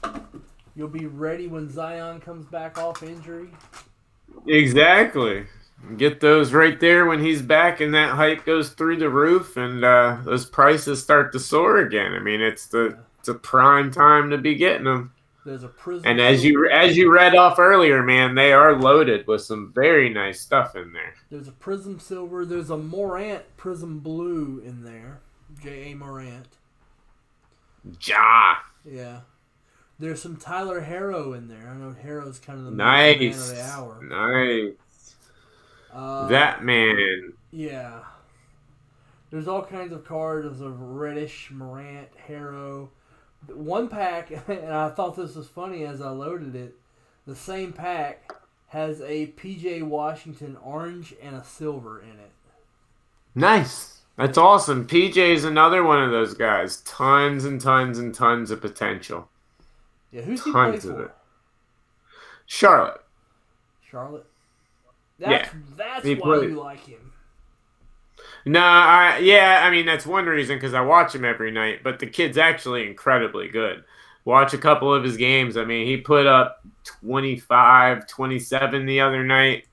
You'll be ready when Zion comes back off injury. Exactly. Get those right there when he's back and that hype goes through the roof and those prices start to soar again. I mean, it's a prime time to be getting them. There's a Prism. And as you read off earlier, man, they are loaded with some very nice stuff in there. There's a Prism Silver. There's a Morant Prism Blue in there. J.A. Morant. Ja. Yeah. There's some Tyler Harrow in there. I know Harrow's kind of the man of the hour. Nice. That man. Yeah. There's all kinds of cards of Reddish, Morant, Harrow. One pack, and I thought this was funny as I loaded it, the same pack has a PJ Washington orange and a silver in it. Nice. That's awesome. PJ's another one of those guys. Tons and tons and tons of potential. Yeah, who's he play for? It. Charlotte. Charlotte? That's why you like him. No, I mean, that's one reason, because I watch him every night, but the kid's actually incredibly good. Watch a couple of his games. I mean, he put up 25, 27 the other night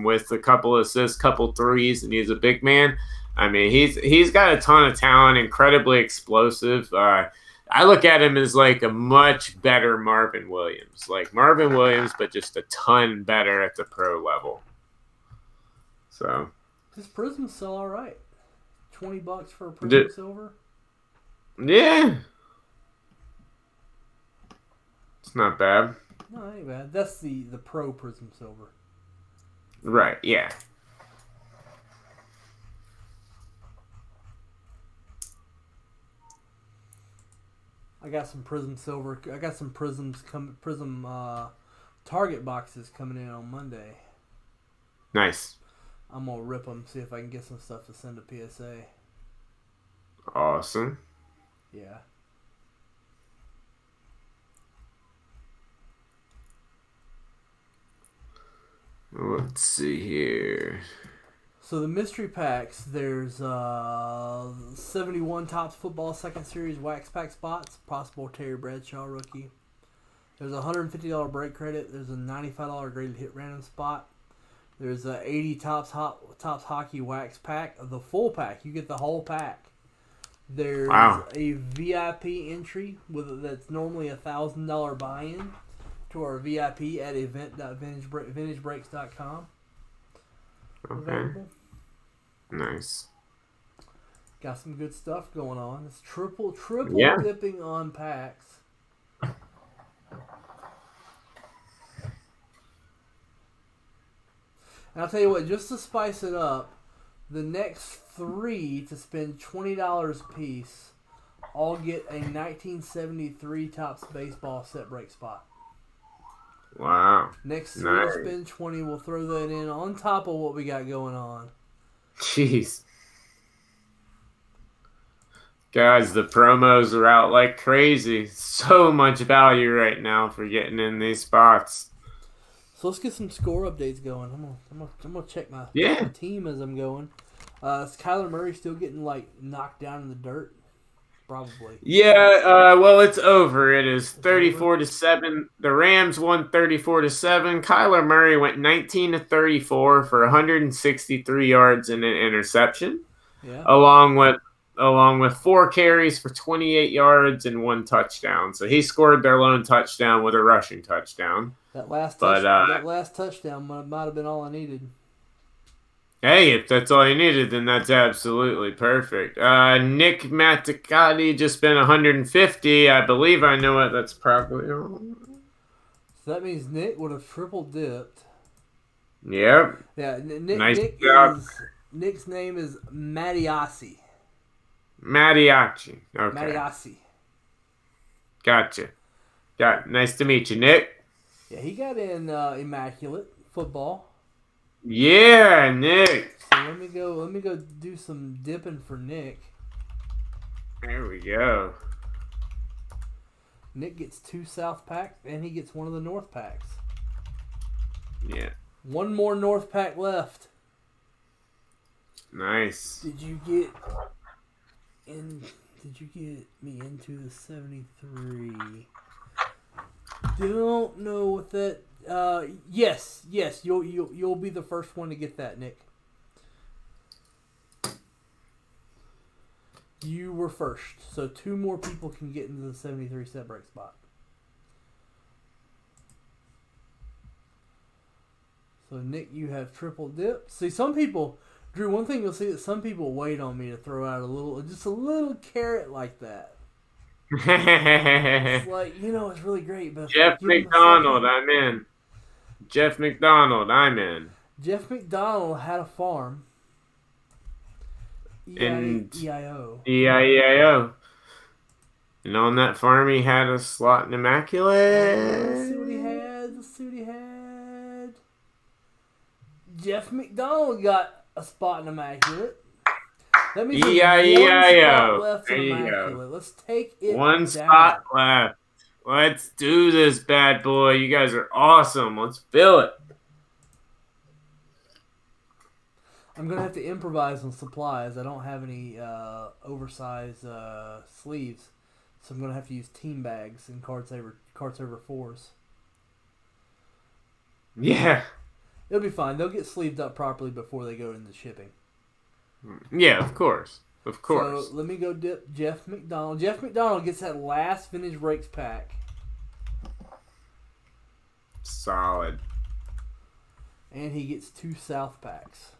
with a couple assists, couple threes, and he's a big man. I mean, he's got a ton of talent, incredibly explosive. I look at him as like a much better Marvin Williams. Like Marvin Williams, but just a ton better at the pro level. So his prisms sell all right. $20 for a prism silver. Yeah, it's not bad. No, it ain't bad. That's the pro prism silver. Right. Yeah. I got some prism silver. I got some prism target boxes coming in on Monday. Nice. I'm gonna rip them, see if I can get some stuff to send to PSA. Awesome. Yeah. Let's see here. So the mystery packs, there's 71 Topps Football Second Series Wax Pack spots, possible Terry Bradshaw rookie. There's a $150 break credit. There's a $95 graded hit random spot. There's a 80 Topps Hockey Wax Pack, the full pack. You get the whole pack. There's a VIP entry that's normally a $1,000 buy-in to our VIP at event.vintagebreaks.com. Okay. Available. Nice. Got some good stuff going on. It's triple Yeah. dipping on packs. And I'll tell you what, just to spice it up, the next 3 to spend $20 a piece all get a 1973 Topps baseball set break spot. Wow. Next 3 Nice. to spend 20, we'll throw that in on top of what we got going on. Jeez. Guys, the promos are out like crazy. So much value right now for getting in these spots. So let's get some score updates going. I'm gonna check my team as I'm going. Is Kyler Murray still getting knocked down in the dirt? Probably. Yeah, well, it's over. It is 34-7. The Rams won 34-7. Kyler Murray went 19-34 for 163 yards and an interception. Yeah. Along with 4 carries for 28 yards and 1 touchdown. So he scored their lone touchdown with a rushing touchdown. That last touchdown might have been all I needed. Hey, if that's all you needed, then that's absolutely perfect. Nick Maticati just spent 150. I believe I know it. That's probably wrong. So that means Nick would have triple dipped. Yep. Yeah, Nice job. Nick's name is Mattiassi. Mattiacci. Okay. Mattiassi. Gotcha. Nice to meet you, Nick. Yeah, he got in immaculate football. Yeah, Nick. So let me go do some dipping for Nick. There we go. Nick gets 2 South packs and he gets 1 of the North packs. Yeah. 1 more North pack left. Nice. Did you get me into the 73? Don't know what that. Yes. You'll be the first one to get that, Nick. You were first, so 2 more people can get into the 73 set break spot. So Nick, you have triple dip. See, some people, Drew. One thing you'll see that some people wait on me to throw out just a little carrot like that. It's like, it's really great, but Jeff McDonald, I'm in. Jeff McDonald, I'm in. Jeff McDonald had a farm. EIO. EIO. And on that farm, he had a slot in Immaculate. Let's see what he had. Jeff McDonald got a spot in Immaculate. That means there's 1 spot left in Immaculate. Let's take it 1 spot left. Let's do this, bad boy. You guys are awesome. Let's fill it. I'm going to have to improvise on supplies. I don't have any oversized sleeves. So I'm going to have to use team bags and card saver 4s. Yeah. It'll be fine. They'll get sleeved up properly before they go into shipping. Yeah, of course. So let me go dip Jeff McDonald. Jeff McDonald gets that last Vintage Breaks pack. Solid. And he gets 2 South packs.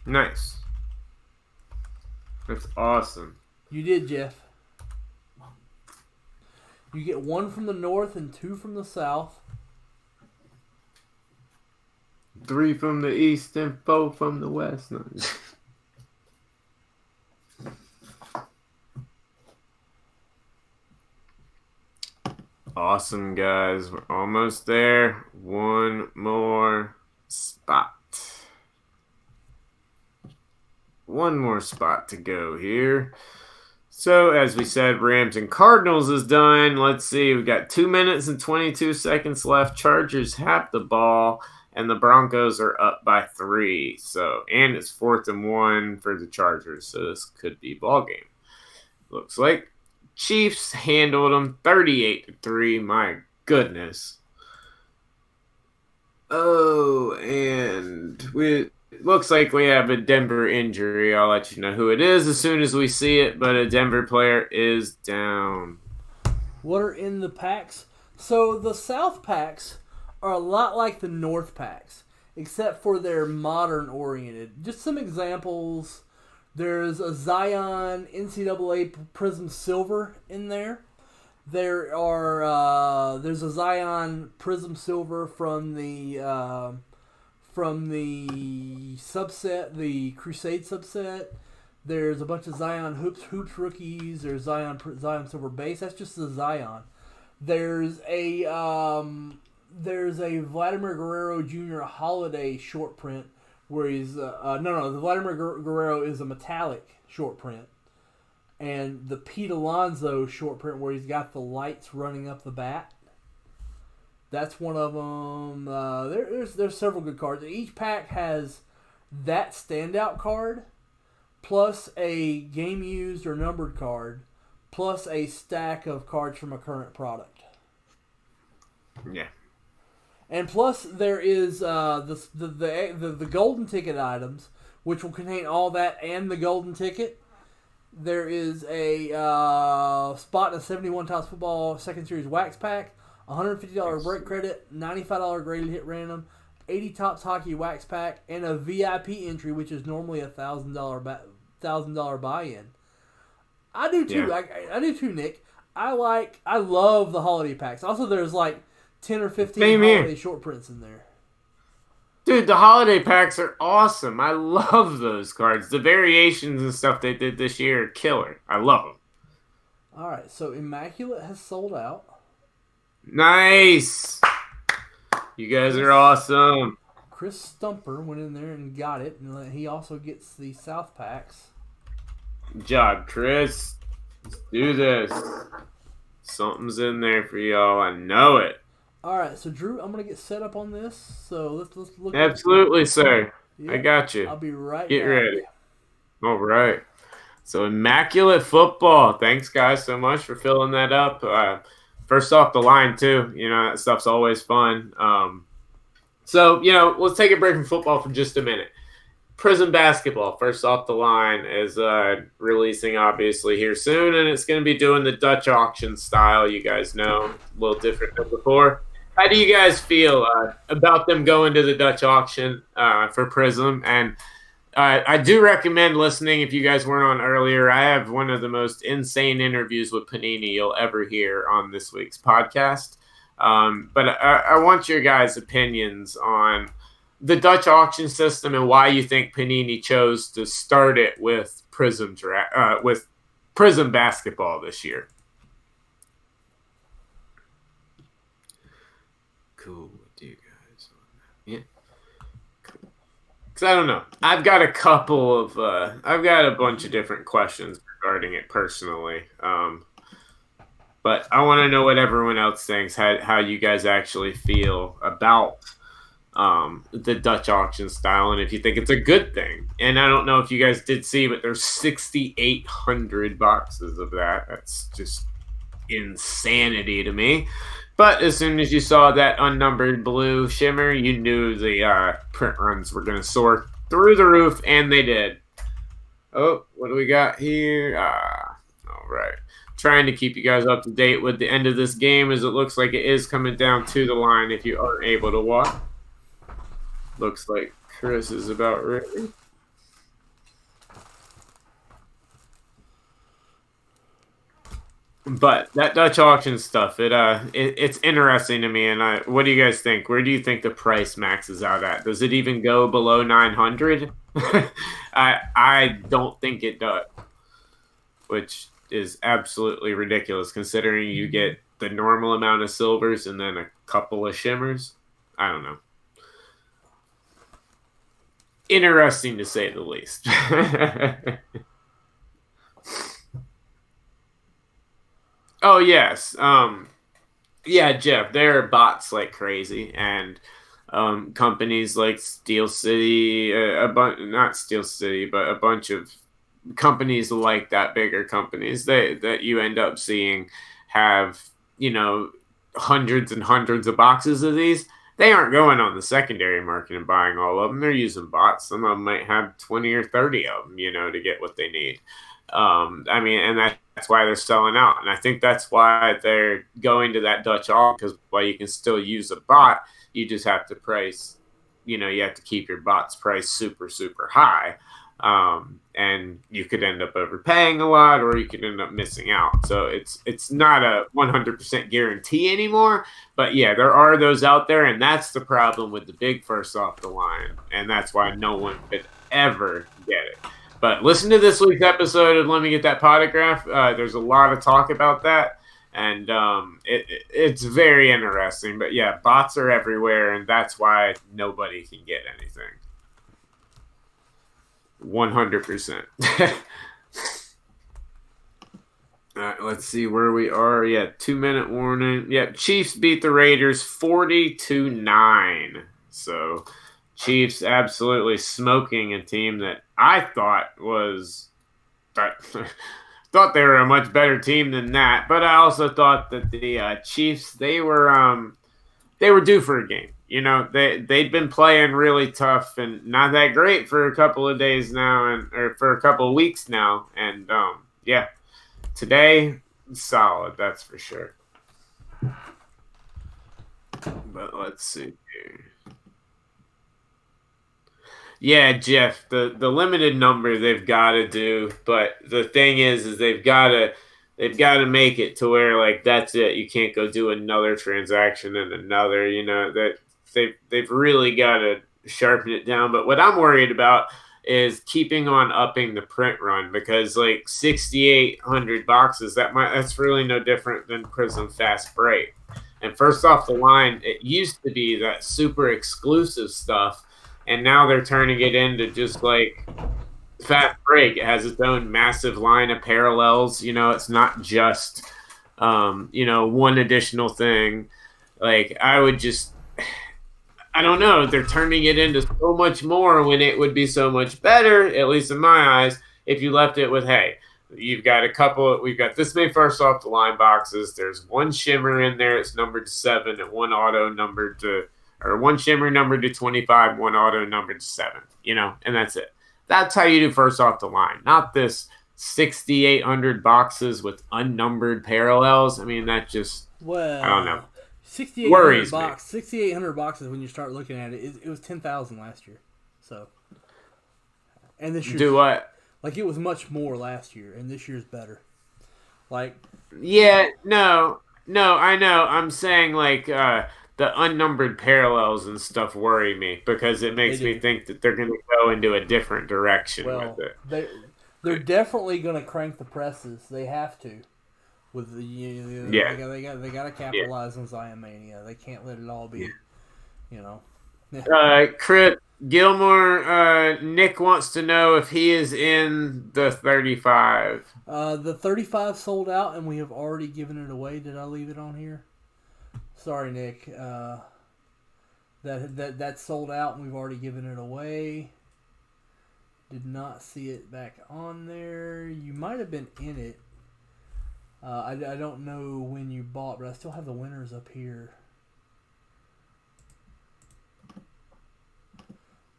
Nice. That's awesome. You did, Jeff. You get 1 from the North and 2 from the South. 3 from the East and 4 from the West. No. Awesome, guys. We're almost there. 1 more spot. 1 more spot to go here. So, as we said, Rams and Cardinals is done. Let's see. We got 2 minutes and 22 seconds left. Chargers have the ball, and the Broncos are up by 3. So, and it's 4th and 1 for the Chargers. So, this could be ball game. Looks like Chiefs handled them 38-3. My goodness. Oh, and looks like we have a Denver injury. I'll let you know who it is as soon as we see it, but a Denver player is down. What are in the packs? So the South packs are a lot like the North packs, except for they're modern oriented. Just some examples. There's a Zion NCAA Prism Silver in there. There's a Zion Prism Silver from the subset, the Crusade subset. There's a bunch of Zion hoops rookies. There's Zion Silver base. That's just the Zion. There's a Vladimir Guerrero Jr. holiday short print where he's the Vladimir Guerrero is a metallic short print, and the Pete Alonso short print where he's got the lights running up the bat. That's one of them. There's several good cards. Each pack has that standout card, plus a game used or numbered card, plus a stack of cards from a current product. Yeah. And plus there is the golden ticket items, which will contain all that and the golden ticket. There is a spot in a 71 Topps Football Second Series Wax Pack, $150 break credit, $95 graded hit random, 80 Topps Hockey Wax Pack, and a VIP entry, which is normally a $1,000 buy-in. I do too. Yeah. I do too, Nick. I love the holiday packs. Also, there's like 10 or 15 holiday short prints in there. Dude, the holiday packs are awesome. I love those cards. The variations and stuff they did this year are killer. I love them. All right, so Immaculate has sold out. Nice. You guys are awesome. Chris Stumper went in there and got it, and he also gets the South packs. Good job, Chris. Let's do this. Something's in there for y'all. I know it. All right, so Drew, I'm gonna get set up on this. So let's look. Absolutely, sir. Yep, I got you. I'll be right. Get ready. All right. So Immaculate Football. Thanks, guys, so much for filling that up. First off the line too. That stuff's always fun. So let's take a break from football for just a minute. Prism Basketball, first off the line, is releasing obviously here soon, and it's going to be doing the Dutch auction style. You guys know, a little different than before. How do you guys feel about them going to the Dutch auction for Prism? And I do recommend listening if you guys weren't on earlier. I have one of the most insane interviews with Panini you'll ever hear on this week's podcast. But I want your guys' opinions on the Dutch auction system and why you think Panini chose to start it with Prism Basketball this year. Cool. What do you guys want? Yeah. Cool. Because I don't know. I've got a bunch of different questions regarding it personally. But I want to know what everyone else thinks, how you guys actually feel about the Dutch auction style, and if you think it's a good thing. And I don't know if you guys did see, but there's 6,800 boxes of that. That's just insanity to me. But as soon as you saw that unnumbered blue shimmer, you knew the print runs were going to soar through the roof, and they did. Oh, what do we got here? All right. Trying to keep you guys up to date with the end of this game, as it looks like it is coming down to the line if you aren't able to watch. Looks like Chris is about ready. But that Dutch auction stuff, it's interesting to me. And what do you guys think? Where do you think the price maxes out at? Does it even go below 900? I don't think it does, which is absolutely ridiculous considering you get the normal amount of silvers and then a couple of shimmers. I don't know. Interesting to say the least. Oh yes. Yeah, Jeff. There are bots like crazy, and companies like Steel City, not Steel City, but a bunch of companies like that, bigger companies that you end up seeing have, you know, hundreds and hundreds of boxes of these. They aren't going on the secondary market and buying all of them. They're using bots. Some of them might have 20 or 30 of them, you know, to get what they need. I mean, and that's why they're selling out. And I think that's why they're going to that Dutch auction, because while you can still use a bot, you just have to price, you know, you have to keep your bot's price super, super high. And you could end up overpaying a lot, or you could end up missing out. So it's not a 100% guarantee anymore. But yeah, there are those out there, and that's the problem with the big first off the line, and that's why no one could ever get it. But listen to this week's episode of Let Me Get That Potograph. There's a lot of talk about that, and it's very interesting. But yeah, bots are everywhere, and that's why nobody can get anything. 100%. All right, let's see where we are. Yeah, 2-minute warning. Yeah, Chiefs beat the Raiders 40-9. So, Chiefs absolutely smoking a team that I thought was thought they were a much better team than that. But I also thought that the Chiefs they were due for a game. You know, they'd been playing really tough and not that great for a couple of days now, or for a couple of weeks now, and yeah, today solid, that's for sure. But let's see here. Yeah, Jeff, the limited number they've got to do, but the thing is they've got to make it to where like that's it. You can't go do another transaction and another. You know that they've really got to sharpen it down. But what I'm worried about is keeping on upping the print run, because like 6,800 boxes, that's really no different than Prism Fast Break. And first off the line, it used to be that super exclusive stuff, and now they're turning it into just like Fast Break. It has its own massive line of parallels. You know, it's not just one additional thing. Like I don't know. They're turning it into so much more when it would be so much better, at least in my eyes, if you left it with, hey, we've got this many first off the line boxes. There's one shimmer in there. It's numbered to 7, and one auto numbered to, or one shimmer numbered to 25, one auto numbered to 7, you know, and that's it. That's how you do first off the line, not this 6,800 boxes with unnumbered parallels. I mean, that just, I don't know. 6,800 boxes when you start looking at it. It was 10,000 last year. So, and this year, do what? Like it was much more last year, and this year's better. Like, yeah, no, I know. I'm saying like the unnumbered parallels and stuff worry me, because it makes me think that they're going to go into a different direction with it. They're definitely going to crank the presses. They have to. With they got to capitalize on Zion Mania. They can't let it all be, Crit Gilmore, Nick wants to know if he is in the 35. The 35 sold out, and we have already given it away. Did I leave it on here? Sorry, Nick. That's sold out, and we've already given it away. Did not see it back on there. You might have been in it. I don't know when you bought, but I still have the winners up here.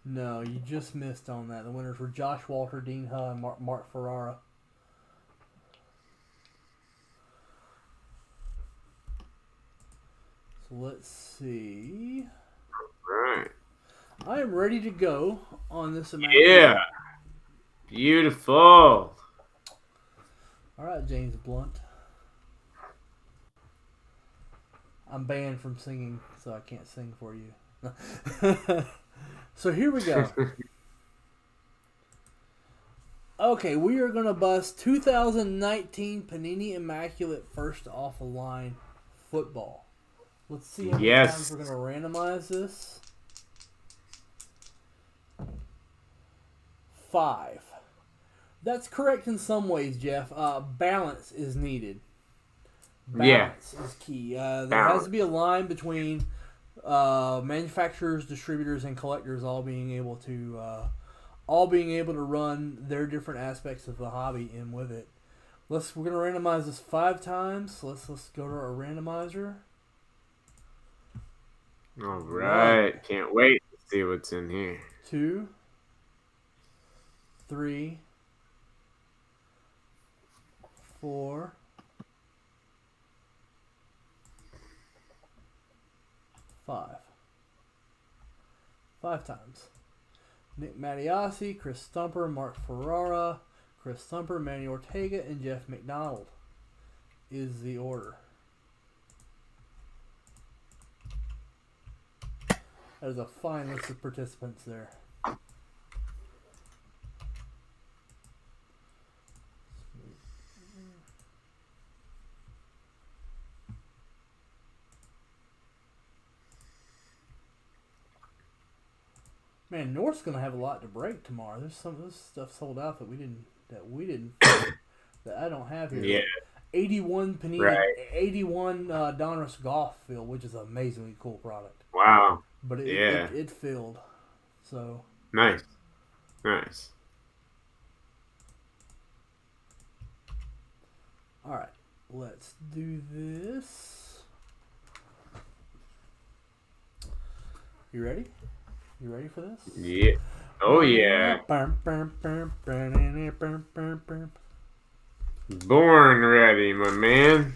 No, you just missed on that. The winners were Josh Walter, Dean Huh, and Mark Ferrara. So let's see. All right. I am ready to go on this amount. Yeah. Beautiful. All right, James Blunt. I'm banned from singing, so I can't sing for you. So here we go. Okay, we are going to bust 2019 Panini Immaculate First Off the Line football. Let's see how many times we're going to randomize this. 5. That's correct in some ways, Jeff. Balance is needed. Balance is key. There has Balance. to be a line between manufacturers, distributors, and collectors all being able to run their different aspects of the hobby in with it. We're gonna randomize this 5 times. Let's go to our randomizer. All right. Can't wait to see what's in here. 2, 3, 4, 5. 5 times. Nick Mattiassi, Chris Stumper, Mark Ferrara, Chris Stumper, Manny Ortega, and Jeff McDonald is the order. That is a fine list of participants there. Man, North's gonna have a lot to break tomorrow. There's some of this stuff sold out that we didn't that I don't have here. Yeah. 81 Panini, Right. 81 Donruss Golf field, which is an amazingly cool product. Wow. But Yeah. it filled. So Nice. Nice. all right, let's do this. You ready? You ready for this? Yeah. Oh, yeah. Born ready, my man.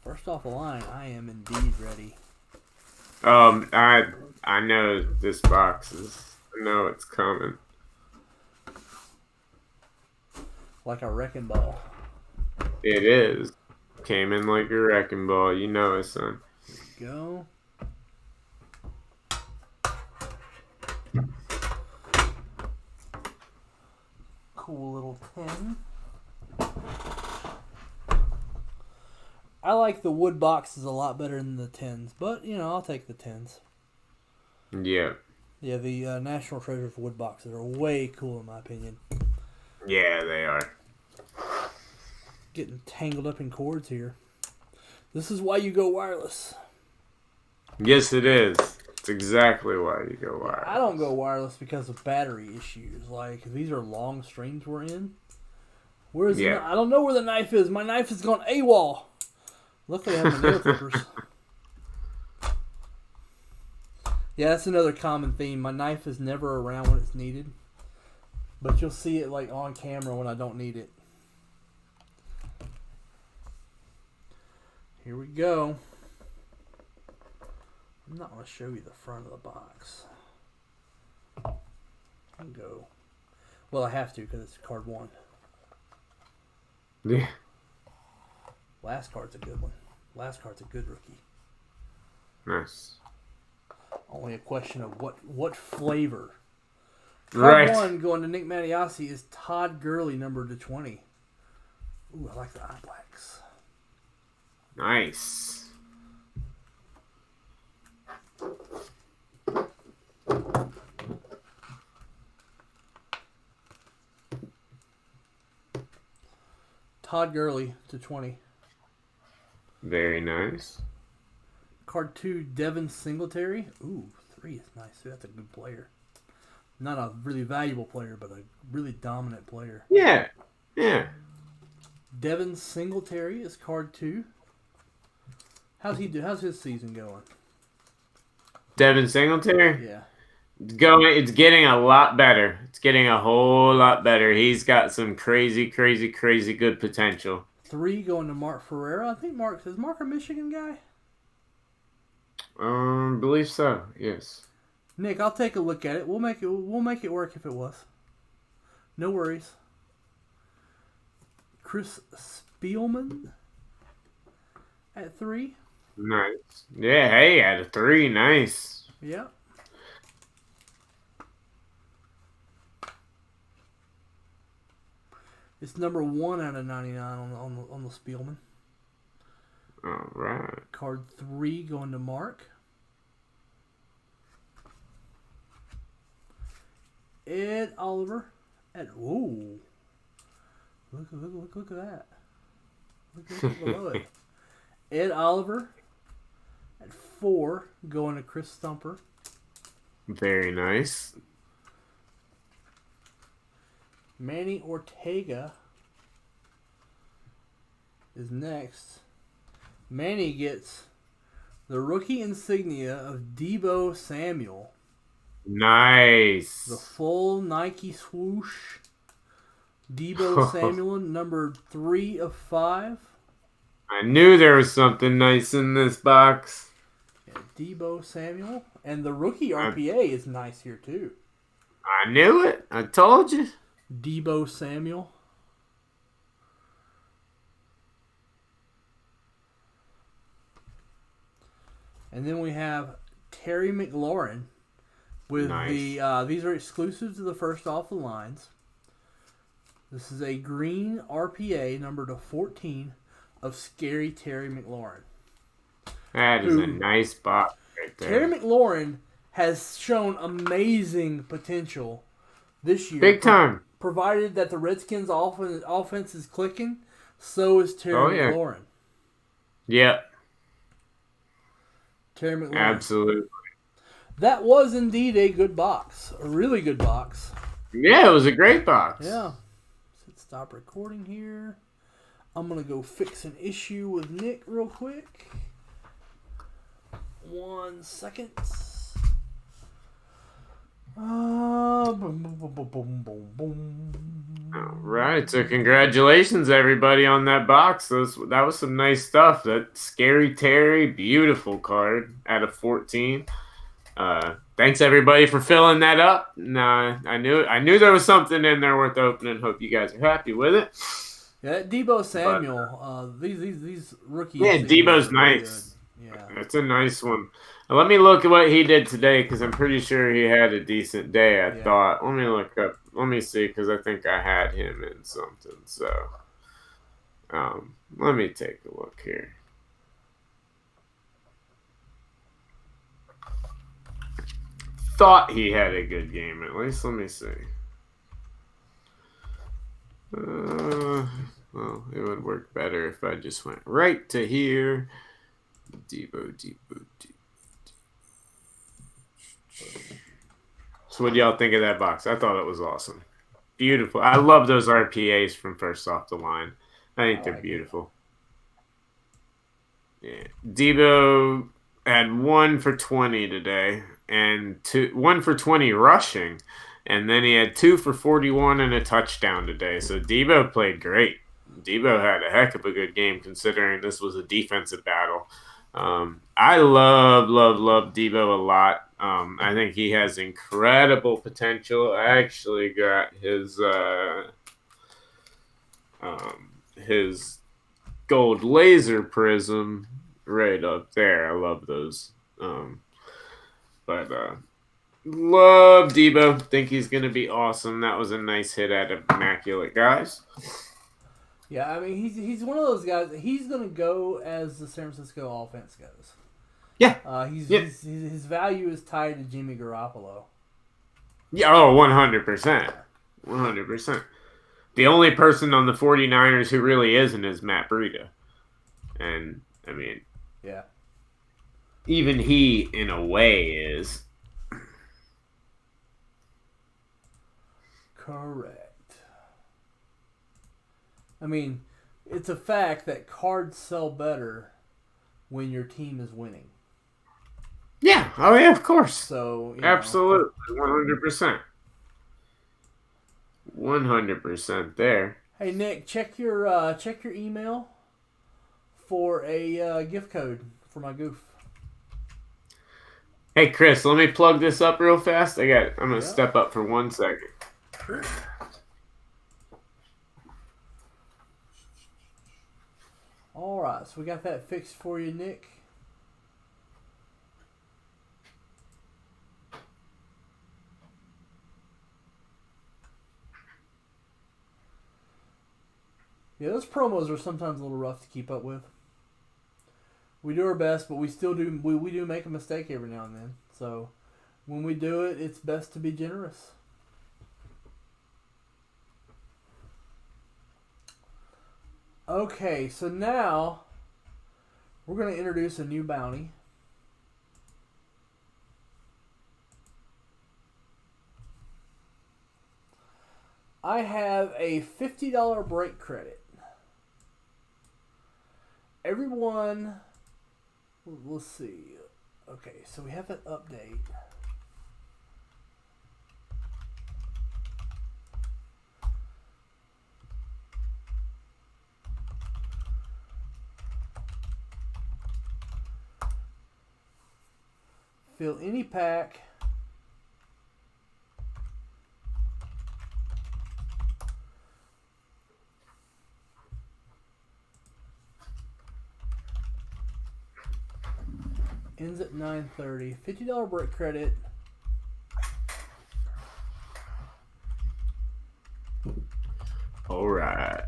First off the line, I am indeed ready. I know this box is. I know it's coming. Like a wrecking ball. It is. Came in like a wrecking ball. You know it, son. Go. Cool little tin. I like the wood boxes a lot better than the tins, but I'll take the tins. Yeah. Yeah, the National Treasures wood boxes are way cool in my opinion. Yeah, they are. Getting tangled up in cords here. This is why you go wireless. Yes, it is. It's exactly why you go wireless. I don't go wireless because of battery issues. Like, these are long strings we're in. Where's I don't know where the knife is. My knife has gone AWOL. Luckily, I have my nail clippers. Yeah, that's another common theme. My knife is never around when it's needed. But you'll see it like on camera when I don't need it. Here we go. I'm not going to show you the front of the box. I'll go. Well, I have to because it's card 1. Yeah. Last card's a good one. Last card's a good rookie. Nice. Only a question of what flavor. Card Right. 1 going to Nick Mattiassi is Todd Gurley, number /20. Ooh, I like the eye blacks. Nice. Todd Gurley /20. Very nice. Card 2, Devin Singletary. Ooh, 3 is nice. That's a good player. Not a really valuable player, but a really dominant player. Yeah. Yeah. Devin Singletary is card 2. How's he do? How's his season going? Devin Singletary? Yeah. It's getting a lot better. It's getting a whole lot better. He's got some crazy good potential. 3 going to Mark Ferrera. I think is Mark a Michigan guy? Believe so. Yes. Nick, I'll take a look at it. We'll make it work if it was. No worries. Chris Spielman at 3. Nice. Yeah, hey, at a 3, nice. Yeah. It's number 1 out of 99 on the Spielman. All right. Card 3 going to Mark. Ed Oliver at Look at that. Look below it. Ed Oliver at 4, going to Chris Stumper. Very nice. Manny Ortega is next. Manny gets the rookie insignia of Deebo Samuel. Nice. The full Nike swoosh. Deebo Samuel, number 3 of 5. I knew there was something nice in this box. Yeah, Deebo Samuel. And the rookie RPA is nice here, too. I knew it. I told you. Deebo Samuel. And then we have Terry McLaurin with Nice. these are exclusive to the first off the lines. This is a green RPA number to 14 of Scary Terry McLaurin. That is a nice box right there. Terry McLaurin has shown amazing potential this year. Big time. Provided that the Redskins' offense is clicking, so is Terry McLaurin. Yeah. Terry McLaurin. Absolutely. That was indeed a good box. A really good box. Yeah, it was a great box. Yeah. Let's stop recording here. I'm going to go fix an issue with Nick real quick. 1 second. Boom, boom, boom, boom, boom, boom. All right, so congratulations everybody on that box. That was some nice stuff. That Scary Terry, beautiful card out of 14. Thanks everybody for filling that up. Nah, I knew there was something in there worth opening. Hope you guys are happy with it. Yeah, Deebo Samuel. These rookies. Yeah, Deebo's nice. Yeah, that's a nice one. Let me look at what he did today because I'm pretty sure he had a decent day. I thought. Let me look up. Let me see because I think I had him in something. So, let me take a look here. Thought he had a good game at least. Let me see. Well, it would work better if I just went right to here. Deebo. So what do y'all think of that box? I thought it was awesome. Beautiful. I love those RPAs from first off the line. I think they're beautiful. Yeah. Deebo had 1 for 20 today and 1 for 20 rushing. And then he had 2 for 41 and a touchdown today. So Deebo played great. Deebo had a heck of a good game considering this was a defensive battle. I love Deebo a lot. I think he has incredible potential. I actually got his gold laser prism right up there. I love those. But love Deebo. Think he's going to be awesome. That was a nice hit out of Immaculate Guys. Yeah, I mean, he's one of those guys. He's going to go as the San Francisco offense goes. Yeah. His value is tied to Jimmy Garoppolo. Yeah, 100%. 100%. The only person on the 49ers who really isn't is Matt Breida. And, I mean... Yeah. Even he, in a way, is... Correct. I mean, it's a fact that cards sell better when your team is winning. Yeah. Oh, yeah, of course. So absolutely. 100%. 100% there. Hey, Nick, check your email for a gift code for my goof. Hey, Chris, let me plug this up real fast. I'm going to step up for 1 second. Sure. All right, so we got that fixed for you, Nick. Yeah, those promos are sometimes a little rough to keep up with. We do our best, but we still do we do make a mistake every now and then. So when we do it, it's best to be generous. Okay, so now we're going to introduce a new bounty. I have a $50 break credit. Everyone, let's see. Okay, so we have an update. Fill any pack. Ends at 9:30. $50 break credit. All right.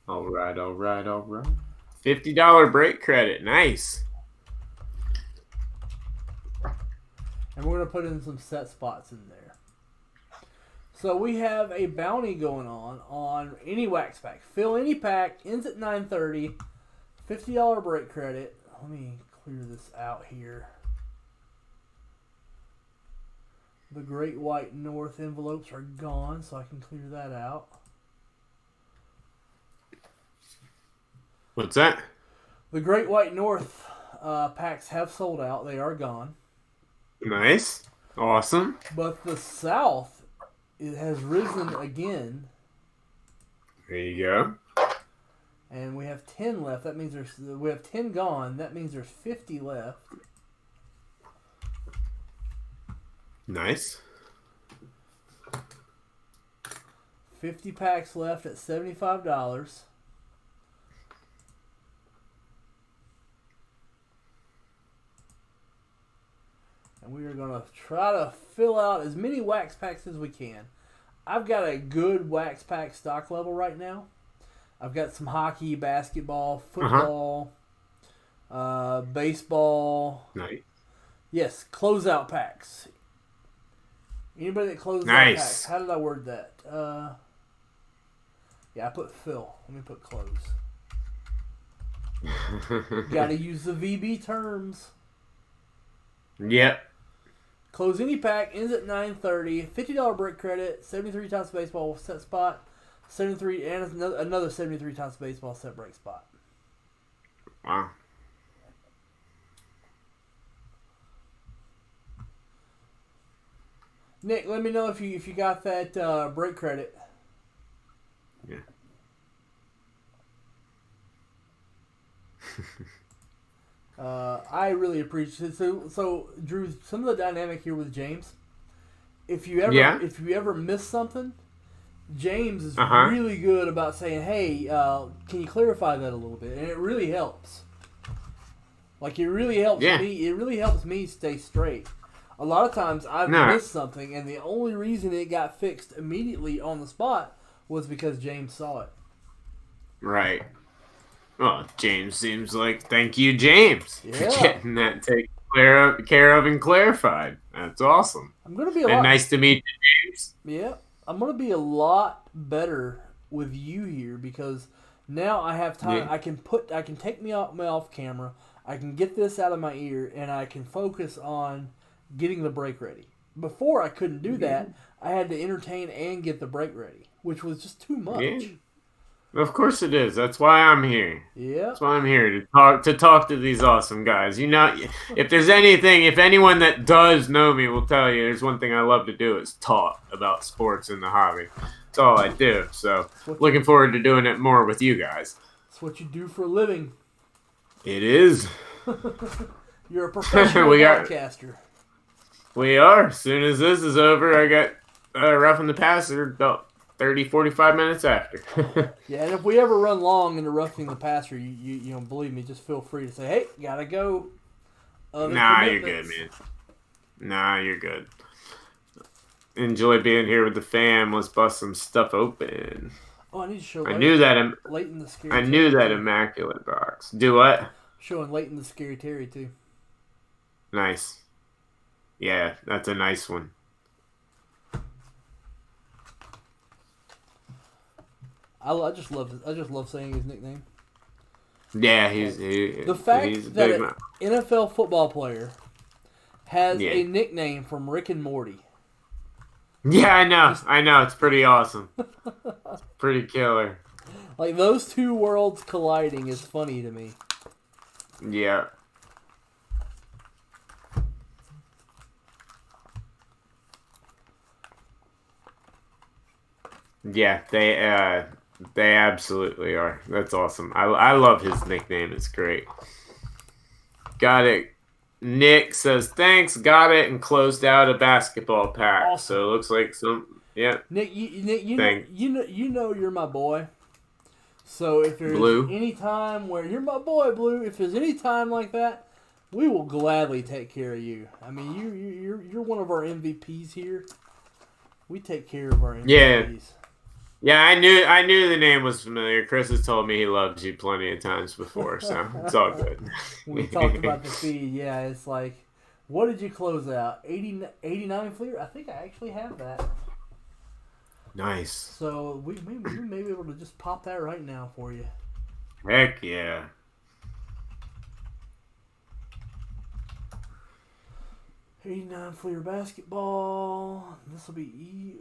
$50 break credit. Nice. And we're going to put in some set spots in there. So we have a bounty going on any wax pack. Fill any pack. Ends at 9:30. $50 break credit. Let me clear this out here. The Great White North envelopes are gone, so I can clear that out. What's that? The Great White North packs have sold out. They are gone. Nice. Awesome. But the South, it has risen again. There you go. And we have 10 left. That means we have 10 gone. That means there's 50 left. Nice. 50 packs left at $75. And we are going to try to fill out as many wax packs as we can. I've got a good wax pack stock level right now. I've got some hockey, basketball, football, baseball. Nice. Yes, closeout packs. Anybody that closes out Nice. packs. How did I word that? Yeah, I put fill. Let me put close. Got to use the VB terms. Yep. Close any pack. Ends at 9:30. $50 break credit. 73 times baseball set spot. 73 and another 73 times baseball set break spot. Wow. Nick, let me know if you got that break credit. Yeah. I really appreciate it. So Drew, some of the dynamic here with James. If you ever miss something, James is really good about saying, "Hey, can you clarify that a little bit?" And it really helps. Like it really helps me. It really helps me stay straight. A lot of times I've missed something, and the only reason it got fixed immediately on the spot was because James saw it. Right. Well, James seems like thank you, James, for getting that taken care of and clarified. That's awesome. I'm gonna be nice to meet you, James. Yeah, I'm gonna be a lot better with you here because now I have time. Yeah. I can take me off camera. I can get this out of my ear, and I can focus on getting the break ready. Before I couldn't do that. I had to entertain and get the break ready, which was just too much. Yeah. Of course it is. That's why I'm here. Yeah. That's why I'm here to talk to these awesome guys. You know, if there's anything, if anyone that does know me will tell you, there's one thing I love to do is talk about sports in the hobby. That's all I do. So, looking forward to doing it more with you guys. That's what you do for a living. It is. You're a professional podcaster. We are. As soon as this is over, I got Roughing the Passer about 30, 45 minutes after. Yeah, and if we ever run long into Roughing the Passer, you know, believe me, just feel free to say, hey, gotta go. Nah, you're good, man. Nah, you're good. Enjoy being here with the fam. Let's bust some stuff open. Oh, I need to show Leighton the Scary I knew that immaculate box. Do what? Showing Leighton the Scary Terry, too. Nice. Yeah, that's a nice one. I just love saying his nickname. Yeah, the fact he's a that big an NFL football player has Yeah. a nickname from Rick and Morty. Yeah, I know. It's pretty awesome. It's pretty killer. Like, those two worlds colliding is funny to me. Yeah. Yeah, they absolutely are. That's awesome. I love his nickname. It's great. Got it. Nick says thanks. Got it, and closed out a basketball pack. Awesome. So it looks like some. Yeah. Nick, you know you're my boy. So if there's Blue. any time where you're my boy, Blue, if there's any time like that, we will gladly take care of you. I mean, you're one of our MVPs here. We take care of our MVPs. Yeah. Yeah, I knew the name was familiar. Chris has told me he loves you plenty of times before, so it's all good. We talked about the feed. Yeah, it's like, what did you close out? 89 Fleer? I think I actually have that. Nice. So we may be able to just pop that right now for you. Heck yeah. '89 Fleer basketball. This will be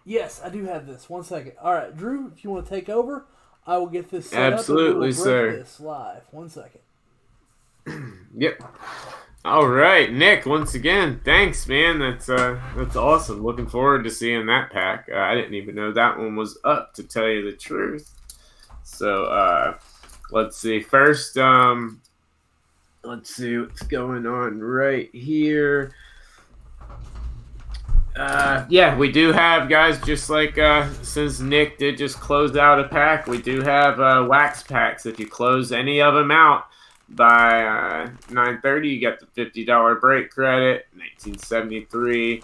yes, I do have this. 1 second. All right, Drew, if you want to take over, I will get this set Absolutely, up. sir. This live. 1 second. Yep. All right, Nick. Once again, thanks, man. That's awesome. Looking forward to seeing that pack. I didn't even know that one was up, to tell you the truth. So let's see. First, let's see what's going on right here. Yeah, we do have, guys, just like since Nick did just close out a pack, we do have wax packs. If you close any of them out by 9:30, you get the $50 break credit, 1973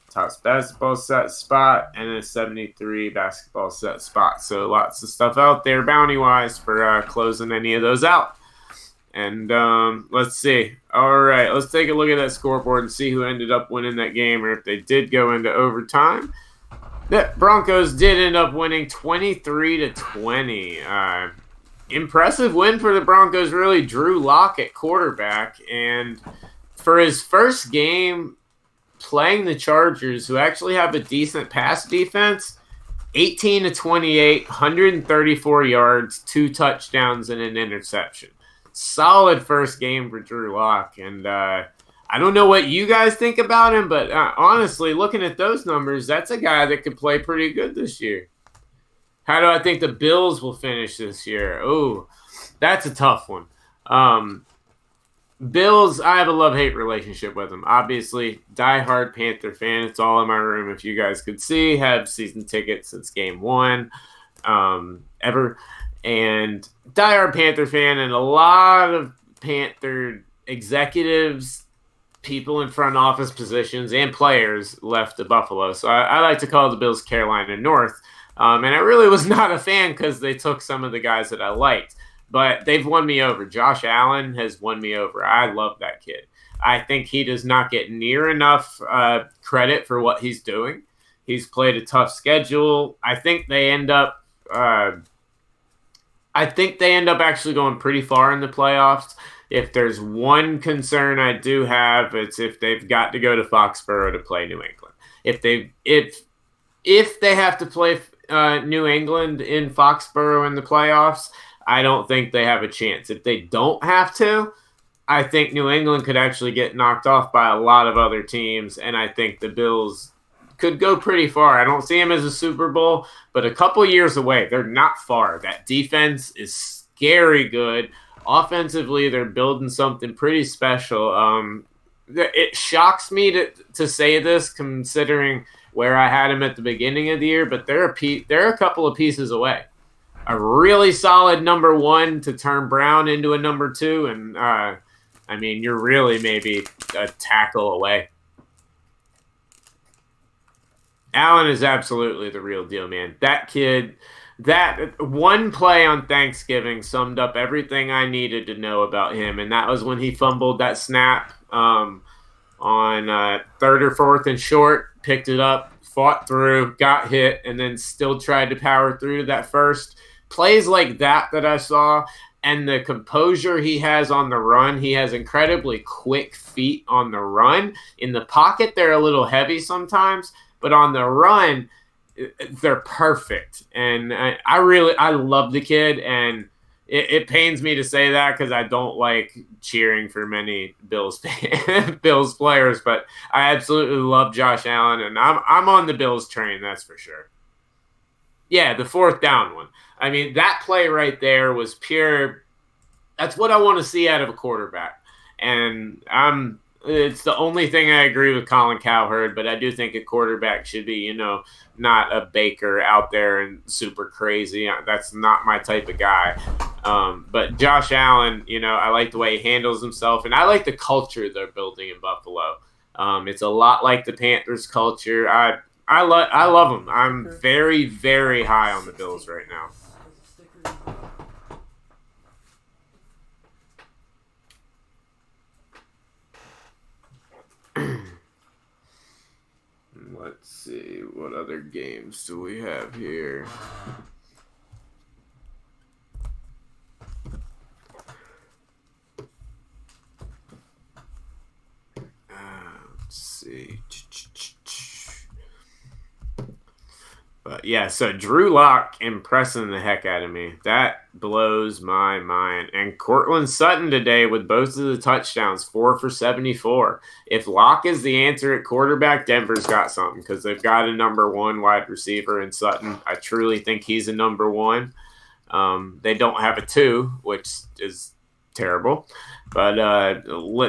Topps basketball set spot, and a 73 basketball set spot. So lots of stuff out there bounty-wise for closing any of those out. And let's see. All right, let's take a look at that scoreboard and see who ended up winning that game, or if they did go into overtime. The Broncos did end up winning 23-20. Impressive win for the Broncos, really. Drew Lock at quarterback. And for his first game playing the Chargers, who actually have a decent pass defense, 18-28, 134 yards, 2 touchdowns, and an interception. Solid first game for Drew Lock, and I don't know what you guys think about him, but honestly, looking at those numbers, that's a guy that could play pretty good this year. How do I think the Bills will finish this year? Oh, that's a tough one. Bills, I have a love-hate relationship with them. Obviously, diehard Panther fan. It's all in my room. If you guys could see, have season tickets since game 1 ever. And diehard Panther fan, and a lot of Panther executives, people in front office positions, and players left to Buffalo. So I like to call the Bills Carolina North. And I really was not a fan because they took some of the guys that I liked. But they've won me over. Josh Allen has won me over. I love that kid. I think he does not get near enough credit for what he's doing. He's played a tough schedule. I think they end up actually going pretty far in the playoffs. If there's one concern I do have, it's if they've got to go to Foxborough to play New England. If they have to play New England in Foxborough in the playoffs, I don't think they have a chance. If they don't have to, I think New England could actually get knocked off by a lot of other teams, and I think the Bills could go pretty far. I don't see them as a Super Bowl, but a couple years away. They're not far. That defense is scary good. Offensively, they're building something pretty special. It shocks me to say this, considering where I had them at the beginning of the year, but they're a couple of pieces away. A really solid number 1 to turn Brown into a number 2, and you're really maybe a tackle away. Allen is absolutely the real deal, man. That kid, that one play on Thanksgiving summed up everything I needed to know about him, and that was when he fumbled that snap on 3rd or 4th and short, picked it up, fought through, got hit, and then still tried to power through to that first. Plays like that I saw, and the composure he has on the run. He has incredibly quick feet on the run. In the pocket, they're a little heavy sometimes, but on the run, they're perfect. And I love the kid, and it pains me to say that because I don't like cheering for many Bills Bills players, but I absolutely love Josh Allen, and I'm on the Bills train, that's for sure. Yeah, the fourth down one. I mean, that play right there was pure. That's what I want to see out of a quarterback, and it's the only thing I agree with Colin Cowherd, but I do think a quarterback should be, not a Baker out there and super crazy. That's not my type of guy. But Josh Allen, I like the way he handles himself, and I like the culture they're building in Buffalo. It's a lot like the Panthers culture. I love them. I'm very, very high on the Bills right now. Let's see, what other games do we have here? Let's see. But yeah, so Drew Lock impressing the heck out of me. That blows my mind. And Courtland Sutton today with both of the touchdowns, 4 for 74. If Lock is the answer at quarterback, Denver's got something because they've got a number one wide receiver in Sutton. I truly think he's a number one. They don't have a 2, which is terrible. But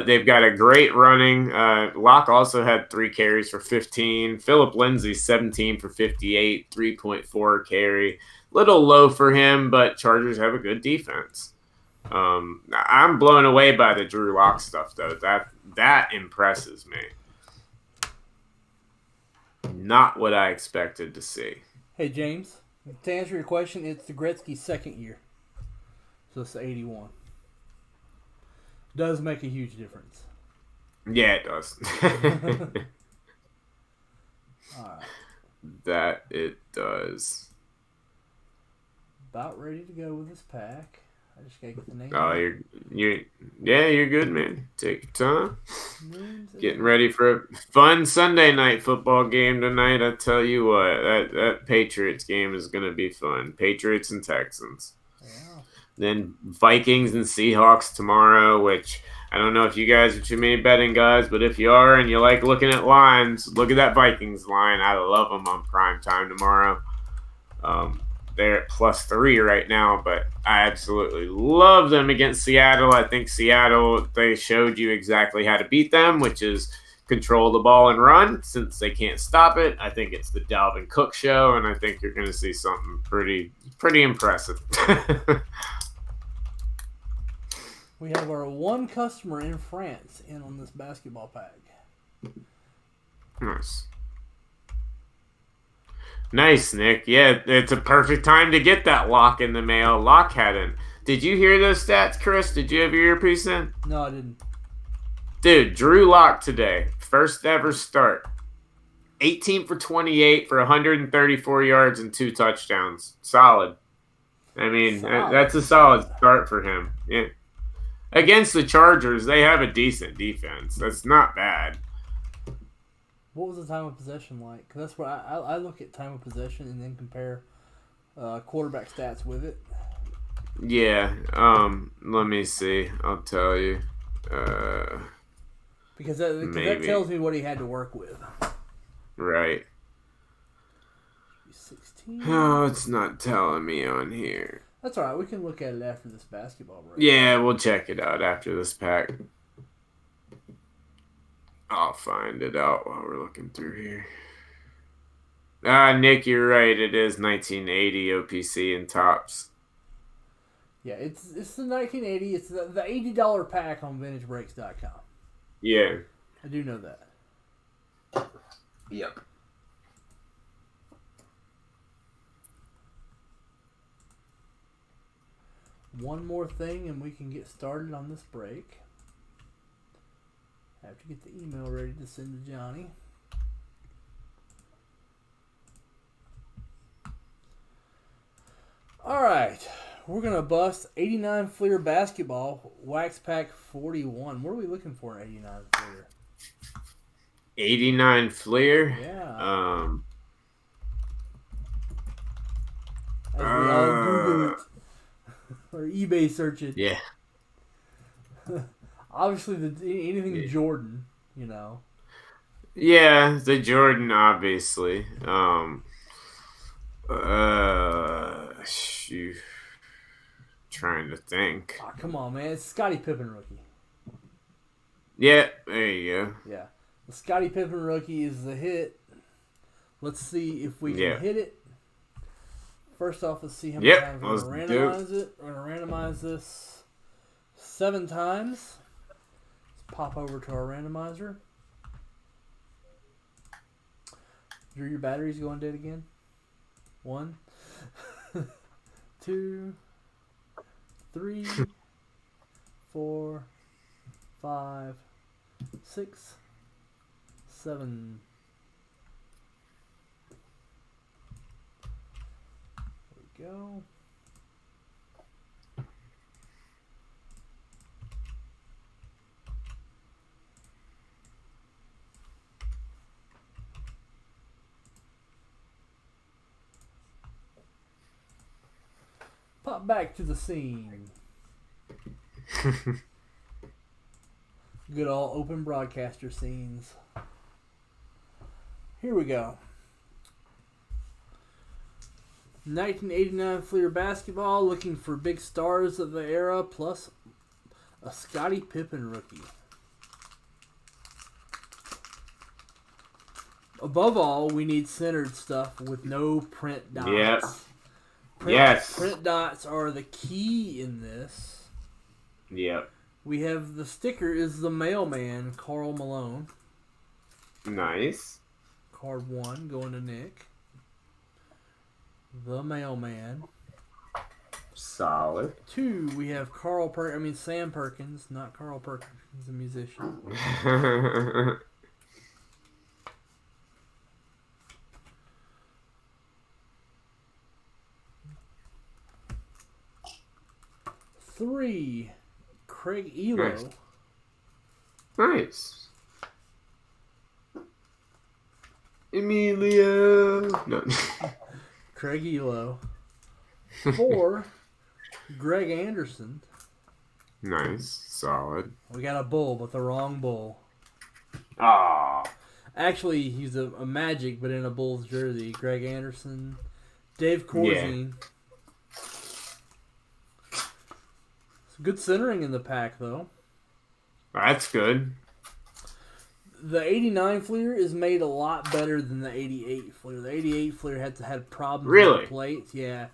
they've got a great running. Locke also had 3 carries for 15. Phillip Lindsay, 17 for 58, 3.4 carry. Little low for him, but Chargers have a good defense. I'm blown away by the Drew Lock stuff, though. That impresses me. Not what I expected to see. Hey, James, to answer your question, it's the Gretzky's second year. So it's 81. Does make a huge difference. Yeah, it does. Alright. That it does. About ready to go with this pack. I just gotta get the name. Oh, you're good, man. Take your time. Getting ready for a fun Sunday night football game tonight. I tell you what, that Patriots game is gonna be fun. Patriots and Texans. Yeah. Then Vikings and Seahawks tomorrow, which I don't know if you guys are too many betting guys, but if you are and you like looking at lines, look at that Vikings line. I love them on prime time tomorrow. They're at +3 right now, but I absolutely love them against Seattle. I think Seattle, they showed you exactly how to beat them, which is control the ball and run. Since they can't stop it, I think it's the Dalvin Cook show, and I think you're going to see something pretty impressive. We have our one customer in France in on this basketball pack. Nice, Nick. Yeah, it's a perfect time to get that Lock in the mail. Lock hadn't. Did you hear those stats, Chris? Did you have your earpiece in? No, I didn't. Dude, Drew Lock today. First ever start. 18 for 28 for 134 yards and 2 touchdowns. Solid. I mean, that's a solid start for him. Yeah. Against the Chargers, they have a decent defense. That's not bad. What was the time of possession like? Because that's what I look at time of possession and then compare quarterback stats with it. Yeah. Let me see. I'll tell you. Because that tells me what he had to work with. Right. 16. Oh, it's not telling me on here. That's all right. We can look at it after this basketball break. Yeah, we'll check it out after this pack. I'll find it out while we're looking through here. Nick, you're right. It is 1980 OPC and tops. Yeah, it's the 1980. It's the $80 pack on VintageBreaks.com. Yeah. I do know that. Yep. One more thing and we can get started on this break. I have to get the email ready to send to Johnny. All right. We're going to bust 89 Fleer basketball, wax pack 41. What are we looking for in 89 Fleer? 89 Fleer. Yeah. As we all Google it. Or eBay search it. Yeah. Obviously, anything Jordan, you know. Yeah, the Jordan, obviously. Shoot. Trying to think. Oh, come on, man. It's Scottie Pippen rookie. Yeah, there you go. Yeah. The Scottie Pippen rookie is the hit. Let's see if we can hit it. First off, let's see how many times we're going to randomize it. We're going to randomize this 7 times. Let's pop over to our randomizer. Drew, your battery's going dead again. 1, 2, 3, 4, 5, 6, 7. There we go. Pop back to the scene. Good old open broadcaster scenes. Here we go. 1989 Fleer basketball, looking for big stars of the era, plus a Scottie Pippen rookie. Above all, we need centered stuff with no print dots. Yep. Print dots are the key in this. Yep. We have the sticker is the mailman, Karl Malone. Nice. Card 1 going to Nick. The mailman. Solid. 2, we have Sam Perkins, not Carl Perkins, he's a musician. 3, Craig Elo. Nice. Emilio. No. Craig Elo. 4, Greg Anderson. Nice. Solid. We got a bull, but the wrong bull. Ah. Actually, he's a Magic, but in a Bulls jersey. Greg Anderson. Dave Corzine. Yeah. Good centering in the pack, though. That's good. The 89 Fleer is made a lot better than the 88 Fleer. The 88 Fleer had problems with the plates. Yeah.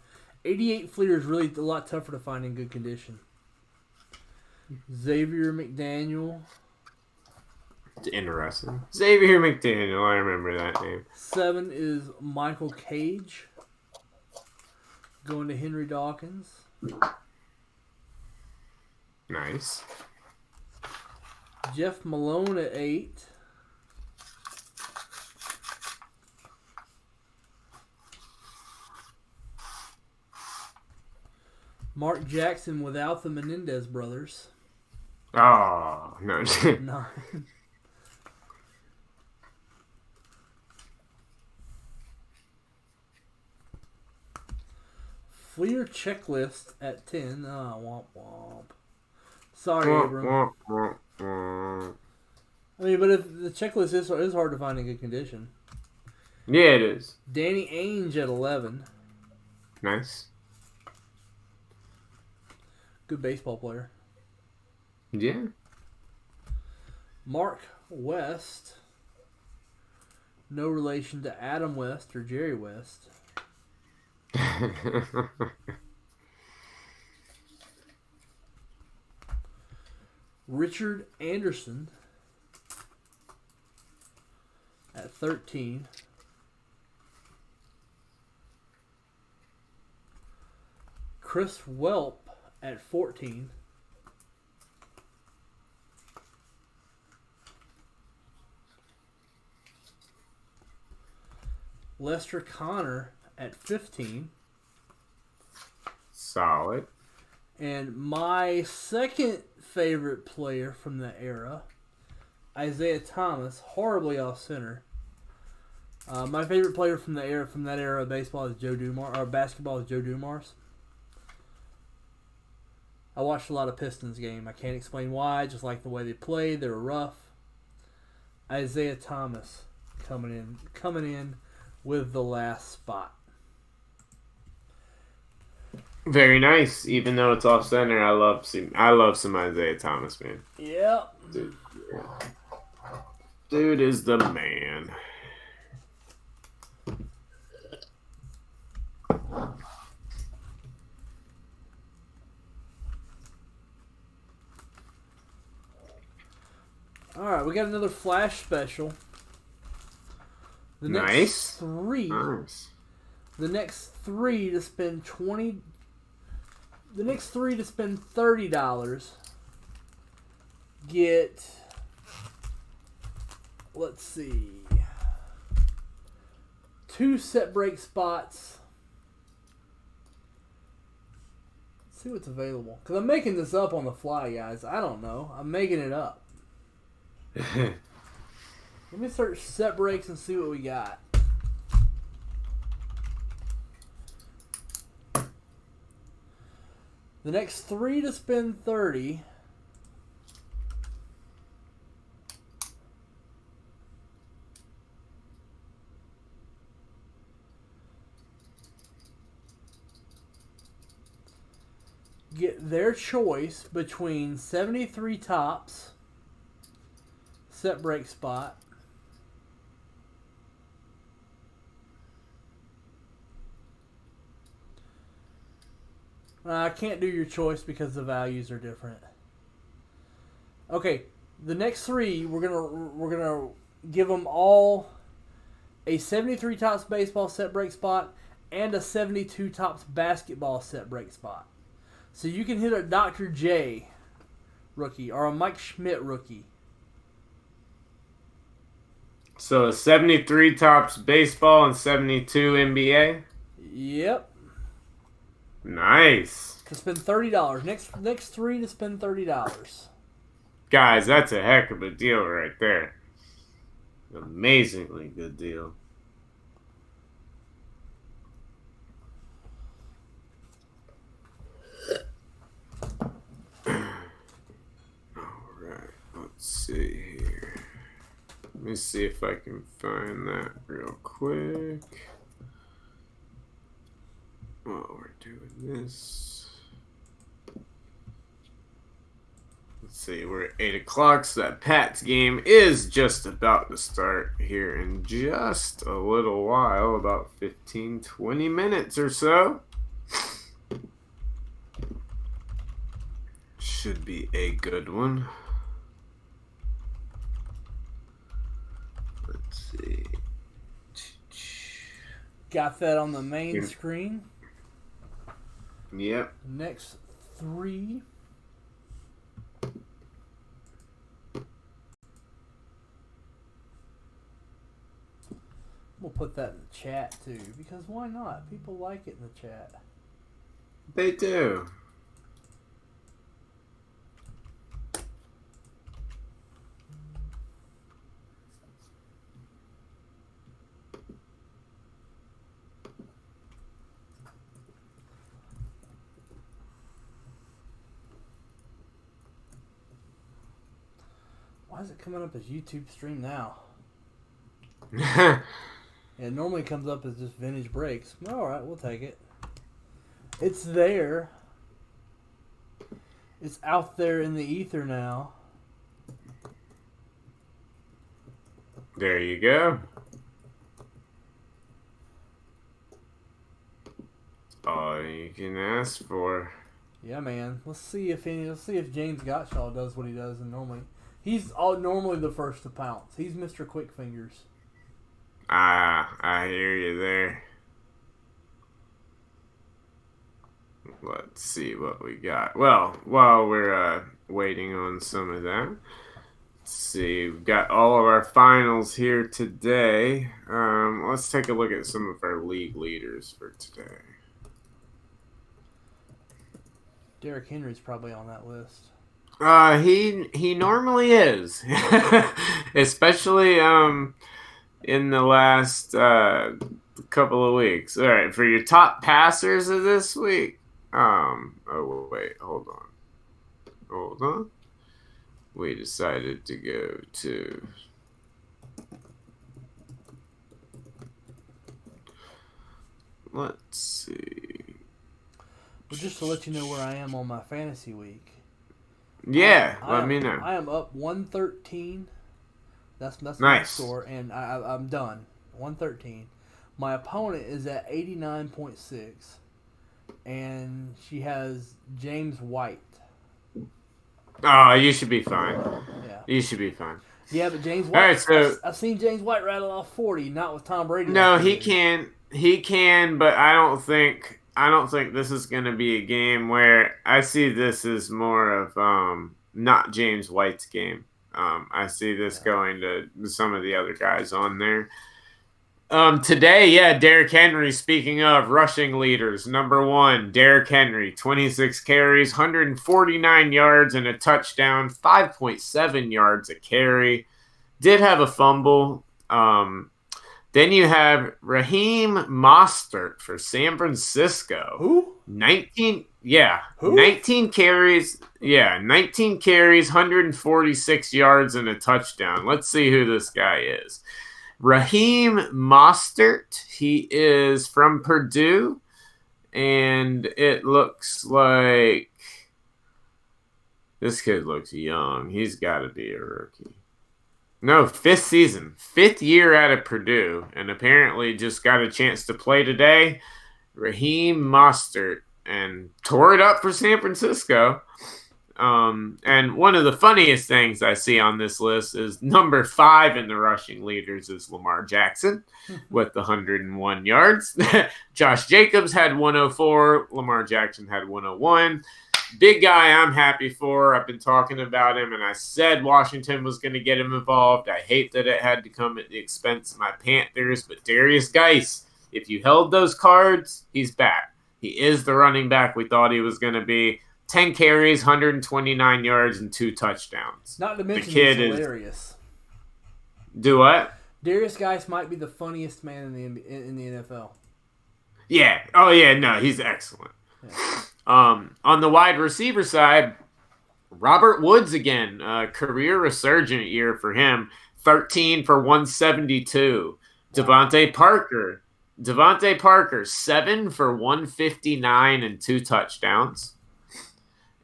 88 Fleer is really a lot tougher to find in good condition. Xavier McDaniel. It's interesting. Xavier McDaniel, I remember that name. 7 is Michael Cage. Going to Henry Dawkins. Nice. Jeff Malone at 8. Mark Jackson without the Menendez brothers. Oh, no. 9. Fleer checklist at 10. Womp womp. Sorry, Abram. I mean, but if the checklist is hard to find in good condition. Yeah, it is. Danny Ainge at 11. Nice. Good baseball player. Yeah. Mark West. No relation to Adam West or Jerry West. Richard Anderson at 13. Chris Welp at 14. Lester Connor at 15. Solid. And my second favorite player from the era, Isaiah Thomas, horribly off center. My favorite player from that era of baseball is Joe Dumars, or basketball is Joe Dumars. I watched a lot of Pistons game. I can't explain why. I just like the way they played. They were rough. Isaiah Thomas coming in with the last spot. Very nice. Even though it's off center, I love some Isaiah Thomas, man. Yep. Dude is the man. All right, we got another flash special. The next Nice. three. Nice. The next three to spend $30 get, let's see, 2 set break spots. Let's see what's available. Because I'm making this up on the fly, guys. I don't know. I'm making it up. Let me search set breaks and see what we got. The next 3 to spend 30. Get their choice between 73 tops, set break spot, I can't do your choice because the values are different. Okay, the next 3 we're gonna give them all a 73 tops baseball set break spot and a 72 tops basketball set break spot. So you can hit a Dr. J rookie or a Mike Schmidt rookie. So 73 tops baseball and 72 NBA? Yep. Nice. To spend $30. Next 3 to spend $30. Guys, that's a heck of a deal right there. Amazingly good deal. Alright, let's see here. Let me see if I can find that real quick. While we're doing this. Let's see, we're at 8 o'clock, so that Pats game is just about to start here in just a little while, about 15, 20 minutes or so. Should be a good one. Let's see. Got that on the main screen. Yep. Next 3. We'll put that in the chat too, because why not? People like it in the chat. They do. Why is it coming up as YouTube stream now? It normally comes up as just vintage breaks. Alright, we'll take it. It's there. It's out there in the ether now. There you go. All you can ask for. Yeah, man. Let's see if James Gottschall does what he does, and he's normally the first to pounce. He's Mr. Quick Fingers. I hear you there. Let's see what we got. Well, while we're waiting on some of that, let's see. We've got all of our finals here today. Let's take a look at some of our league leaders for today. Derrick Henry's probably on that list. He normally is, especially in the last couple of weeks. All right, for your top passers of this week. Oh wait, hold on. We decided to go to. Let's see. Well, just to let you know where I am on my fantasy week. Yeah, let me know. I am up 113. That's nice. My score, and I'm done. 113. My opponent is at 89.6, and she has James White. Oh, you should be fine. Yeah. You should be fine. Yeah, but James White. All right, so I've seen James White rattle off 40, not with Tom Brady. No, he can. He can, but I don't think this is going to be a game where I see this as more of not James White's game. I see this going to some of the other guys on there. Today, yeah, Derrick Henry, speaking of rushing leaders, number 1, Derrick Henry, 26 carries, 149 yards and a touchdown, 5.7 yards a carry. Did have a fumble. Then you have Raheem Mostert for San Francisco. Who? 19 carries. Yeah, 19 carries, 146 yards and a touchdown. Let's see who this guy is. Raheem Mostert. He is from Purdue, and it looks like this kid looks young. He's got to be a rookie. No, 5th season. 5th year out of Purdue, and apparently just got a chance to play today. Raheem Mostert, and tore it up for San Francisco. And one of the funniest things I see on this list is number 5 in the rushing leaders is Lamar Jackson with 101 yards. Josh Jacobs had 104. Lamar Jackson had 101. Big guy I'm happy for. I've been talking about him, and I said Washington was going to get him involved. I hate that it had to come at the expense of my Panthers, but Darius Geis, if you held those cards, he's back. He is the running back we thought he was going to be. 10 carries, 129 yards, and 2 touchdowns. Not to mention he's hilarious. Do what? Darius Geis might be the funniest man in the NFL. Yeah. Oh, yeah. No, he's excellent. Yeah. On the wide receiver side, Robert Woods again, career resurgent year for him. 13 for 172. Wow. Devontae Parker, 7 for 159 and 2 touchdowns.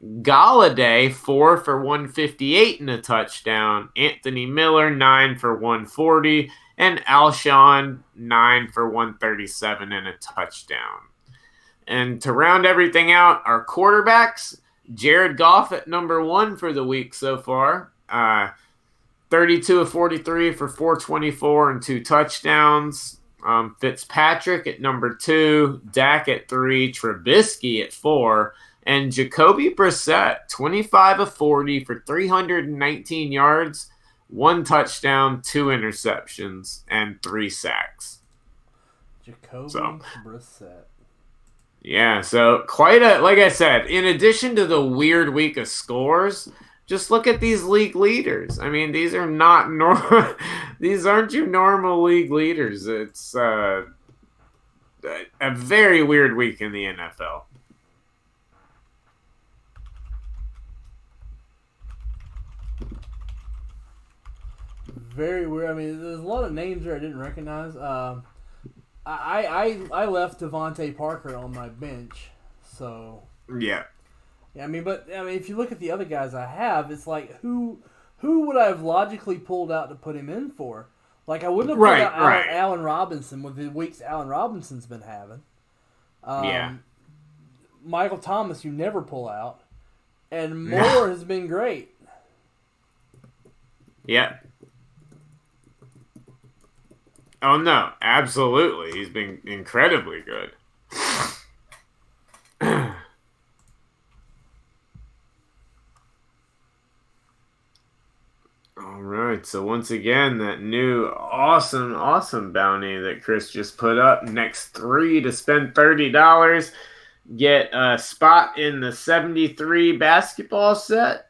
Galladay, 4 for 158 and a touchdown. Anthony Miller, 9 for 140. And Alshon, 9 for 137 and a touchdown. And to round everything out, our quarterbacks, Jared Goff at number 1 for the week so far. 32 of 43 for 424 and 2 touchdowns. Fitzpatrick at number 2, Dak at 3, Trubisky at 4, and Jacoby Brissett, 25 of 40 for 319 yards, 1 touchdown, 2 interceptions, and 3 sacks. Jacoby Brissett. Yeah, so quite a, like I said, in addition to the weird week of scores, just look at these league leaders. I mean, these are not normal. These aren't your normal league leaders. It's a very weird week in the NFL. Very weird. I mean, there's a lot of names there I didn't recognize. I left Devontae Parker on my bench, so yeah. Yeah, I mean, if you look at the other guys I have, it's like who would I have logically pulled out to put him in for? Like I wouldn't have pulled out Allen Robinson with the weeks Allen Robinson's been having. Yeah. Michael Thomas, you never pull out, and Moore has been great. Yeah. Oh, no. Absolutely. He's been incredibly good. All right. So, once again, that new awesome bounty that Chris just put up. Next 3 to spend $30. get a spot in the 73 basketball set,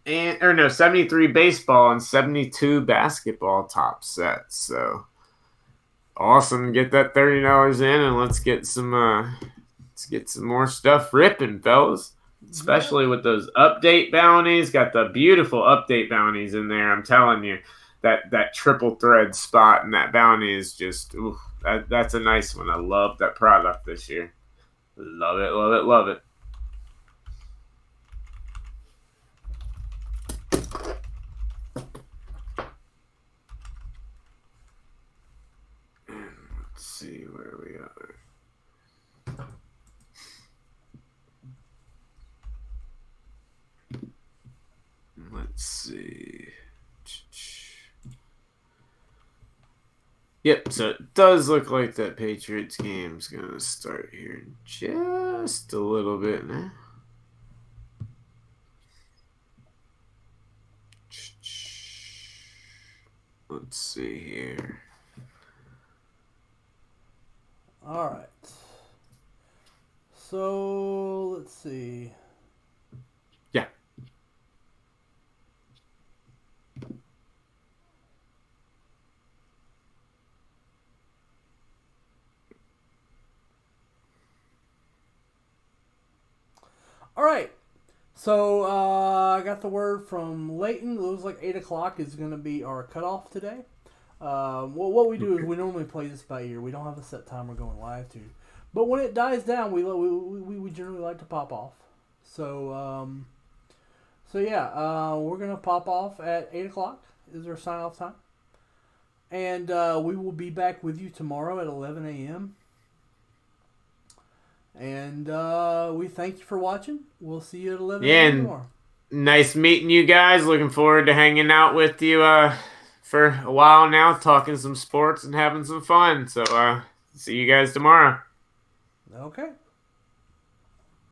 73 baseball and 72 basketball top sets. So awesome. Get that $30 in, and let's get some more stuff ripping, fellas. Especially with those update bounties. Got the beautiful update bounties in there. I'm telling you, that triple thread spot and that bounty is just that's a nice one. I love that product this year. Love it, love it, love it. Let's see where we are. Let's see. Yep, so it does look like that Patriots game's going to start here in just a little bit now. Let's see here. All right. So, let's see. Yeah. All right. So, I got the word from Leighton. It looks like 8 o'clock is going to be our cutoff today. What we do is we normally play this by ear. We don't have a set time we're going live to. But when it dies down, we generally like to pop off. So yeah, we're going to pop off at 8 o'clock is our sign-off time. And we will be back with you tomorrow at 11 a.m. And we thank you for watching. We'll see you at 11 a.m. tomorrow. Nice meeting you guys. Looking forward to hanging out with you for a while now, talking some sports and having some fun. So see you guys tomorrow. Okay.